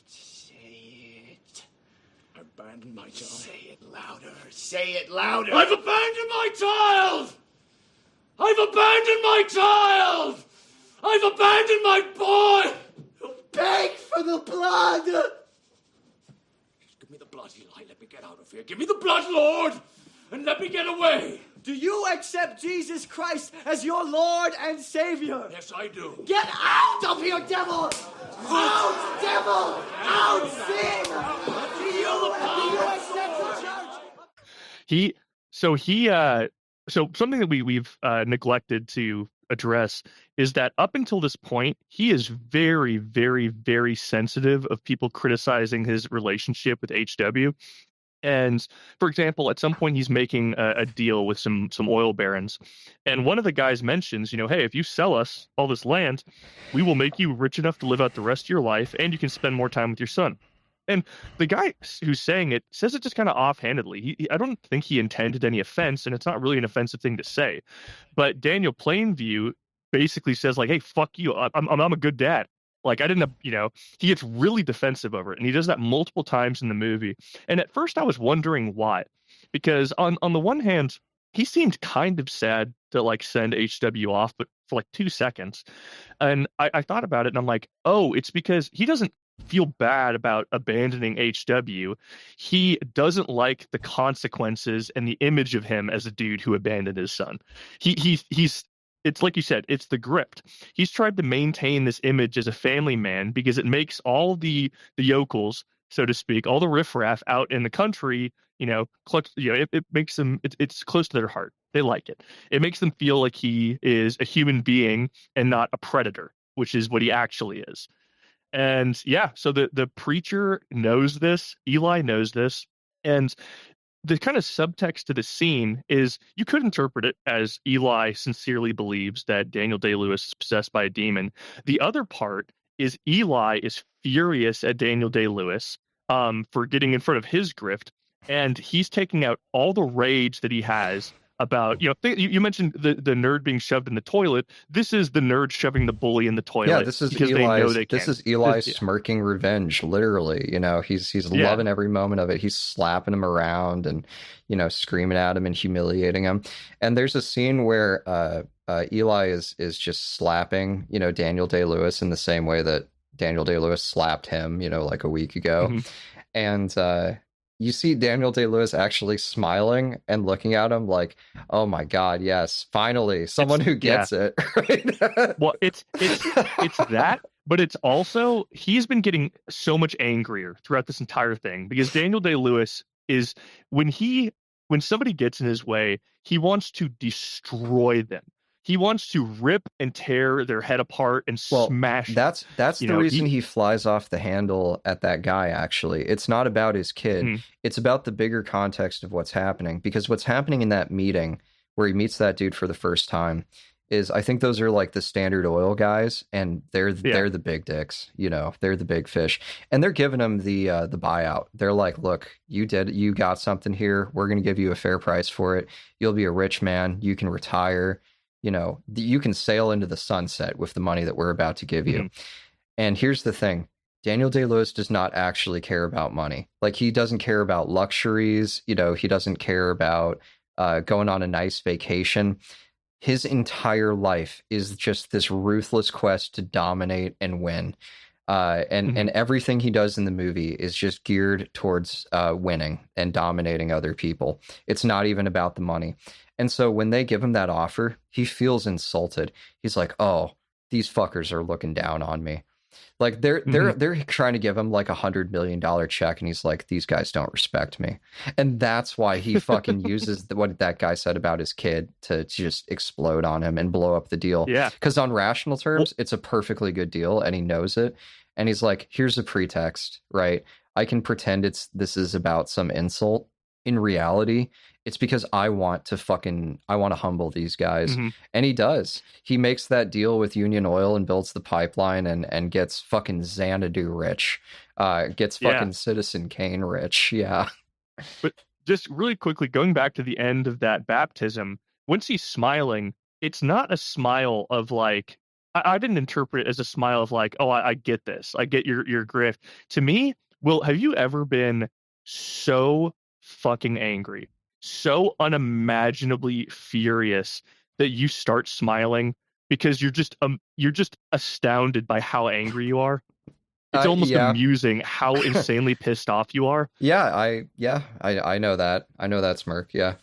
Say it. I abandoned my child. Say it louder. Say it louder. I've abandoned my child. I've abandoned my child. I've abandoned my boy. Beg for the blood. Give me the blood, Eli. Let me get out of here. Give me the blood, Lord, and let me get away. Do you accept Jesus Christ as your Lord and Savior? Yes, I do. Get out of here, devil! Out, devil! Out, sin! Do you accept the church? So something that we've neglected to address is that up until this point, he is very, very, very sensitive of people criticizing his relationship with HW. And for example, at some point he's making a deal with some oil barons, and one of the guys mentions, hey, if you sell us all this land, we will make you rich enough to live out the rest of your life, and you can spend more time with your son. And the guy who's saying it says it just kind of offhandedly. I don't think he intended any offense, and it's not really an offensive thing to say. But Daniel Plainview basically says, like, hey, fuck you. I'm a good dad. Like, I didn't, he gets really defensive over it. And he does that multiple times in the movie. And at first I was wondering why. Because on the one hand, he seemed kind of sad to, like, send HW off, but for like 2 seconds. And I thought about it, and I'm like, oh, it's because he doesn't feel bad about abandoning HW. He doesn't like the consequences and the image of him as a dude who abandoned his son. He's it's like you said, it's the grift. He's tried to maintain this image as a family man because it makes all the yokels, so to speak, all the riffraff out in the country, it makes them, it's close to their heart. They like it. It makes them feel like he is a human being and not a predator, which is what he actually is. And yeah, so the preacher knows this, Eli knows this, and the kind of subtext to the scene is you could interpret it as Eli sincerely believes that Daniel Day-Lewis is possessed by a demon. The other part is Eli is furious at Daniel Day-Lewis for getting in front of his grift, and he's taking out all the rage that he has about, you mentioned the nerd being shoved in the toilet. This is the nerd shoving the bully in the toilet. Yeah, this is because Eli's. they know they this can. is Eli smirking revenge. Literally, he's loving every moment of it. He's slapping him around and screaming at him and humiliating him. And there's a scene where Eli is just slapping Daniel Day-Lewis in the same way that Daniel Day-Lewis slapped him like a week ago, and you see Daniel Day-Lewis actually smiling and looking at him like, oh my God, yes, finally, someone who gets it. Right? Well, it's that, but it's also, he's been getting so much angrier throughout this entire thing because Daniel Day-Lewis is, when somebody gets in his way, he wants to destroy them. He wants to rip and tear their head apart and smash. That's the reason he flies off the handle at that guy, actually. It's not about his kid. It's about the bigger context of what's happening. Because what's happening in that meeting where he meets that dude for the first time is, I think those are like the Standard Oil guys, and they're the big dicks, they're the big fish. And they're giving him the buyout. They're like, look, you got something here. We're going to give you a fair price for it. You'll be a rich man. You can retire. You can sail into the sunset with the money that we're about to give you. And here's the thing. Daniel Day-Lewis does not actually care about money. Like, he doesn't care about luxuries. He doesn't care about going on a nice vacation. His entire life is just this ruthless quest to dominate and win. And everything he does in the movie is just geared towards winning and dominating other people. It's not even about the money. And so when they give him that offer, he feels insulted. He's like, oh, these fuckers are looking down on me. Like, they're trying to give him like $100 million check, and he's like, these guys don't respect me. And that's why he fucking uses what that guy said about his kid to just explode on him and blow up the deal. Yeah. Because on rational terms, it's a perfectly good deal, and he knows it. And he's like, here's a pretext, right? I can pretend this is about some insult. In reality, it's because I want to humble these guys. And he does. He makes that deal with Union Oil and builds the pipeline and gets fucking Xanadu rich. Gets fucking Citizen Kane rich. Yeah. But just really quickly, going back to the end of that baptism, once he's smiling, it's not a smile of like, I didn't interpret it as a smile of like, oh, I get this. I get your grift. To me, Will, have you ever been so fucking angry, so unimaginably furious that you start smiling because you're just astounded by how angry you are? It's almost amusing how insanely pissed off you are. I know that. I know that smirk. Yeah.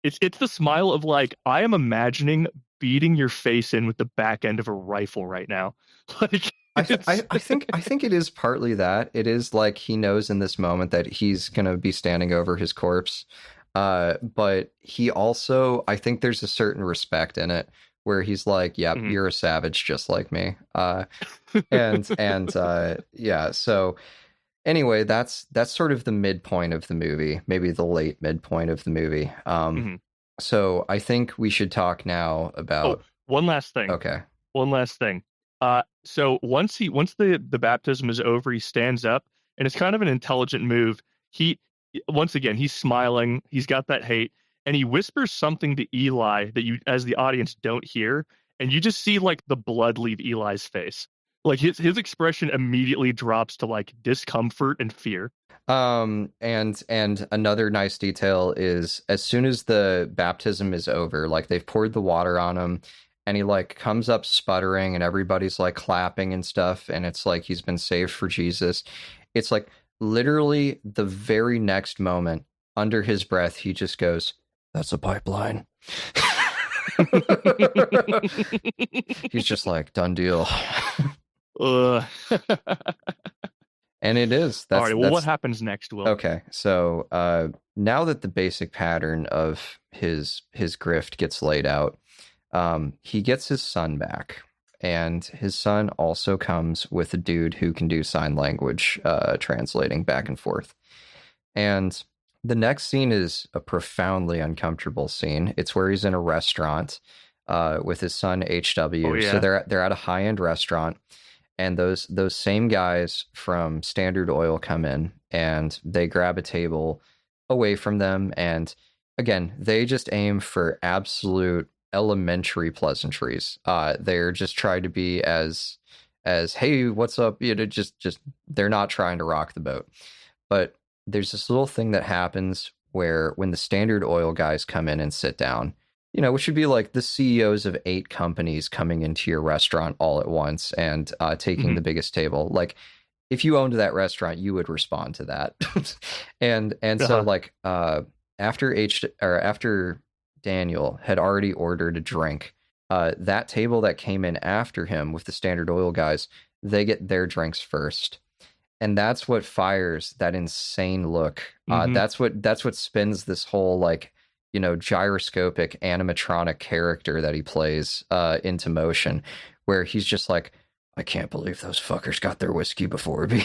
It's the smile of like, I am imagining beating your face in with the back end of a rifle right now. Like, I think it is partly that. It is like he knows in this moment that he's gonna be standing over his corpse. But he also, I think there's a certain respect in it where he's like, yep, you're a savage just like me. So anyway, that's sort of the midpoint of the movie, maybe the late midpoint of the movie. So I think we should talk now about one last thing. Okay. One last thing. So once the baptism is over, he stands up, and it's kind of an intelligent move. Once again, he's smiling. He's got that hate, and he whispers something to Eli that you, as the audience, don't hear, and you just see like the blood leave Eli's face. Like his expression immediately drops to like discomfort and fear. And another nice detail is as soon as the baptism is over, like they've poured the water on him, and he like comes up sputtering, and everybody's like clapping and stuff, and it's like he's been saved for Jesus. It's like literally the very next moment, under his breath, he just goes, "That's a pipeline." He's just like, done deal. And it is. All right, well, what happens next, Will? Okay, so now that the basic pattern of his grift gets laid out, he gets his son back, and his son also comes with a dude who can do sign language translating back and forth. And The next scene is a profoundly uncomfortable scene. It's where he's in a restaurant with his son HW. Oh, yeah. So they're at a high-end restaurant, and those same guys from Standard Oil come in and they grab a table away from them, and again, they just aim for absolute elementary pleasantries. They're just trying to be as hey, what's up? Just they're not trying to rock the boat. But there's this little thing that happens where when the Standard Oil guys come in and sit down, which would be like the CEOs of 8 companies coming into your restaurant all at once and taking the biggest table. Like, if you owned that restaurant, you would respond to that. and so like after Daniel had already ordered a drink, that table that came in after him with the Standard Oil guys, they get their drinks first. And that's what fires that insane look. That's what spins this whole like, gyroscopic animatronic character that he plays into motion, where he's just like, I can't believe those fuckers got their whiskey before me.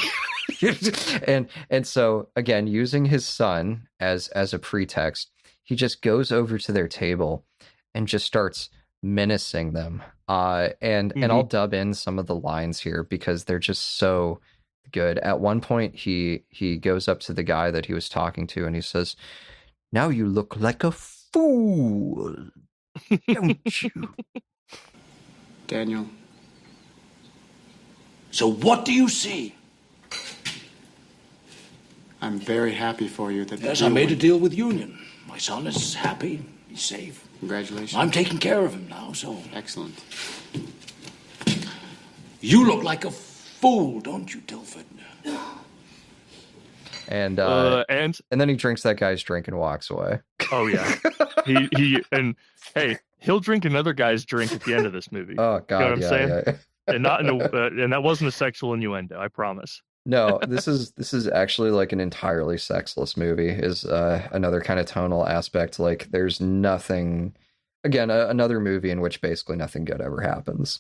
and so again, using his son as a pretext, he just goes over to their table and just starts menacing them. And I'll dub in some of the lines here because they're just so good. At one point, he goes up to the guy that he was talking to and he says, "Now you look like a fool, don't you?" Daniel. So what do you see? I'm very happy for you that... Yes, I made a deal with Union. My son is happy. He's safe. Congratulations. I'm taking care of him now, so... Excellent. You look like a fool, don't you, Tilford? And then he drinks that guy's drink and walks away. Oh yeah, and hey, he'll drink another guy's drink at the end of this movie. Oh god, you know what I'm saying? Yeah. And not and that wasn't a sexual innuendo, I promise. No, this is actually like an entirely sexless movie. Is another kind of tonal aspect. Like, there's nothing. Again, another movie in which basically nothing good ever happens.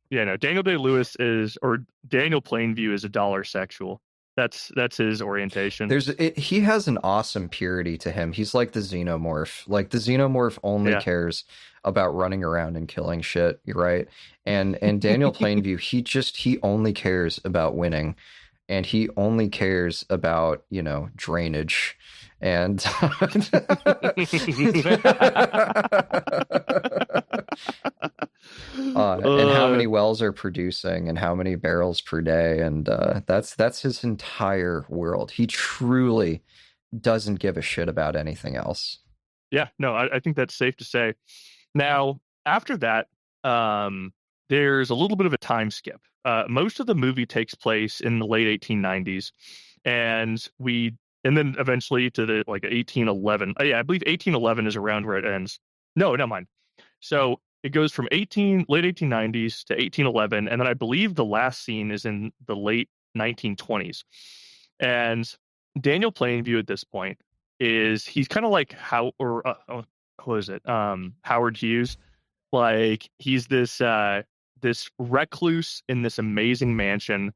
Yeah, no. Daniel Day-Lewis Daniel Plainview is a dollar sexual. That's his orientation. He has an awesome purity to him. He's like the xenomorph. Like, the xenomorph only cares about running around and killing shit, right? And Daniel Plainview, he only cares about winning, and he only cares about, drainage and and how many wells are producing and how many barrels per day, and that's his entire world. He truly doesn't give a shit about anything else. Yeah, no, I think that's safe to say. Now, after that, there's a little bit of a time skip. Most of the movie takes place in the late 1890s, and then eventually to the 1811. Yeah, I believe 1811 is around where it ends. No, never mind. So it goes from late 1890s to 1811, and then I believe the last scene is in the late 1920s. And Daniel Plainview at this point he's kind of like Howard Hughes. Like, he's this recluse in this amazing mansion.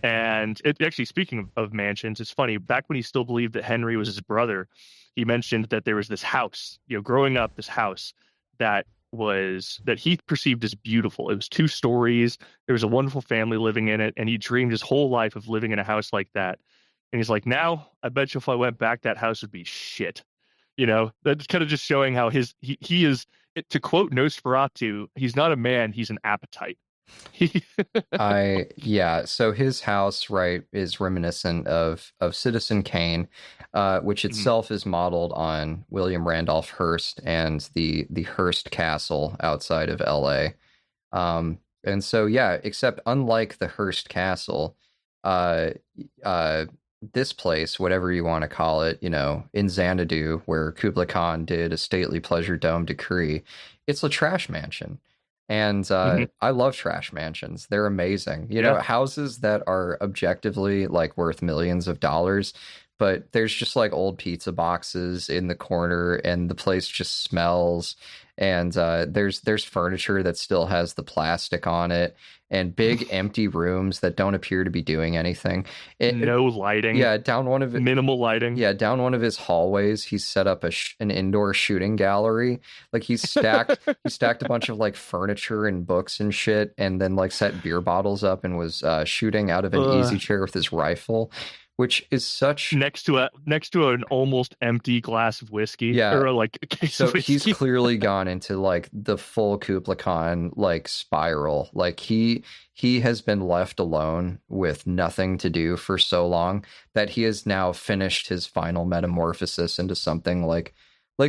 And actually, speaking of mansions, it's funny, back when he still believed that Henry was his brother, he mentioned that there was this house, growing up, this house that he perceived as beautiful. It was 2 stories. There was a wonderful family living in it, and he dreamed his whole life of living in a house like that. And he's like, now I bet you if I went back, that house would be shit. That's kind of just showing how he is, to quote Nosferatu, he's not a man, he's an appetite. So his house, right, is reminiscent of Citizen Kane, which itself is modeled on William Randolph Hearst and the Hearst Castle outside of LA. And so except unlike the Hearst Castle, this place, whatever you want to call it, in Xanadu, where Kublai Khan did a stately pleasure dome decree, it's a trash mansion. And I love trash mansions. They're amazing. Houses that are objectively worth millions of dollars, but there's just old pizza boxes in the corner, and the place just smells, And there's furniture that still has the plastic on it, and big empty rooms that don't appear to be doing anything. No lighting. Yeah, down one of it, minimal lighting. Yeah, down one of his hallways, he's set up an indoor shooting gallery. Like he stacked a bunch of like furniture and books and shit, and then like set beer bottles up and was shooting out of an easy chair with his rifle. Which is such next to an almost empty glass of whiskey. Yeah. Or like a case so of whiskey. He's clearly gone into like the full Kublai Khan like spiral. Like he has been left alone with nothing to do for so long that he has now finished his final metamorphosis into something like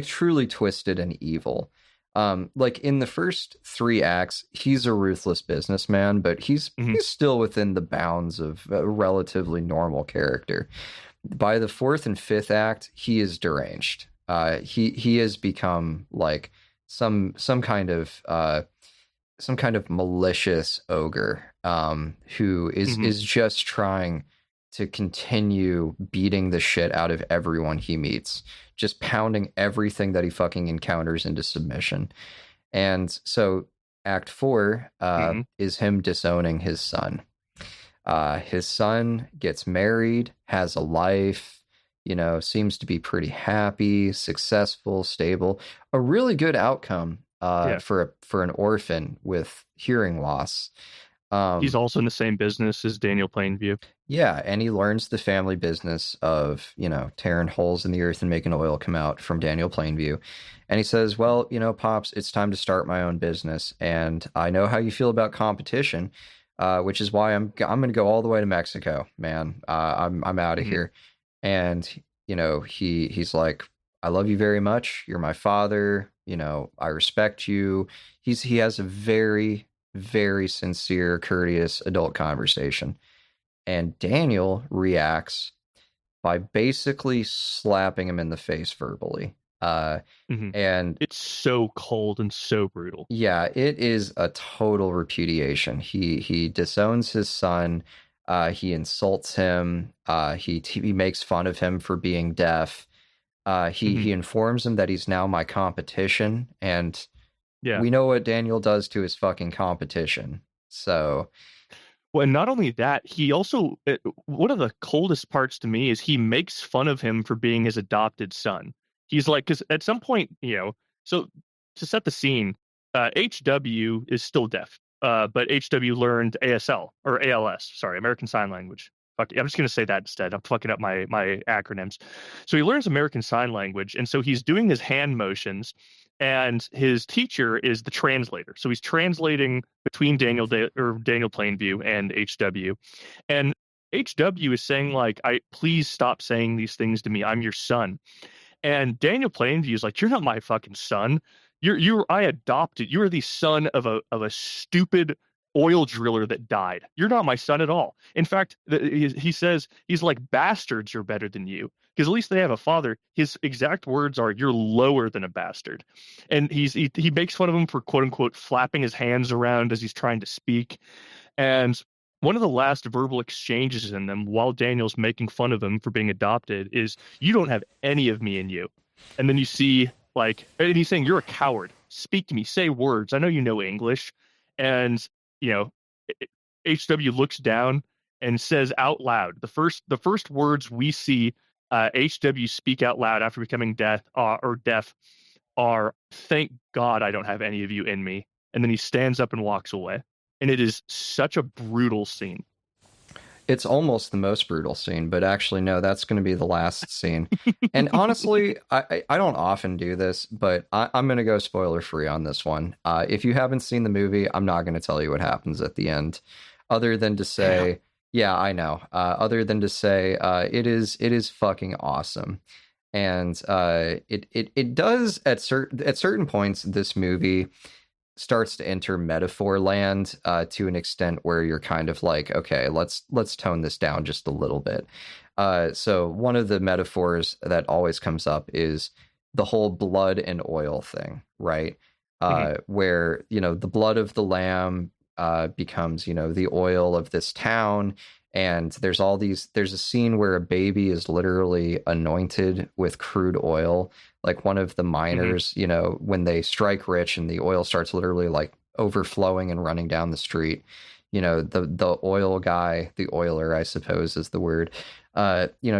truly twisted and evil. Like in the first 3 acts, he's a ruthless businessman, but he's still within the bounds of a relatively normal character. By the 4th and 5th act, he is deranged. He has become like some kind of malicious ogre, who is just trying to continue beating the shit out of everyone he meets, just pounding everything that he fucking encounters into submission. And so Act 4 is him disowning his son. His son gets married, has a life, seems to be pretty happy, successful, stable, a really good outcome for an orphan with hearing loss. He's also in the same business as Daniel Plainview. Yeah, and he learns the family business of, tearing holes in the earth and making oil come out from Daniel Plainview. And he says, well, Pops, it's time to start my own business. And I know how you feel about competition, which is why I'm going to go all the way to Mexico, man. I'm out of here. And, he's like, I love you very much. You're my father. I respect you. He has a very, very sincere, courteous adult conversation. And Daniel reacts by basically slapping him in the face verbally. And it's so cold and so brutal. Yeah, it is a total repudiation. He disowns his son. He insults him. He makes fun of him for being deaf. He informs him that he's now my competition. And we know what Daniel does to his fucking competition. So... Well, and not only that, he also, one of the coldest parts to me is he makes fun of him for being his adopted son. He's like, because at some point, so to set the scene, HW is still deaf, but HW learned ASL or ALS, sorry, American Sign Language. Fuck, I'm just going to say that instead. I'm fucking up my acronyms. So he learns American Sign Language, and so he's doing his hand motions, and his teacher is the translator. So he's translating between Daniel Plainview and HW. And HW is saying, like, please stop saying these things to me. I'm your son. And Daniel Plainview is like, you're not my fucking son. I adopted. You are the son of a stupid oil driller that died. You're not my son at all. In fact, he says, he's like, bastards are better than you. Because at least they have a father. His exact words are, you're lower than a bastard. And he makes fun of him for, quote unquote, flapping his hands around as he's trying to speak. And one of the last verbal exchanges in them while Daniel's making fun of him for being adopted is, you don't have any of me in you. And then you see, like, and he's saying, you're a coward. Speak to me. Say words. I know you know English. And, HW looks down and says out loud, the first words we see HW speak out loud after becoming deaf are, thank God I don't have any of you in me. And then he stands up and walks away. And it is such a brutal scene. It's almost the most brutal scene, but actually, no, that's going to be the last scene. And honestly, I don't often do this, but I'm going to go spoiler free on this one. If you haven't seen the movie, I'm not going to tell you what happens at the end, other than to say, yeah, I know. Other than to say, it is fucking awesome. And it does at certain points, this movie starts to enter metaphor land to an extent where you're kind of like, okay, let's tone this down just a little bit. So one of the metaphors that always comes up is the whole blood and oil thing, right? Where, the blood of the lamb becomes, the oil of this town. And there's a scene where a baby is literally anointed with crude oil. Like one of the miners, when they strike rich and the oil starts literally like overflowing and running down the street, the oil guy, the oiler, I suppose is the word,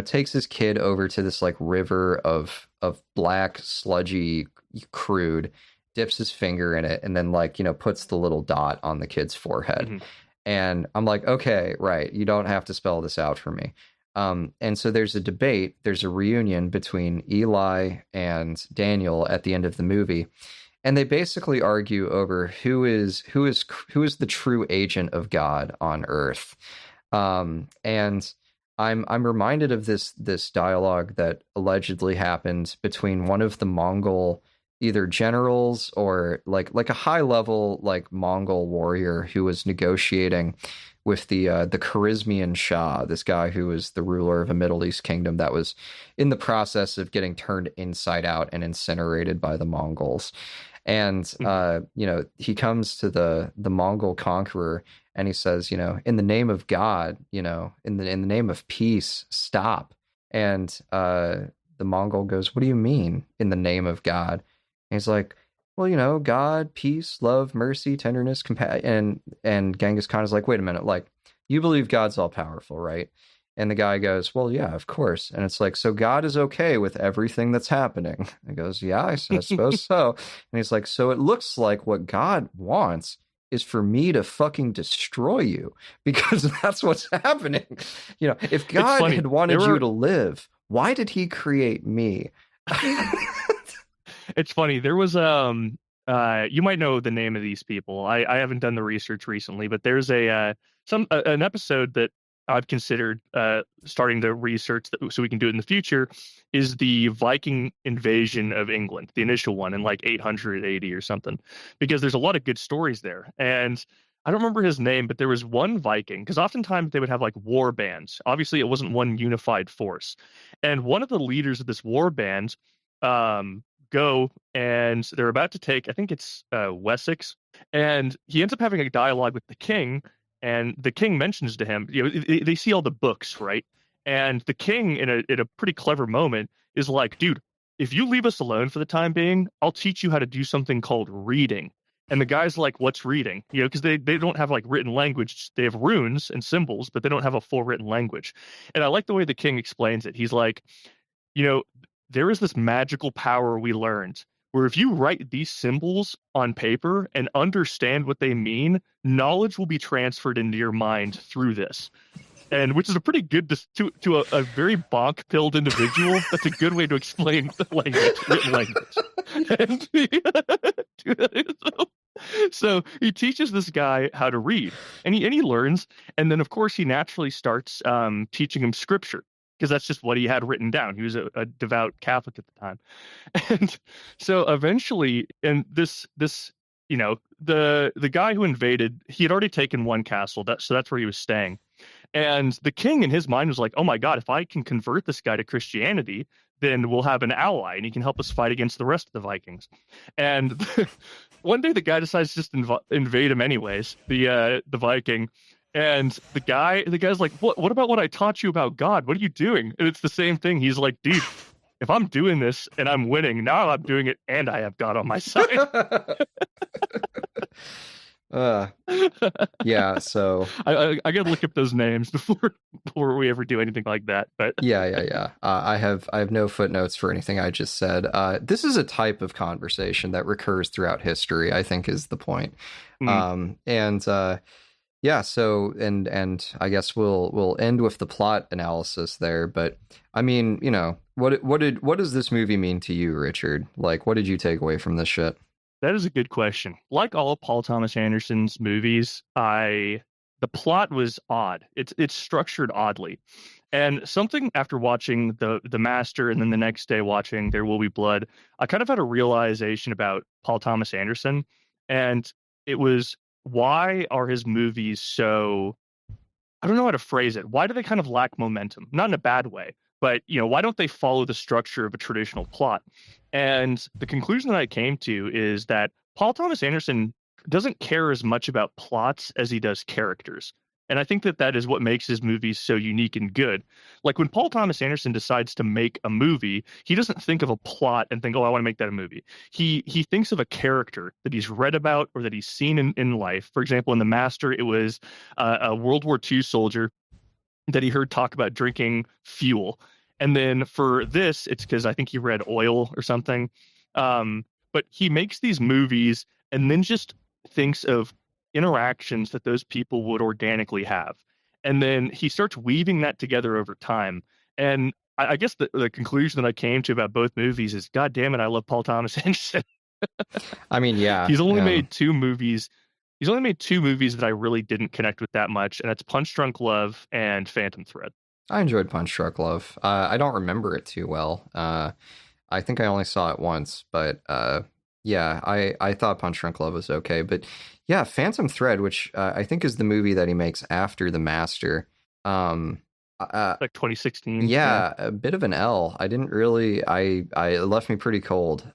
takes his kid over to this like river of black, sludgy crude, dips his finger in it, and then like, puts the little dot on the kid's forehead. Mm-hmm. And I'm like, okay, right. You don't have to spell this out for me. And so there's a reunion between Eli and Daniel at the end of the movie. And they basically argue over who is the true agent of God on Earth. And I'm reminded of this dialogue that allegedly happened between one of the Mongol either generals or like a high level like Mongol warrior who was negotiating with the Kharizmian Shah, this guy who was the ruler of a Middle East kingdom that was in the process of getting turned inside out and incinerated by the Mongols. And he comes to the Mongol conqueror and he says, in the name of God, in the name of peace, stop. And the Mongol goes, what do you mean in the name of God? And he's like, well, God, peace, love, mercy, tenderness, compassion. And Genghis Khan is like, wait a minute, like, you believe God's all powerful, right? And the guy goes, well, yeah, of course. And it's like, so God is okay with everything that's happening. He goes, yeah, I suppose so. And he's like, so it looks like what God wants is for me to fucking destroy you because that's what's happening. If God had wanted you to live, why did he create me? It's funny. There was you might know the name of these people. I haven't done the research recently, but there's an episode that I've considered starting to research so we can do it in the future is the Viking invasion of England, the initial one in like 880 or something, because there's a lot of good stories there. And I don't remember his name, but there was one Viking, because oftentimes they would have like war bands. Obviously, it wasn't one unified force. And one of the leaders of this war band go and they're about to take, I think it's Wessex, and he ends up having a dialogue with the king, and the king mentions to him, they see all the books, right? And the king, in a pretty clever moment, is like, dude, if you leave us alone for the time being, I'll teach you how to do something called reading. And the guy's like, what's reading? Because they don't have like written language. They have runes and symbols, but they don't have a full written language. And I like the way the king explains it. He's like, there is this magical power we learned where if you write these symbols on paper and understand what they mean, knowledge will be transferred into your mind through this. And which is a pretty good, to a very bonk-pilled individual, that's a good way to explain the language, written language. So he teaches this guy how to read, and he learns, and then of course he naturally starts teaching him scripture, because that's just what he had written down. He was a devout Catholic at the time. And so eventually, and the guy who invaded, he had already taken one castle, so that's where he was staying. And the king in his mind was like, oh my God, if I can convert this guy to Christianity, then we'll have an ally and he can help us fight against the rest of the Vikings. And one day the guy decides to just invade him anyways, the Viking. And the guy's like, what about what I taught you about God? What are you doing? And it's the same thing. He's like, dude, if I'm doing this and I'm winning, now I'm doing it and I have God on my side. Yeah, so I gotta look up those names before we ever do anything like that. But yeah. I have no footnotes for anything I just said. This is a type of conversation that recurs throughout history, I think is the point. Yeah, so and I guess we'll end with the plot analysis there. But I mean, what does this movie mean to you, Richard? Like, what did you take away from this shit? That is a good question. Like all of Paul Thomas Anderson's movies, the plot was odd. It's structured oddly. And something after watching the Master and then the next day watching There Will Be Blood, I kind of had a realization about Paul Thomas Anderson. And it was, why are his movies so, I don't know how to phrase it. Why do they kind of lack momentum? Not in a bad way, but why don't they follow the structure of a traditional plot? And the conclusion that I came to is that Paul Thomas Anderson doesn't care as much about plots as he does characters. And I think that that is what makes his movies so unique and good. Like when Paul Thomas Anderson decides to make a movie, he doesn't think of a plot and think, oh, I want to make that a movie. He thinks of a character that he's read about or that he's seen in life. For example, in The Master, it was a World War II soldier that he heard talk about drinking fuel. And then for this, it's because I think he read oil or something. But he makes these movies and then just thinks of interactions that those people would organically have. And then he starts weaving that together over time. And I guess the conclusion that I came to about both movies is, God damn it, I love Paul Thomas Anderson. I mean, yeah. He's only made two movies. He's only made two movies that I really didn't connect with that much, and that's Punch Drunk Love and Phantom Thread. I enjoyed Punch Drunk Love. I don't remember it too well. I think I only saw it once, but yeah, I thought Punch Drunk Love was okay. But yeah, Phantom Thread, which I think is the movie that he makes after The Master. Like 2016. Yeah, a bit of an L. I didn't really. I left me pretty cold.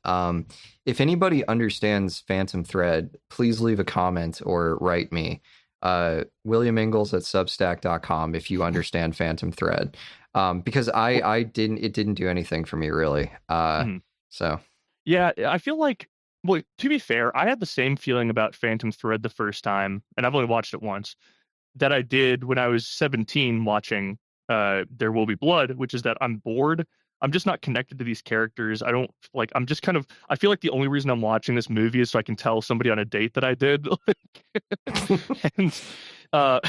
If anybody understands Phantom Thread, please leave a comment or write me. William Ingalls at substack.com if you understand Phantom Thread. Because it didn't do anything for me really. So yeah, I feel like, well, to be fair, I had the same feeling about Phantom Thread the first time, and I've only watched it once, that I did when I was 17 watching There Will Be Blood, which is that I'm bored. I'm just not connected to these characters. I don't like, I'm just kind of, I feel like the only reason I'm watching this movie is so I can tell somebody on a date that I did. But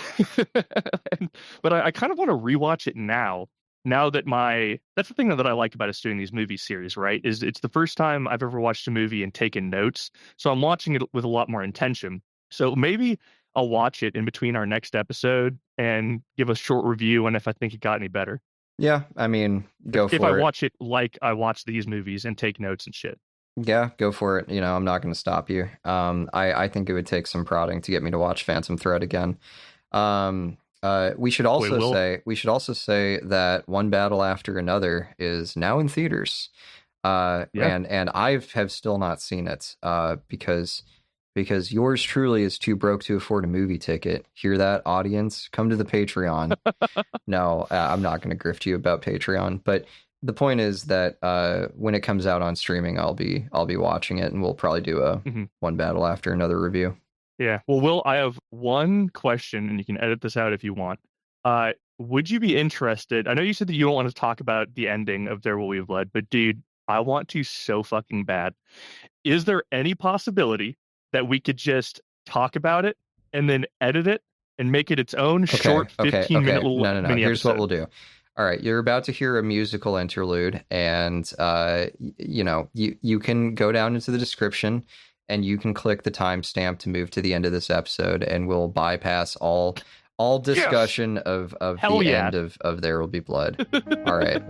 I kind of want to rewatch it now that that's the thing that I like about us doing these movie series, right? Is it's the first time I've ever watched a movie and taken notes. So I'm watching it with a lot more intention. So maybe I'll watch it in between our next episode and give a short review and if I think it got any better. Yeah, I mean, go for it. If I watch it like I watch these movies and take notes and shit. Yeah, go for it. You know, I'm not going to stop you. I think it would take some prodding to get me to watch Phantom Thread again. We should also say that One Battle After Another is now in theaters. And I have still not seen it because yours truly is too broke to afford a movie ticket. Hear that, audience? Come to the Patreon. No, I'm not going to grift you about Patreon, but the point is that when it comes out on streaming, I'll be watching it, and we'll probably do a One Battle After Another review. Yeah. Well, Will, I have one question, and you can edit this out if you want. Would you be interested? I know you said that you don't want to talk about the ending of There Will Be Blood, but dude, I want to so fucking bad. Is there any possibility that we could just talk about it and then edit it and make it its own short 15-minute little mini Here's episode? what we'll do. All right, you're about to hear a musical interlude, and you can go down into the description and you can click the timestamp to move to the end of this episode, and we'll bypass all discussion of the end of There Will Be Blood. All right.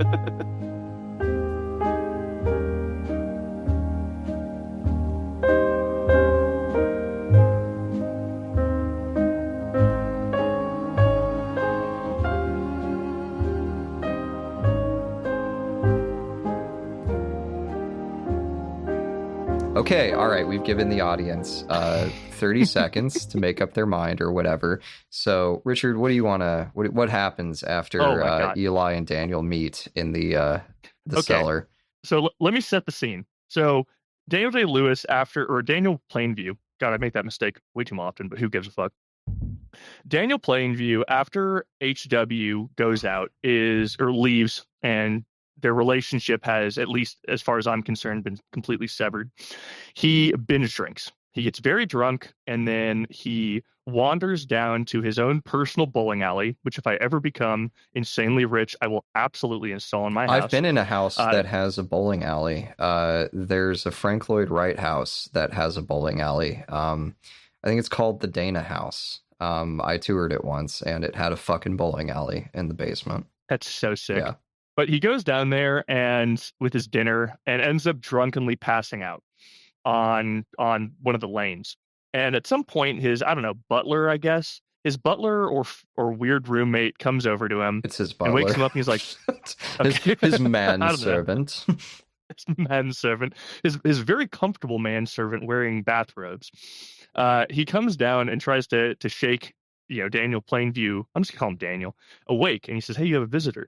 Okay, all right, we've given the audience 30 seconds to make up their mind or whatever. So, Richard, what do you want to? What happens after Eli and Daniel meet in the cellar? So let me set the scene. So Daniel Day-Lewis Daniel Plainview. God, I make that mistake way too often, but who gives a fuck? Daniel Plainview, after HW goes out, leaves, and their relationship has, at least as far as I'm concerned, been completely severed. He binge drinks. He gets very drunk, and then he wanders down to his own personal bowling alley, which if I ever become insanely rich, I will absolutely install in my house. I've been in a house that has a bowling alley. There's a Frank Lloyd Wright house that has a bowling alley. I think it's called the Dana House. I toured it once, and it had a fucking bowling alley in the basement. That's so sick. Yeah. But he goes down there and with his dinner and ends up drunkenly passing out on one of the lanes. And at some point, his, I don't know, butler, I guess, his butler or weird roommate comes over to him. It's his butler. And wakes him up and he's like, his manservant. His manservant. His very comfortable manservant wearing bathrobes. He comes down and tries to shake, Daniel Plainview. I'm just gonna call him Daniel, awake, and he says, "Hey, you have a visitor."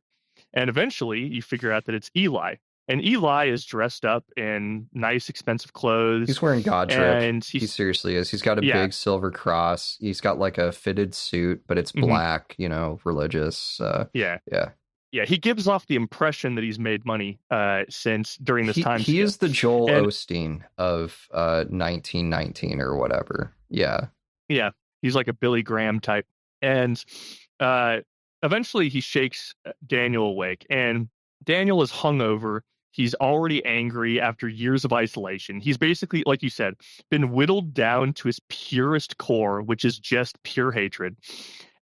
And eventually, you figure out that it's Eli. And Eli is dressed up in nice, expensive clothes. He's wearing God drip. And he seriously is. He's got a big silver cross. He's got like a fitted suit, but it's black, religious. Yeah. Yeah. Yeah, he gives off the impression that he's made money since during this time. He is the Joel Osteen of 1919 or whatever. Yeah. Yeah, he's like a Billy Graham type. And eventually he shakes Daniel awake, and Daniel is hungover. He's already angry after years of isolation. He's basically, like you said, been whittled down to his purest core, which is just pure hatred.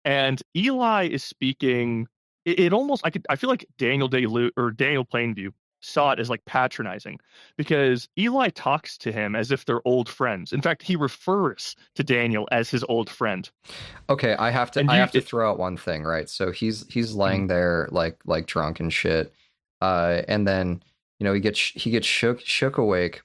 And Eli is speaking. It almost, I feel like Daniel Plainview saw it as like patronizing, because Eli talks to him as if they're old friends. In fact, he refers to Daniel as his old friend. Okay, I have to throw out one thing, right? So he's laying there like drunk and shit, and then he gets shook awake,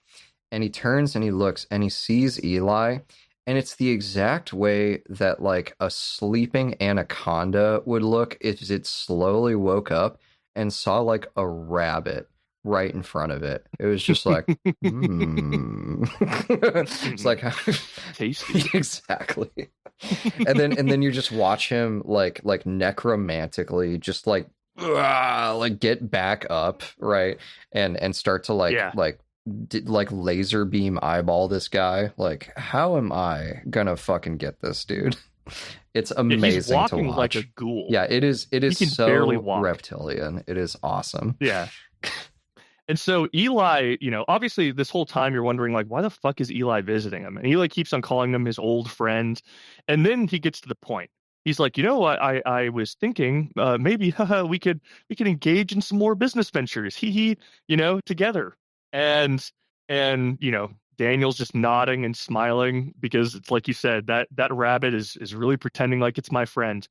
and he turns and he looks and he sees Eli. And it's the exact way that like a sleeping anaconda would look if it slowly woke up and saw like a rabbit right in front of it. It was just like, It's like tasty. Exactly. and then you just watch him like necromantically just like get back up, right? And start to like laser beam eyeball this guy. Like, how am I gonna fucking get this dude? It's amazing he's to walking watch. like a ghoul. Yeah, it is He can so barely walk. reptilian. It is awesome. Yeah. And so Eli, obviously this whole time you're wondering, like, why the fuck is Eli visiting him? And Eli keeps on calling him his old friend. And then he gets to the point. He's like, I was thinking maybe we could engage in some more business ventures. Together. And Daniel's just nodding and smiling, because it's like you said, that rabbit is really pretending like it's my friend.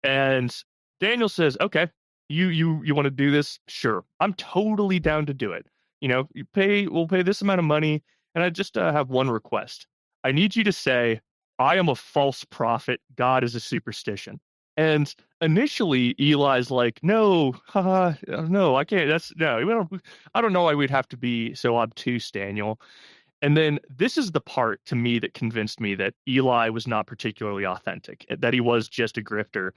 And Daniel says, okay, you want to do this? Sure. I'm totally down to do it. We'll pay this amount of money. And I just have one request. I need you to say, I am a false prophet. God is a superstition. And initially Eli's like, no, no, I can't. I don't know why we'd have to be so obtuse, Daniel. And then this is the part to me that convinced me that Eli was not particularly authentic, that he was just a grifter.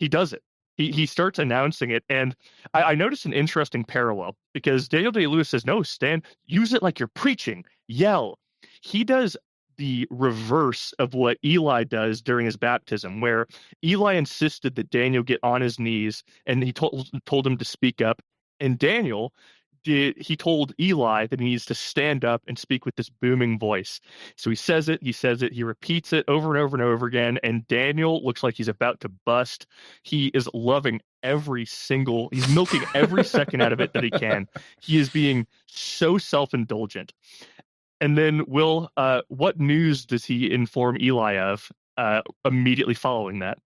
He does it. He starts announcing it. And I noticed an interesting parallel, because Daniel Day-Lewis says, no, Stan, use it like you're preaching, yell. He does the reverse of what Eli does during his baptism, where Eli insisted that Daniel get on his knees, and he told him to speak up. And Daniel he told Eli that he needs to stand up and speak with this booming voice. So he says it, he repeats it over and over and over again, and Daniel looks like he's about to bust. He is loving he's milking every second out of it that he can. He is being so self-indulgent. And then, Will, what news does he inform Eli of immediately following that?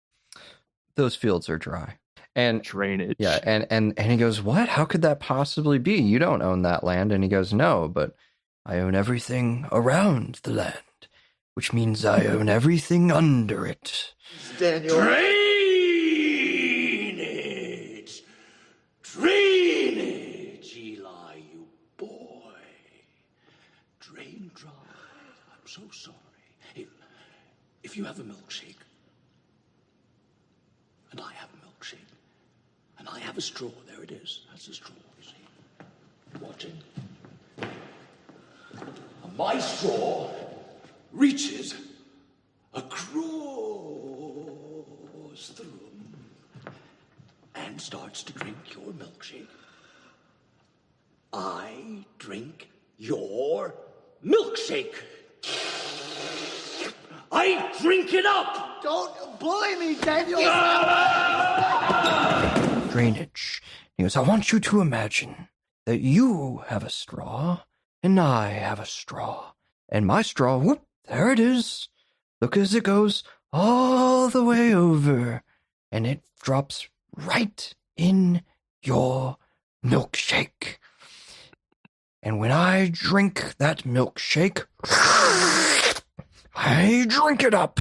Those fields are dry. And drainage. Yeah, and he goes, what? How could that possibly be? You don't own that land. And he goes, no, but I own everything around the land, which means I own everything under it. Daniel. Drainage, Eli, you boy. Drain dry. I'm so sorry. If you have a milkshake, and I have a milkshake, and I have a straw, there it is. That's a straw, you see. Watching. And my straw reaches across the room and starts to drink your milkshake. I drink your milkshake. I drink it up. Don't bully me, Daniel. Drainage. He goes, I want you to imagine that you have a straw and I have a straw. And my straw, whoop, there it is. Look as it goes all the way over. And it drops right in your milkshake. And when I drink that milkshake, I drink it up.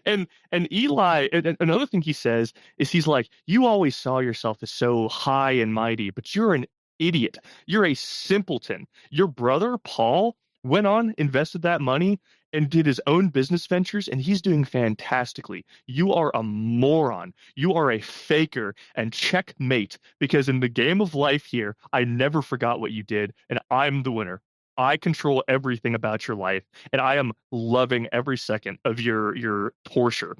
And Eli, and another thing he says is he's like, you always saw yourself as so high and mighty, but you're an idiot. You're a simpleton. Your brother, Paul, went on, invested that money, and did his own business ventures, and he's doing fantastically. You are a moron. You are a faker, and checkmate, because in the game of life here, I never forgot what you did, and I'm the winner. I control everything about your life, and I am loving every second of your torture.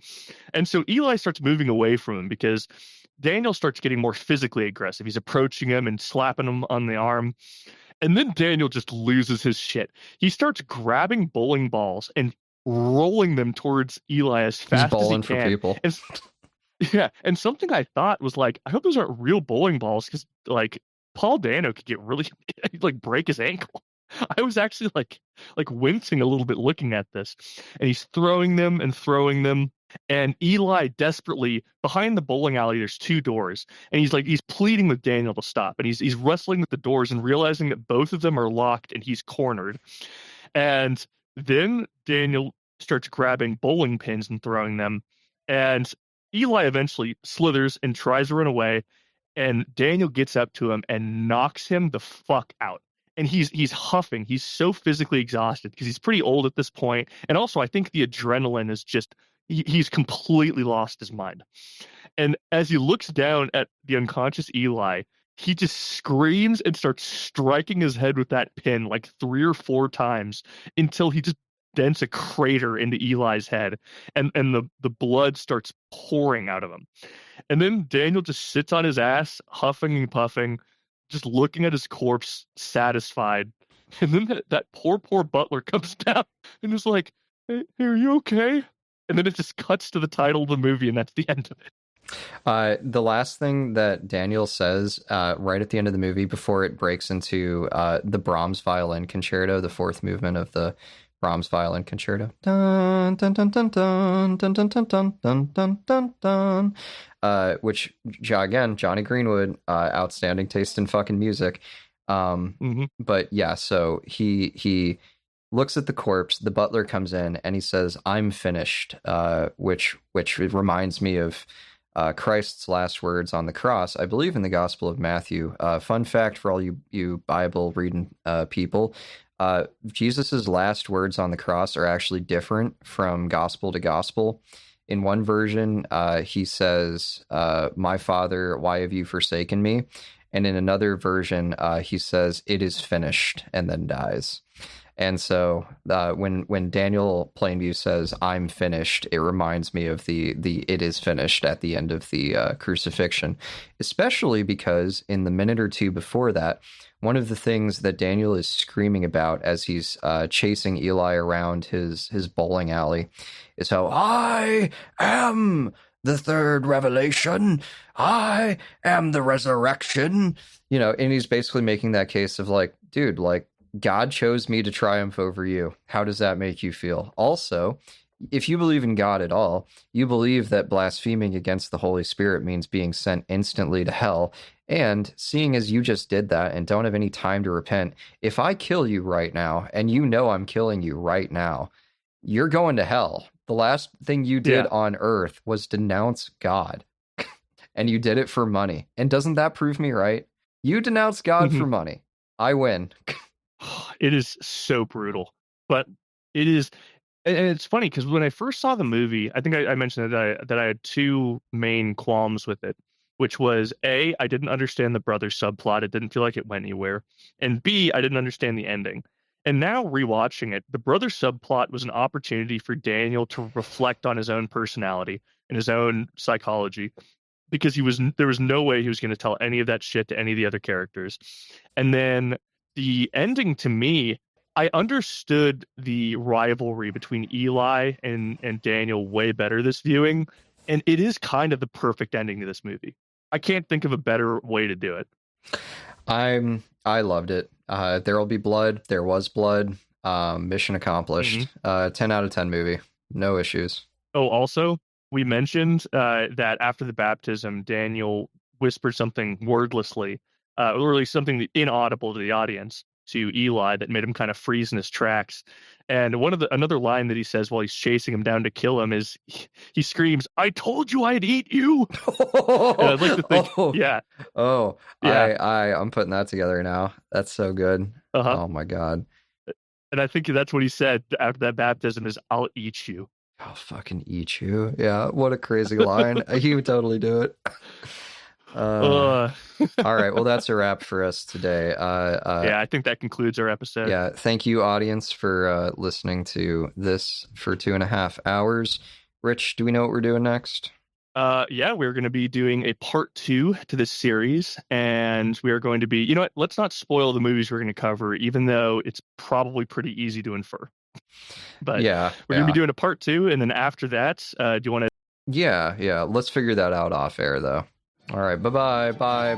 And so Eli starts moving away from him because Daniel starts getting more physically aggressive. He's approaching him and slapping him on the arm. And then Daniel just loses his shit. He starts grabbing bowling balls and rolling them towards Eli as fast as he bowling can. for people. And, yeah, and something I thought was like, I hope those aren't real bowling balls because like Paul Dano could get really like break his ankle. I was actually like wincing a little bit looking at this, and he's throwing them, and Eli desperately behind the bowling alley. There's two doors, and he's pleading with Daniel to stop, and he's wrestling with the doors and realizing that both of them are locked, and he's cornered. And then Daniel starts grabbing bowling pins and throwing them, and Eli eventually slithers and tries to run away, and Daniel gets up to him and knocks him the fuck out. And he's huffing. He's so physically exhausted because he's pretty old at this point. And also, I think the adrenaline is just, he's completely lost his mind. And as he looks down at the unconscious Eli, he just screams and starts striking his head with that pin like 3 or 4 times until he just dents a crater into Eli's head. And the blood starts pouring out of him. And then Daniel just sits on his ass, huffing and puffing, just looking at his corpse, satisfied. And then that poor butler comes down and is like, hey, are you okay? And then it just cuts to the title of the movie, and that's the end of it. The last thing that Daniel says right at the end of the movie before it breaks into the Brahms violin concerto, the 4th movement of the Brahms violin concerto, dun, dun, dun, dun, dun, dun, dun, dun, dun, dun, dun, dun, which again, Johnny Greenwood, outstanding taste in fucking music. But yeah, so he looks at the corpse. The butler comes in and he says, "I'm finished," which reminds me of Christ's last words on the cross, I believe in the Gospel of Matthew. Fun fact for all you Bible reading people. Jesus's last words on the cross are actually different from gospel to gospel. In one version, he says, "My Father, why have you forsaken me?" And in another version, he says, "It is finished," and then dies. And so when Daniel Plainview says, "I'm finished," it reminds me of the "it is finished" at the end of the crucifixion, especially because in the minute or two before that, one of the things that Daniel is screaming about as he's chasing Eli around his bowling alley is how I am the third revelation. I am the resurrection. You know, and he's basically making that case of like, dude, like, God chose me to triumph over you. How does that make you feel? Also, if you believe in God at all, you believe that blaspheming against the Holy Spirit means being sent instantly to hell. And seeing as you just did that and don't have any time to repent, if I kill you right now, and you know I'm killing you right now, you're going to hell. The last thing you did on earth was denounce God. And you did it for money. And doesn't that prove me right? You denounced God for money. I win. It is so brutal, but it is, and it's funny because when I first saw the movie, I think I mentioned that I had 2 main qualms with it, which was A, I didn't understand the brother subplot; it didn't feel like it went anywhere, and B, I didn't understand the ending. And now rewatching it, the brother subplot was an opportunity for Daniel to reflect on his own personality and his own psychology, because there was no way he was going to tell any of that shit to any of the other characters. And then the ending, to me, I understood the rivalry between Eli and Daniel way better this viewing, and it is kind of the perfect ending to this movie. I can't think of a better way to do it. I loved it. There'll be blood. There was blood. Mission accomplished. 10 out of 10 movie. No issues. Oh, also, we mentioned that after the baptism, Daniel whispered something wordlessly, or at least something inaudible to the audience. to Eli that made him kind of freeze in his tracks. And another line that he says while he's chasing him down to kill him is he screams, "I told you I'd eat you." And I'd like to think, yeah. I'm putting that together now. That's so good. Oh my God. And I think that's what he said after that baptism is, "I'll eat you." I'll fucking eat you. Yeah, what a crazy line. He would totally do it. All right, well, that's a wrap for us today. Yeah, I think that concludes our episode. Yeah, thank you, audience, for listening to this for 2.5 hours. Rich, do we know what we're doing next? Yeah, we're going to be doing a part 2 to this series, and we are going to be, you know what, let's not spoil the movies we're going to cover, even though it's probably pretty easy to infer. But yeah, we're going to be doing a part 2, and then after that, do you want to? Yeah, let's figure that out off air, though. All right, bye-bye, bye.